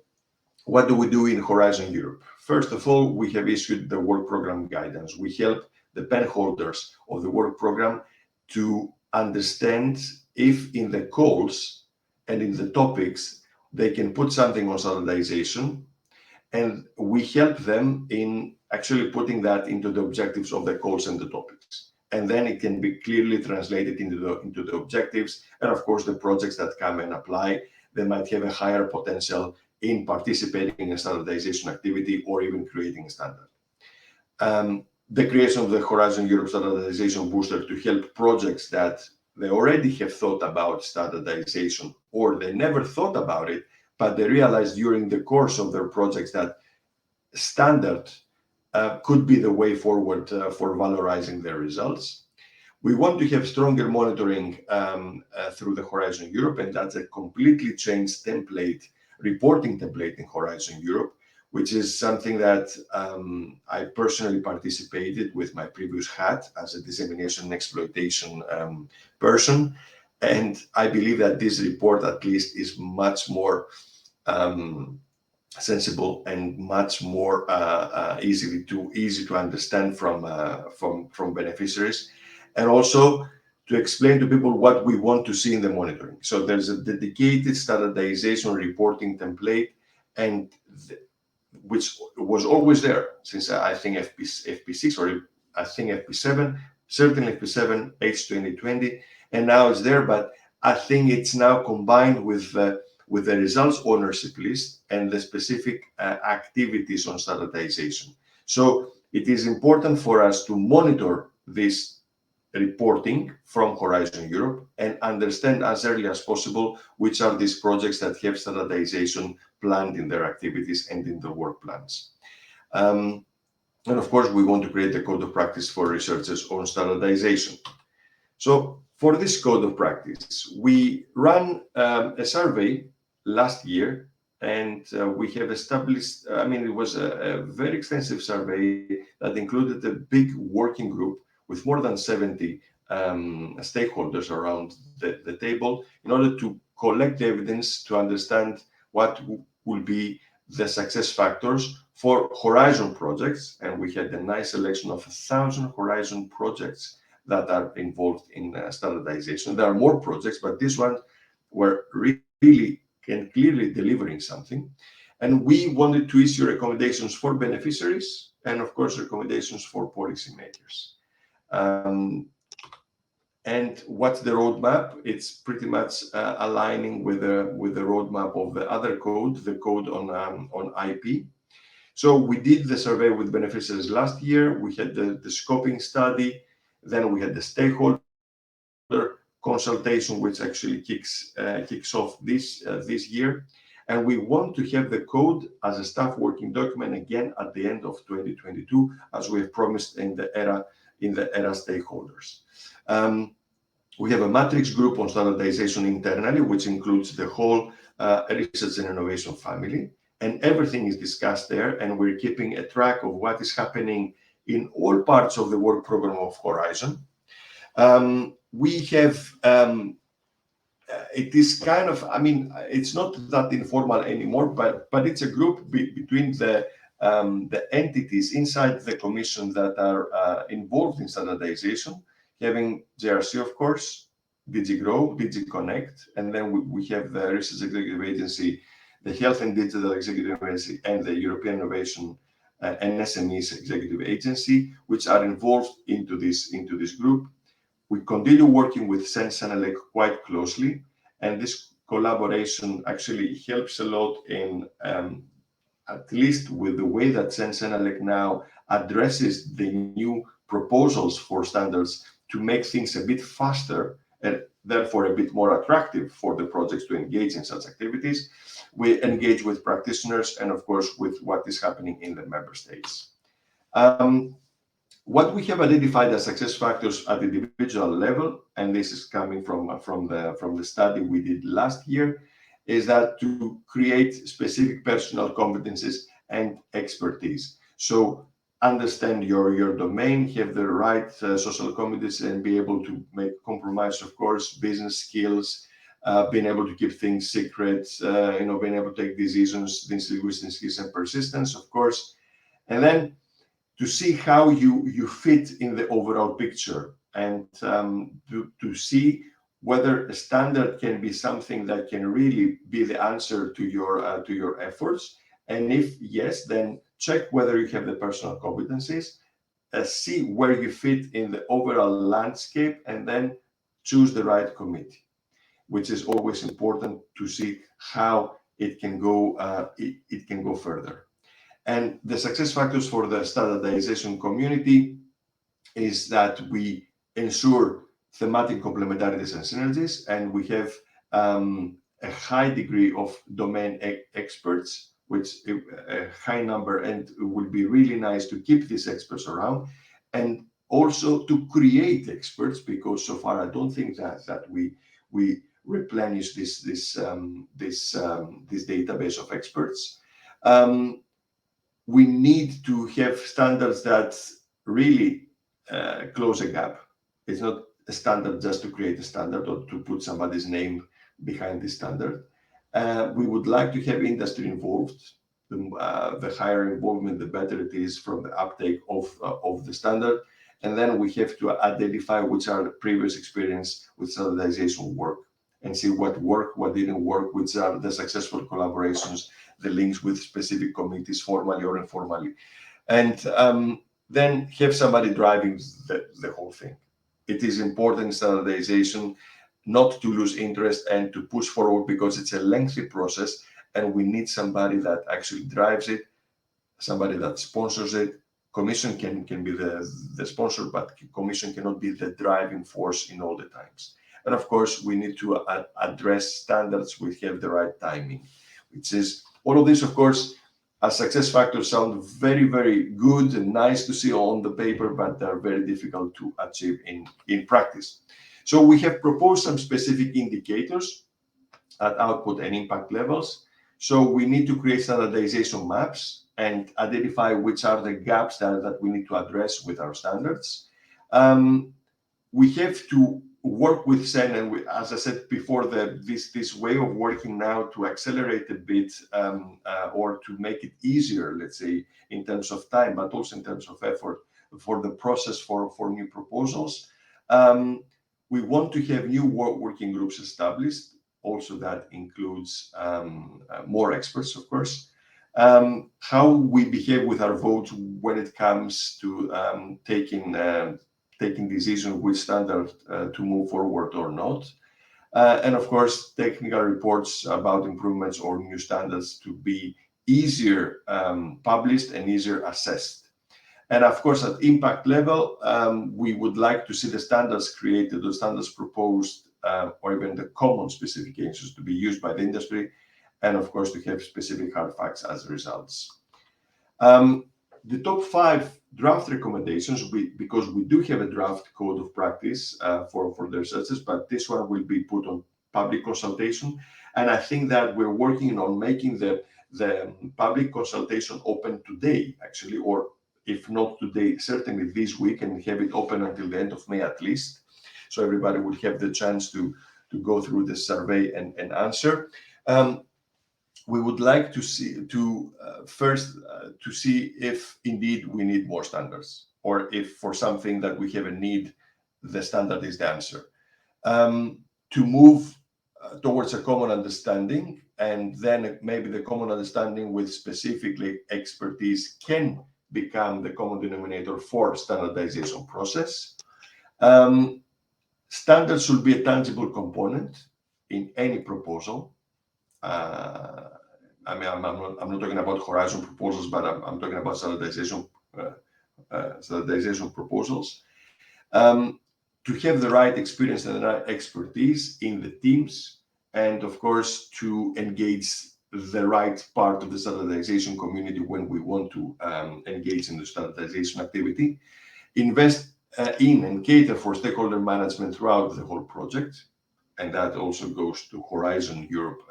what do we do in Horizon Europe? First of all, we have issued the work program guidance. We help the pen holders of the work program to understand if in the calls and in the topics they can put something on standardization, and we help them in actually putting that into the objectives of the calls and the topics. And then it can be clearly translated into the objectives. And of course, the projects that come and apply, they might have a higher potential in participating in standardization activity or even creating a standard. The creation of the Horizon Europe Standardization Booster to help projects that they already have thought about standardization, or they never thought about it, but they realized during the course of their projects that standard could be the way forward for valorizing their results. We want to have stronger monitoring through the Horizon Europe, and that's a completely changed template, reporting template in Horizon Europe, which is something that I personally participated with my previous hat as a dissemination and exploitation person. And I believe that this report at least is much more sensible and much more easy to understand from beneficiaries, and also to explain to people what we want to see in the monitoring. So there's a dedicated standardization reporting template, and which was always there since I think FP6 or I think FP7, certainly FP7, H2020, and now it's there. But I think it's now combined with the results ownership list and the specific activities on standardization. So it is important for us to monitor this reporting from Horizon Europe and understand as early as possible which are these projects that have standardization planned in their activities and in their work plans. And of course, we want to create a code of practice for researchers on standardization. So for this code of practice, we ran a survey last year, and we have established, I mean, it was a very extensive survey that included a big working group with more than 70 stakeholders around the table in order to collect evidence to understand what will be the success factors for Horizon projects. And we had a nice selection of 1,000 Horizon projects that are involved in standardization. There are more projects, but these ones were really and clearly delivering something. And we wanted to issue recommendations for beneficiaries and, of course, recommendations for policymakers. And what's the roadmap? It's pretty much aligning with the roadmap of the other code, the code on IP. So we did the survey with beneficiaries last year. We had the scoping study. Then we had the stakeholder consultation, which actually kicks off this year. And we want to have the code as a staff working document again at the end of 2022, as we have promised in the ERA stakeholders. We have a matrix group on standardization internally, which includes the whole research and innovation family, and everything is discussed there, and we're keeping a track of what is happening in all parts of the work program of Horizon. We have, it is kind of, I mean, it's not that informal anymore, but it's a group between the entities inside the Commission that are involved in standardization, having JRC, of course, DG Grow, DG Connect, and then we have the Research Executive Agency, the Health and Digital Executive Agency, and the European Innovation and SMEs Executive Agency, which are involved into this group. We continue working with Sensenelec quite closely, and this collaboration actually helps a lot in, at least with the way that Sensenelec now addresses the new proposals for standards to make things a bit faster and therefore a bit more attractive for the projects to engage in such activities. We engage with practitioners and, of course, with what is happening in the member states. What we have identified as success factors at the individual level, and this is coming from the study we did last year, is that to create specific personal competencies and expertise. So understand your domain, have the right social competencies, and be able to make compromise, of course, business skills, being able to keep things secret, being able to take decisions, distinguishing skills and persistence, of course, and then to see how you fit in the overall picture, and to see whether a standard can be something that can really be the answer to your efforts, and if yes, then check whether you have the personal competencies, see where you fit in the overall landscape, and then choose the right committee, which is always important to see how it can go. It can go further. And the success factors for the standardization community is that we ensure thematic complementarities and synergies, and we have a high degree of domain experts, which a high number, and it will be really nice to keep these experts around, and also to create experts, because so far I don't think that we replenish this database of experts. We need to have standards that really close a gap. It's not a standard just to create a standard or to put somebody's name behind the standard. We would like to have industry involved. The higher involvement, the better it is from the uptake of the standard. And then we have to identify which are the previous experience with standardization work, and see what worked, what didn't work, which are the successful collaborations, the links with specific committees, formally or informally, and then have somebody driving the whole thing. It is important in standardization not to lose interest and to push forward, because it's a lengthy process, and we need somebody that actually drives it, somebody that sponsors it. Commission can be the sponsor, but Commission cannot be the driving force in all the times. And of course, we need to address standards. We have the right timing, which is all of this, of course, as success factors sound very, very good and nice to see on the paper, but they're very difficult to achieve in practice. So we have proposed some specific indicators at output and impact levels. So we need to create standardization maps and identify which are the gaps that we need to address with our standards. We have to work with SEN, and as I said before, this way of working now to accelerate a bit, or to make it easier, let's say, in terms of time, but also in terms of effort for the process for new proposals. We want to have new working groups established. Also, that includes more experts, of course. How we behave with our votes when it comes to taking decision which standard to move forward or not. And of course, technical reports about improvements or new standards to be easier published and easier assessed. And of course, at impact level, we would like to see the standards created, the standards proposed, or even the common specifications to be used by the industry, and of course, to have specific hard facts as results. The top 5 draft recommendations, because we do have a draft code of practice for the researchers, but this one will be put on public consultation. And I think that we're working on making the public consultation open today, actually, or if not today, certainly this week, and have it open until the end of May at least. So everybody will have the chance to go through the survey and answer. We would like to see first to see if indeed we need more standards, or if for something that we have a need, the standard is the answer. To move towards a common understanding, and then maybe the common understanding with specifically expertise can become the common denominator for standardization process. Standards should be a tangible component in any proposal. I mean, I'm not talking about horizon proposals, but I'm talking about standardization proposals. To have the right experience and the right expertise in the teams, and of course to engage the right part of the standardization community when we want to engage in the standardization activity. Invest in and cater for stakeholder management throughout the whole project, and that also goes to Horizon Europe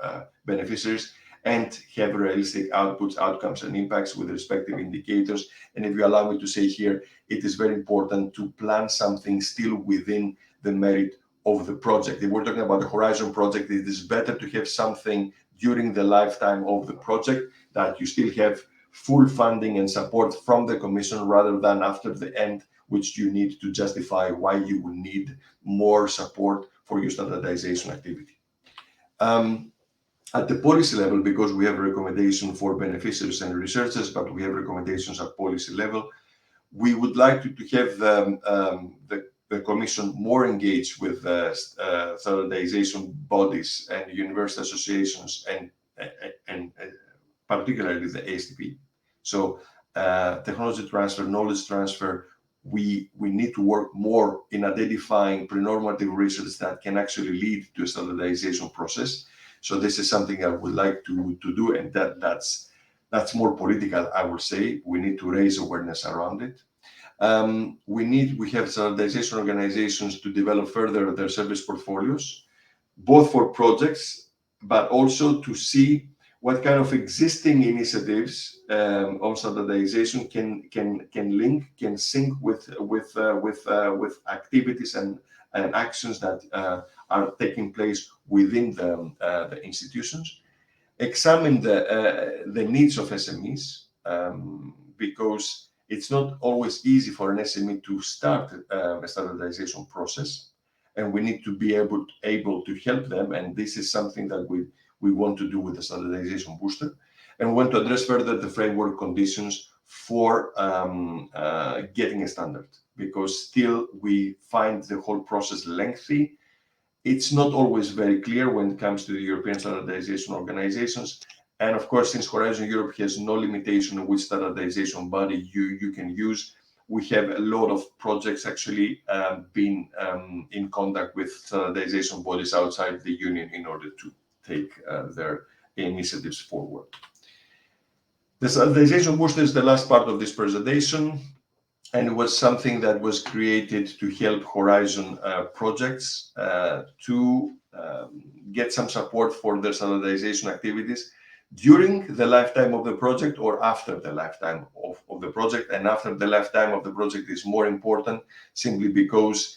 beneficiaries, and have realistic outputs, outcomes, and impacts with respective indicators. And if you allow me to say here, it is very important to plan something still within the merit of the project. If we're talking about the Horizon project, it is better to have something during the lifetime of the project that you still have full funding and support from the Commission, rather than after the end, which you need to justify why you will need more support for your standardization activity. At the policy level, because we have a recommendation for beneficiaries and researchers, but we have recommendations at policy level, we would like to have the Commission more engaged with standardization bodies and university associations, and particularly the ASTP. So technology transfer, knowledge transfer, we need to work more in identifying pre-normative research that can actually lead to a standardization process. So this is something I would like to do, and that's more political, I would say. We need to raise awareness around it. We have standardization organizations to develop further their service portfolios, both for projects, but also to see what kind of existing initiatives on standardization can sync with activities and actions that are taking place within the institutions. Examine the needs of SMEs, because it's not always easy for an SME to start a standardization process, and we need to be able to help them. And this is something that we want to do with the standardization booster, and we want to address further the framework conditions for getting a standard, because still we find the whole process lengthy. It's not always very clear when it comes to the European standardization organizations. And of course, since Horizon Europe has no limitation on which standardization body you can use, we have a lot of projects actually being in contact with standardization bodies outside the Union in order to take their initiatives forward. The standardization booster is the last part of this presentation, and it was something that was created to help Horizon projects to get some support for their standardization activities during the lifetime of the project or after the lifetime of the project. And after the lifetime of the project is more important, simply because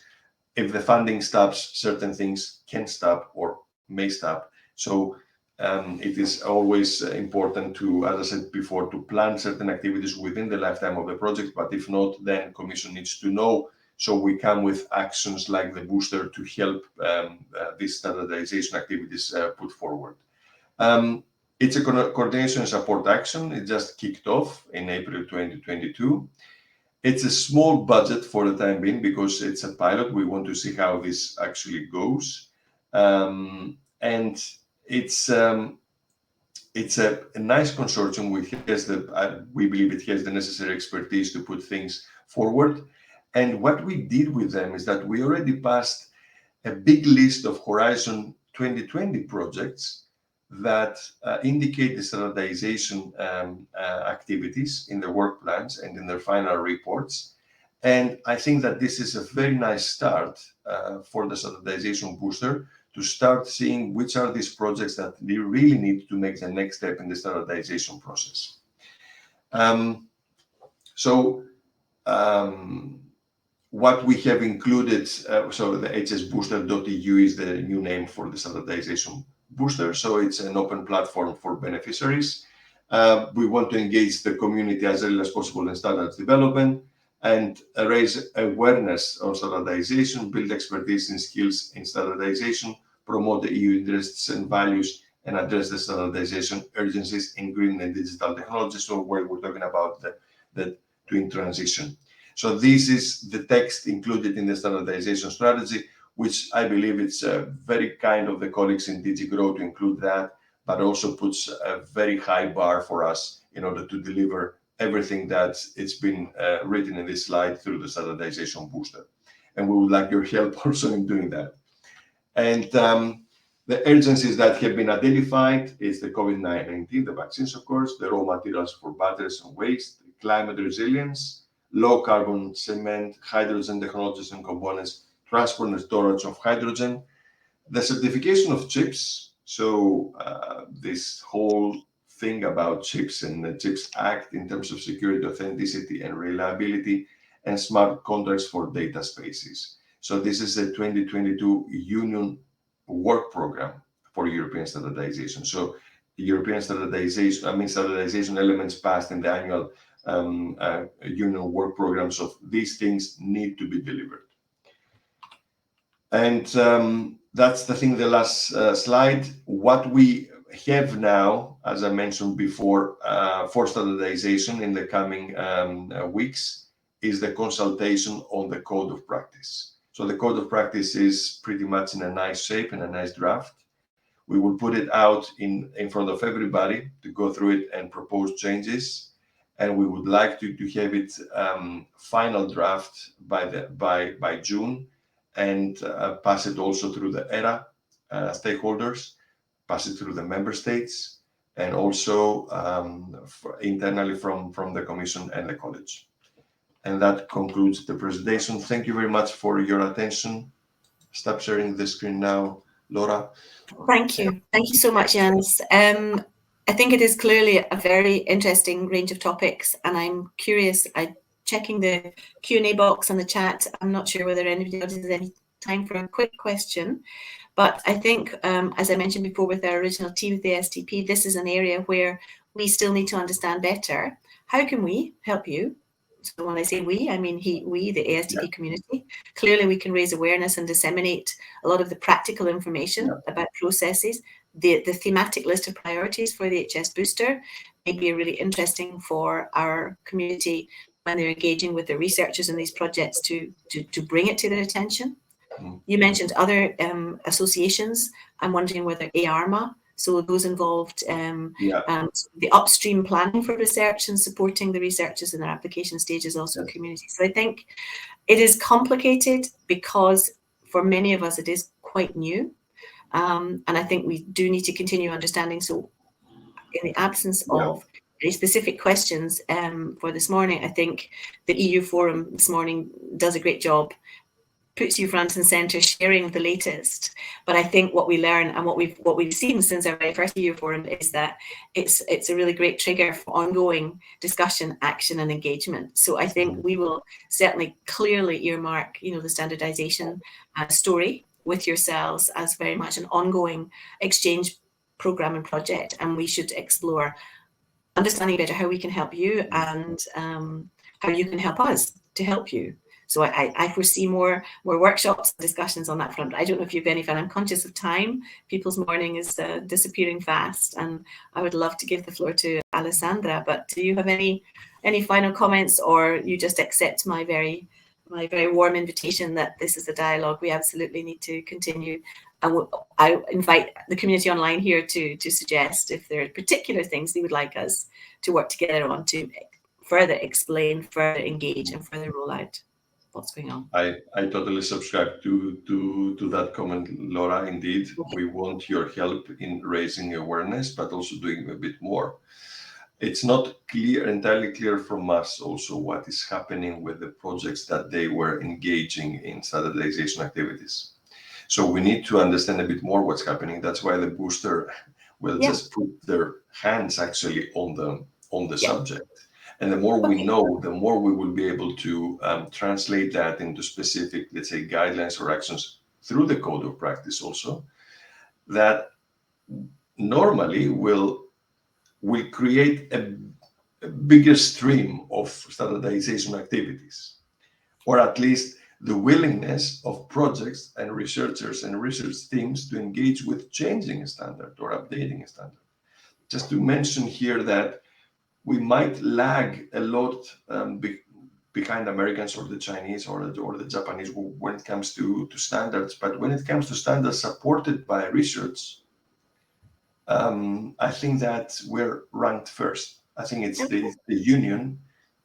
if the funding stops, certain things can stop or may stop. So it is always important to, as I said before, to plan certain activities within the lifetime of the project. But if not, then Commission needs to know. So we come with actions like the booster to help these standardization activities put forward. It's a coordination and support action. It just kicked off in April 2022. It's a small budget for the time being because it's a pilot. We want to see how this actually goes. And it's a nice consortium which has we believe it has the necessary expertise to put things forward. And what we did with them is that we already passed a big list of Horizon 2020 projects that indicate the standardization activities in their work plans and in their final reports. And I think that this is a very nice start for the standardization booster to start seeing which are these projects that they really need to make the next step in the standardization process. What we have included, so the hsbooster.eu is the new name for the standardization booster. So it's an open platform for beneficiaries. We want to engage the community as early as possible in standards development and raise awareness on standardization, build expertise and skills in standardization, promote the EU interests and values, and address the standardization urgencies in green and digital technologies. So where we're talking about the twin transition. So this is the text included in the standardization strategy, which I believe it's very kind of the colleagues in DG Grow to include that, but also puts a very high bar for us in order to deliver everything that it's been written in this slide through the standardization booster. And we would like your help also in doing that. And the urgencies that have been identified is the COVID-19, the vaccines, of course, the raw materials for batteries and waste, climate resilience, low carbon cement, hydrogen technologies and components, transport and storage of hydrogen, the certification of chips. So this whole thing about chips and the CHIPS Act in terms of security, authenticity, and reliability, and smart contracts for data spaces. So this is the 2022 Union work program for European standardization. So the European standardization, standardization elements passed in the annual Union work programs of these things need to be delivered. And that's the thing, the last slide. What we have now, as I mentioned before, for standardization in the coming weeks is the consultation on the code of practice. So the code of practice is pretty much in a nice shape and a nice draft. We will put it out in front of everybody to go through it and propose changes. And we would like to have it final draft by June, and pass it also through the ERA stakeholders, pass it through the member states, and also internally from the Commission and the College. And that concludes the presentation. Thank you very much for your attention. Stop sharing the screen now, Laura. Thank you. Thank you so much, Jens. I think it is clearly a very interesting range of topics, and I'm curious, I'm checking the Q&A box on the chat. I'm not sure whether anybody else has any time for a quick question, but I think, as I mentioned before with our original team with the ASTP, this is an area where we still need to understand better. How can we help you? So when I say we, I mean we, the ASTP community. Clearly, we can raise awareness and disseminate a lot of the practical information about processes. The thematic list of priorities for the HS Booster may be really interesting for our community when they're engaging with the researchers in these projects to bring it to their attention. You mentioned other associations. I'm wondering whether ARMA, so those involved the upstream planning for research and supporting the researchers in their application stages, also community. So I think it is complicated because for many of us it is quite new. And I think we do need to continue understanding. So in the absence of any specific questions for this morning, I think the EU Forum this morning does a great job, puts you front and center, sharing the latest. But I think what we learn and what we've seen since our very first EU Forum is that it's a really great trigger for ongoing discussion, action, and engagement. So I think we will certainly clearly earmark, the standardization story with yourselves as very much an ongoing exchange program and project, and we should explore understanding better how we can help you and how you can help us to help you. So I foresee more workshops and discussions on that front. I don't know if you've any, I'm conscious of time. People's morning is disappearing fast, and I would love to give the floor to Alessandra. But do you have any final comments, or you just accept my very warm invitation that this is a dialogue we absolutely need to continue? I invite the community online here to suggest if there are particular things they would like us to work together on to further explain, further engage, and further roll out what's going on. I totally subscribe to that comment, Laura. Indeed, we want your help in raising awareness, but also doing a bit more. It's not entirely clear from us also what is happening with the projects that they were engaging in standardization activities. So we need to understand a bit more what's happening. That's why the booster will just put their hands actually on the subject. And the more we know, the more we will be able to translate that into specific, let's say, guidelines or actions through the code of practice also, that normally will create a bigger stream of standardization activities, or at least the willingness of projects and researchers and research teams to engage with changing a standard or updating a standard. Just to mention here that we might lag a lot behind Americans or the Chinese or the Japanese when it comes to standards, but when it comes to standards supported by research, I think that we're ranked first. I think it's the union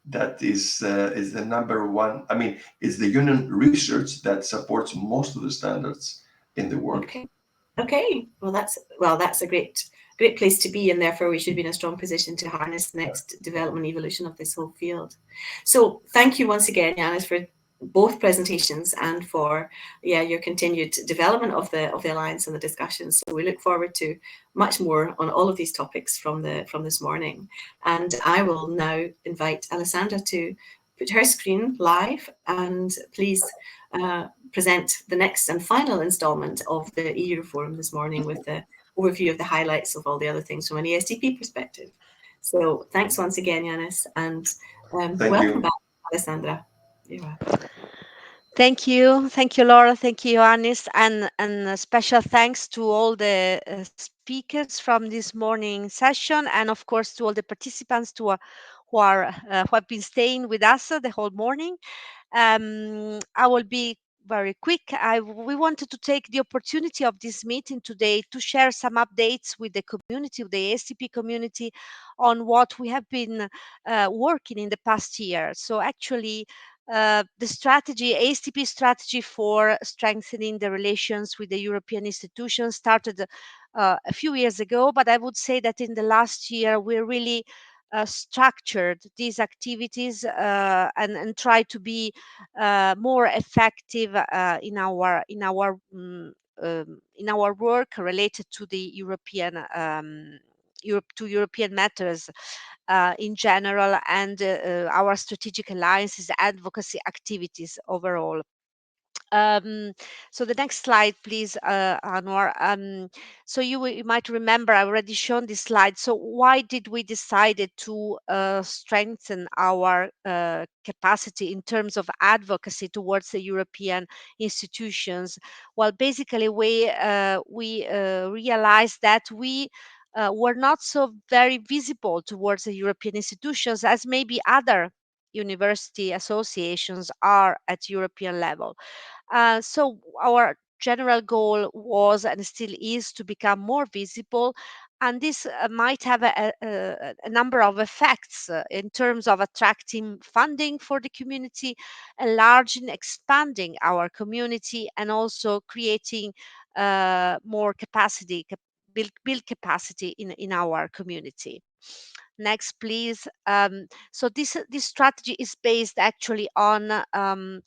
that is the number one. I mean, it's the union research that supports most of the standards in the world. Okay. Well, that's a great place to be, and therefore we should be in a strong position to harness the next development evolution of this whole field. So thank you once again, Yanis, for both presentations and for your continued development of the alliance and the discussions. So we look forward to much more on all of these topics from this morning. And I will now invite Alessandra to put her screen live and please present the next and final installment of the EU Forum this morning with the overview of the highlights of all the other things from an ASTP perspective. So thanks once again, Yanis, and welcome back, Alessandra. You're welcome. Thank you, Laura. Thank you, Anis, and a special thanks to all the speakers from this morning session, and of course to all the participants who have been staying with us the whole morning. I will be very quick. We wanted to take the opportunity of this meeting today to share some updates with the community, with the ASTP community, on what we have been working in the past year. So actually, the strategy, ASTP strategy for strengthening the relations with the European institutions started a few years ago, but I would say that in the last year we really structured these activities and try to be more effective in our work related to the European matters in general, and our strategic alliances, advocacy activities overall. So the next slide, please, Anwar. So you might remember I already shown this slide. So why did we decided to strengthen our capacity in terms of advocacy towards the European institutions? Well, basically, we realized that we were not so very visible towards the European institutions as maybe other university associations are at European level. So our general goal was and still is to become more visible, and this might have a number of effects in terms of attracting funding for the community, enlarging, expanding our community, and also creating more capacity, build capacity in our community. Next, please. So this strategy is based actually on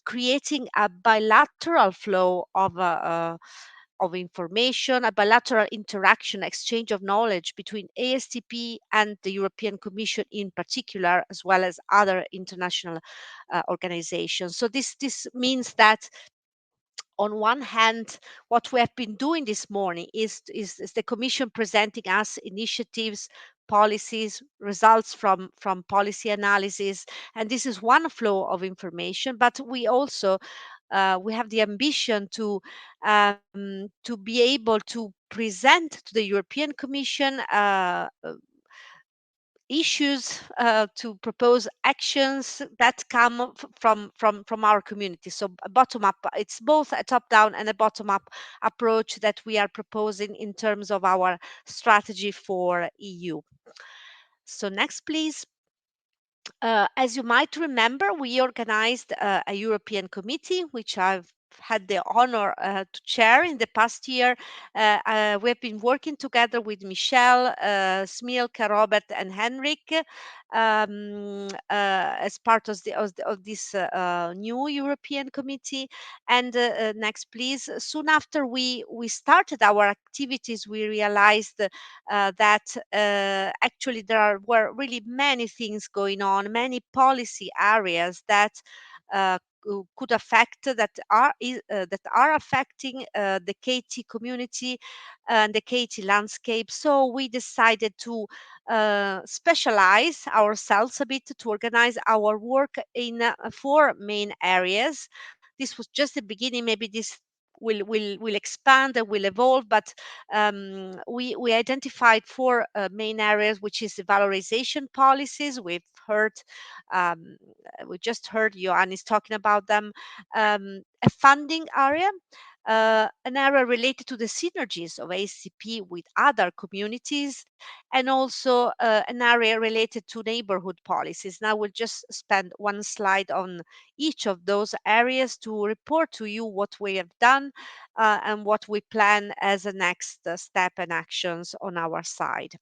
creating a bilateral flow of information, a bilateral interaction, exchange of knowledge between ASTP and the European Commission in particular, as well as other international organizations. So this means that on one hand, what we have been doing this morning is the Commission presenting us initiatives, policies, results from policy analysis, and this is one flow of information. But we also we have the ambition to be able to present to the European Commission issues, to propose actions that come from our community. So bottom up, it's both a top down and a bottom up approach that we are proposing in terms of our strategy for EU. So next, please. As you might remember, we organized a European committee, which I've had the honor to chair in the past year. We have been working together with Michelle, Smilka, Robert, and Henrik as part of this new European committee. And next, please. Soon after we started our activities, we realized that actually were really many things going on, many policy areas that could affect that are affecting the KT community and the KT landscape. So we decided to specialize ourselves a bit, to organize our work in four main areas. this was just the beginning. Maybe this will expand and will evolve, but we identified four main areas, which is the valorization policies. Um, we just heard Ioannis talking about them. A funding area, an area related to the synergies of ASTP with other communities, and also an area related to neighborhood policies. Now we'll just spend one slide on each of those areas to report to you what we have done and what we plan as a next step and actions on our side.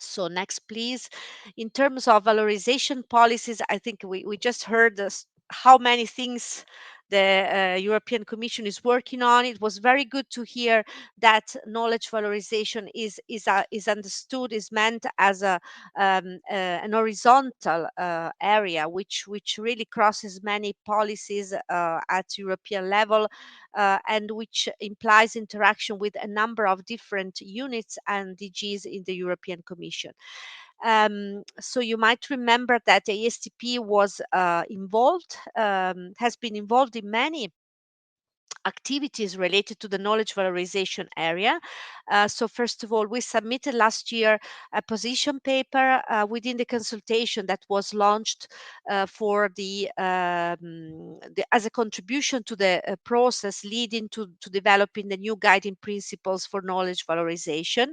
So next, please. In terms of valorization policies, I think we just heard how many things the European Commission is working on. It was very good to hear that knowledge valorization is understood, is meant as an horizontal area, which really crosses many policies at European level, and which implies interaction with a number of different units and DGs in the European Commission. So you might remember that ASTP was involved, has been involved in many activities related to the knowledge valorization area. So first of all, we submitted last year a position paper within the consultation that was launched for as a contribution to the process leading to developing the new guiding principles for knowledge valorization.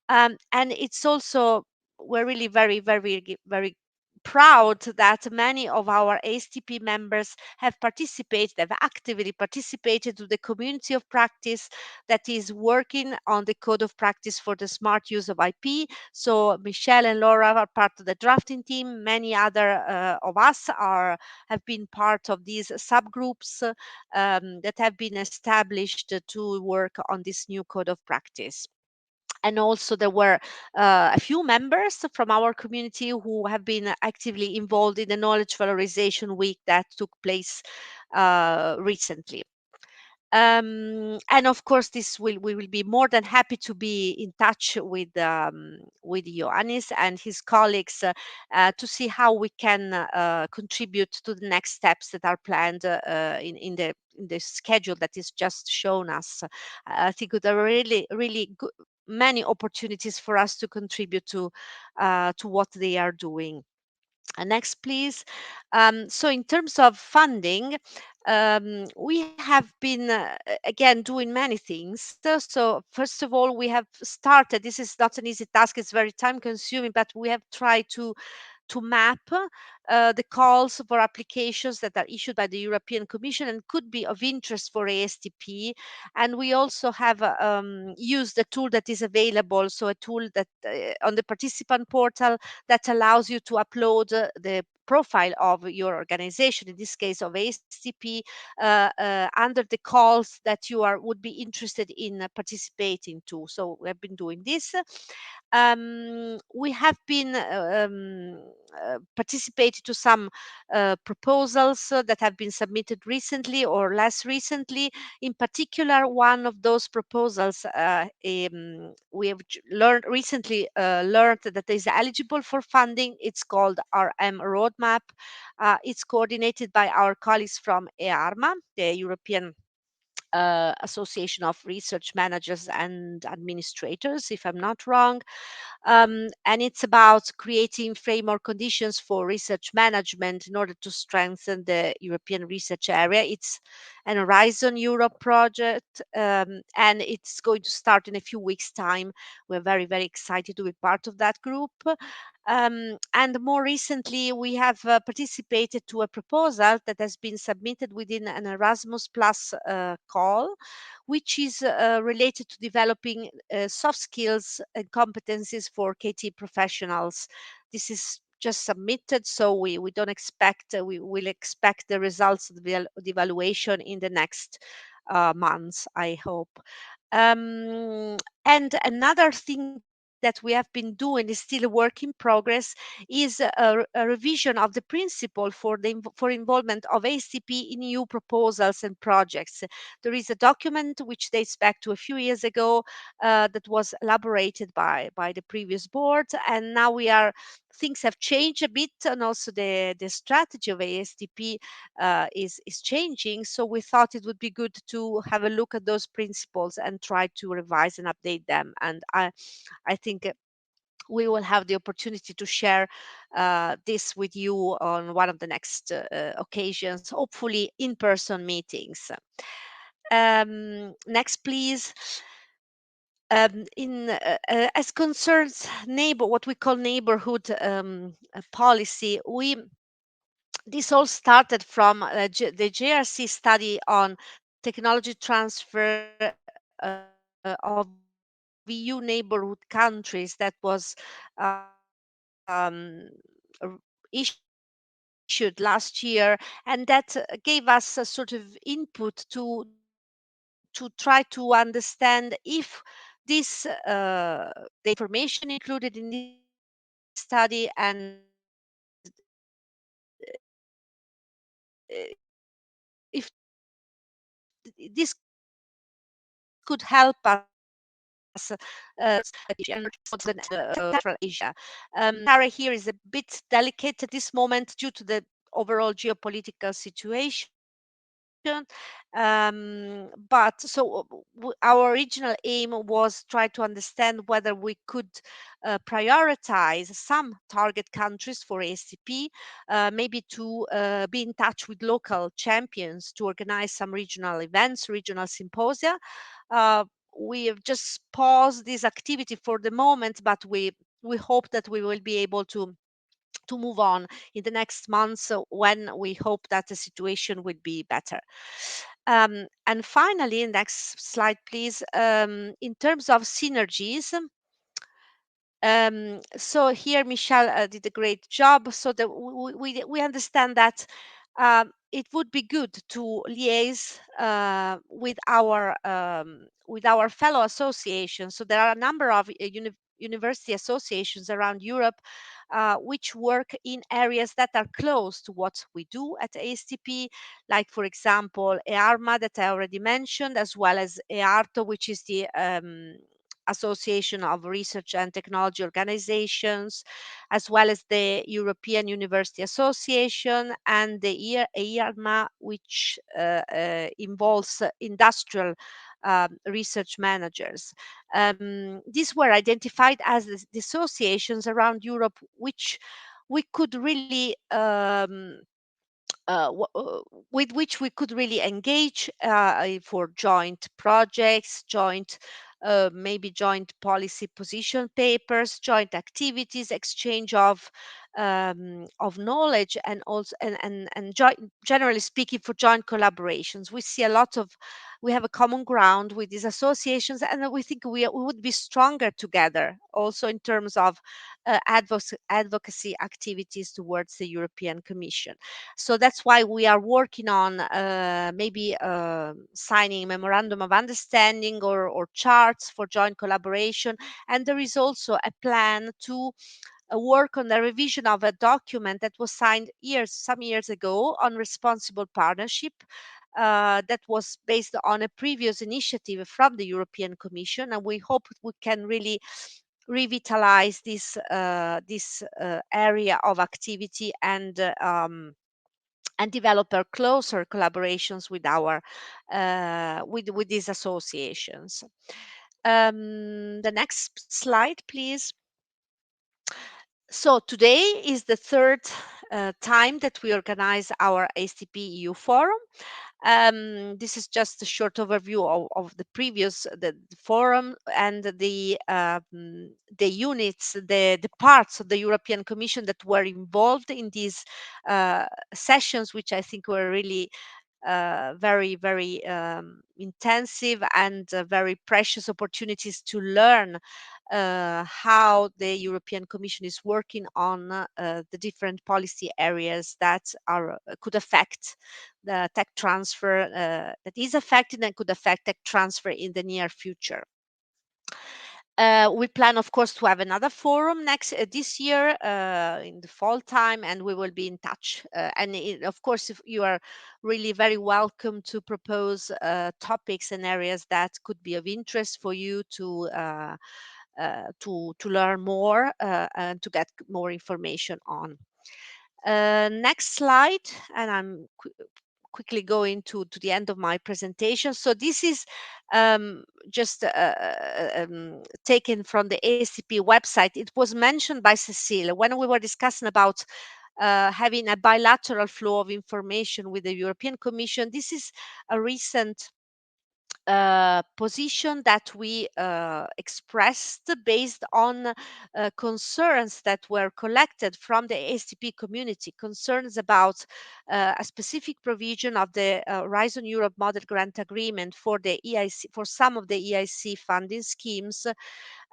And it's also, we're really very, very, very proud that many of our ASTP members have actively participated to the community of practice that is working on the code of practice for the smart use of IP. So Michelle and Laura are part of the drafting team. Many other of us have been part of these subgroups that have been established to work on this new code of practice. And also there were a few members from our community who have been actively involved in the knowledge valorization week that took place recently. And of course, we will be more than happy to be in touch with Ioannis and his colleagues to see how we can contribute to the next steps that are planned in the schedule that is just shown us. I think there are really, really good, many opportunities for us to contribute to what they are doing. Next, please. So in terms of funding, we have been again doing many things. So first of all, we have started. This is not an easy task; it's very time consuming, but we have tried to map the calls for applications that are issued by the European Commission and could be of interest for ASTP. And we also have used a tool that is available, so a tool that on the participant portal that allows you to upload the profile of your organization, in this case of ASTP, under the calls that you would be interested in participating to. So we have been doing this. We have been participated to some proposals that have been submitted recently or less recently. In particular, one of those proposals we have recently learned that is eligible for funding. It's called RM Roadmap. It's coordinated by our colleagues from EARMA, the European Association of Research Managers and Administrators, if I'm not wrong. And it's about creating framework conditions for research management in order to strengthen the European research area. It's an Horizon Europe project, and it's going to start in a few weeks' time. We're very, very excited to be part of that group. And more recently, we have participated to a proposal that has been submitted within an Erasmus Plus call, which is related to developing soft skills and competencies for KT professionals. This is just submitted, so we don't expect, we will expect the results of the evaluation in the next months, I hope. And another thing that we have been doing is still a work in progress, is a revision of the principle for involvement of ASTP in EU proposals and projects. There is a document which dates back to a few years ago that was elaborated by the previous board, and now we are things have changed a bit, and also the strategy of ASTP is changing. So we thought it would be good to have a look at those principles and try to revise and update them. And I think we will have the opportunity to share this with you on one of the next occasions, hopefully in-person meetings. Next, please. In As concerns what we call neighborhood policy, this all started from the JRC study on technology transfer of EU neighborhood countries that was issued last year, and that gave us a sort of input to try to understand if this the information included in this study and if this could help us towards and Central Asia. Area here is a bit delicate at this moment due to the overall geopolitical situation. But so our original aim was try to understand whether we could prioritize some target countries for ASCP, maybe to be in touch with local champions to organize some regional events, regional symposia. We have just paused this activity for the moment, but we hope that we will be able to move on in the next months when we hope that the situation will be better. And finally, next slide, please. In terms of synergies, so here Michelle did a great job. So that we understand that it would be good to liaise with our fellow associations. So there are a number of university associations around Europe which work in areas that are close to what we do at ASTP, like for example EARMA that I already mentioned, as well as EARTO, which is the Association of Research and Technology Organizations, as well as the European University Association and the EARMA, which involves industrial research managers. These were identified as the associations around Europe which we could really with which we could really engage for joint projects, maybe joint policy position papers, joint activities, exchange of knowledge, and also and generally speaking, for joint collaborations. We have a common ground with these associations, and we think we would be stronger together, also in terms of advocacy activities towards the European Commission. So that's why we are working on maybe signing memorandum of understanding or charts for joint collaboration. And there is also a plan to work on the revision of a document that was signed some years ago on responsible partnership. That was based on a previous initiative from the European Commission, and we hope we can really revitalize this area of activity and develop a closer collaborations with our with these associations. The next slide, please. So today is the third time that we organize our ASTP-EU forum. This is just a short overview of the previous the forum and the units, the parts of the European Commission that were involved in these sessions, which I think were really very intensive and very precious opportunities to learn how the European Commission is working on the different policy areas that could affect the tech transfer, that is affected and could affect tech transfer in the near future. We plan, of course, to have another forum this year in the fall time, and we will be in touch. Of course, if you are really very welcome to propose topics and areas that could be of interest for you to learn more and to get more information on. Next slide, and I'm quickly going to the end of my presentation. So this is just taken from the ASTP website. It was mentioned by Cecile when we were discussing about having a bilateral flow of information with the European Commission. This is a recent position that we expressed based on concerns that were collected from the ASTP community, concerns about a specific provision of the Horizon Europe Model Grant Agreement for the EIC, for some of the EIC funding schemes.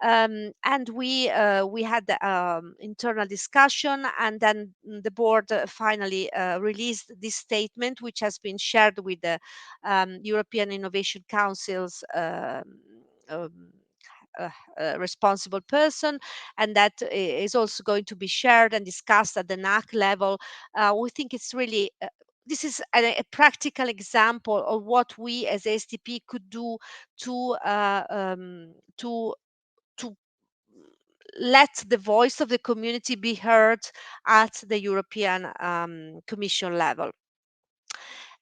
And we had the internal discussion, and then the board finally released this statement, which has been shared with the European Innovation Council's responsible person, and that is also going to be shared and discussed at the NAC level. We think it's really this is a practical example of what we as ASTP could do to let the voice of the community be heard at the European Commission level.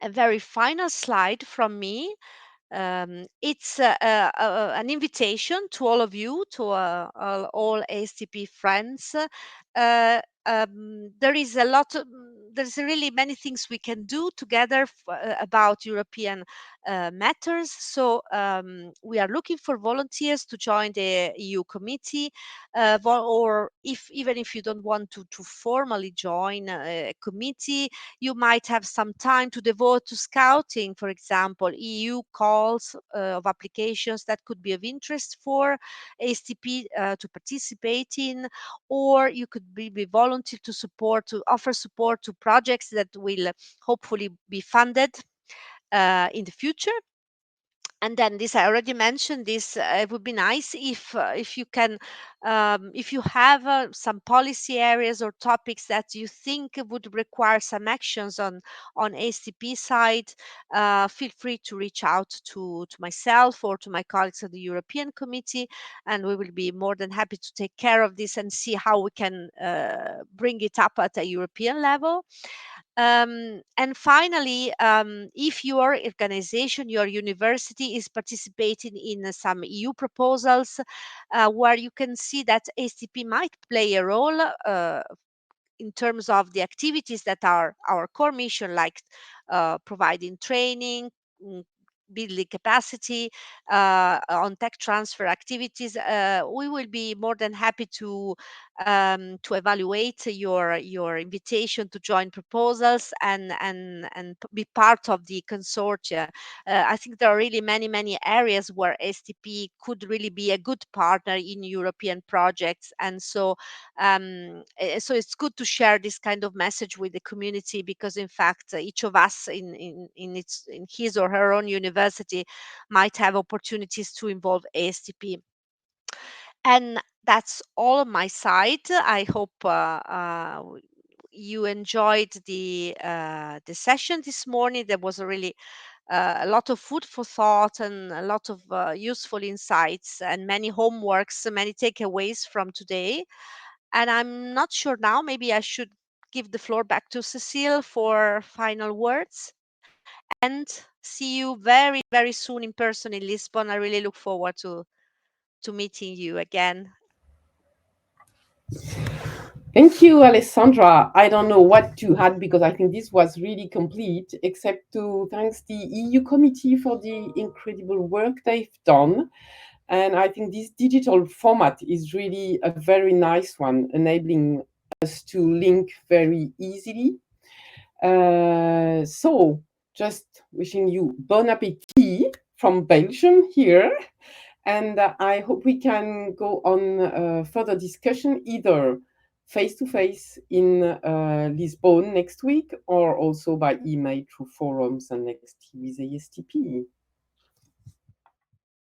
A very final slide from me. It's an invitation to all of you, to all ASTP friends. There is a lot there's really many things we can do together about European matters. So we are looking for volunteers to join the EU committee, or even if you don't want to formally join a committee, you might have some time to devote to scouting, for example, EU calls of applications that could be of interest for ASTP to participate in, or you could be volunteer to offer support to projects that will hopefully be funded in the future. And then this, I already mentioned this, it would be nice if you can, if you have some policy areas or topics that you think would require some actions on ASTP side, feel free to reach out to myself or to my colleagues at the European Committee, and we will be more than happy to take care of this and see how we can bring it up at a European level. And finally, if your organization, your university is participating in some EU proposals where you can see that ASTP might play a role in terms of the activities that are our core mission, like providing training, building capacity on tech transfer activities, we will be more than happy to evaluate your invitation to join proposals and be part of the consortia. I think there are really many areas where ASTP could really be a good partner in European projects, and so it's good to share this kind of message with the community, because in fact each of us in his or her own university might have opportunities to involve ASTP. And that's all on my side. I hope you enjoyed the session this morning. There was a lot of food for thought and a lot of useful insights and many homeworks, many takeaways from today. And I'm not sure now, maybe I should give the floor back to Cecile for final words. And see you very soon in person in Lisbon. I really look forward to meeting you again. Thank you, Alessandra. I don't know what to add because I think this was really complete, except to thanks the EU committee for the incredible work they've done. And I think this digital format is really a very nice one, enabling us to link very easily. So just wishing you bon appétit from Belgium here. And I hope we can go on further discussion either face-to-face in Lisbon next week or also by email through forums and next with ASTP.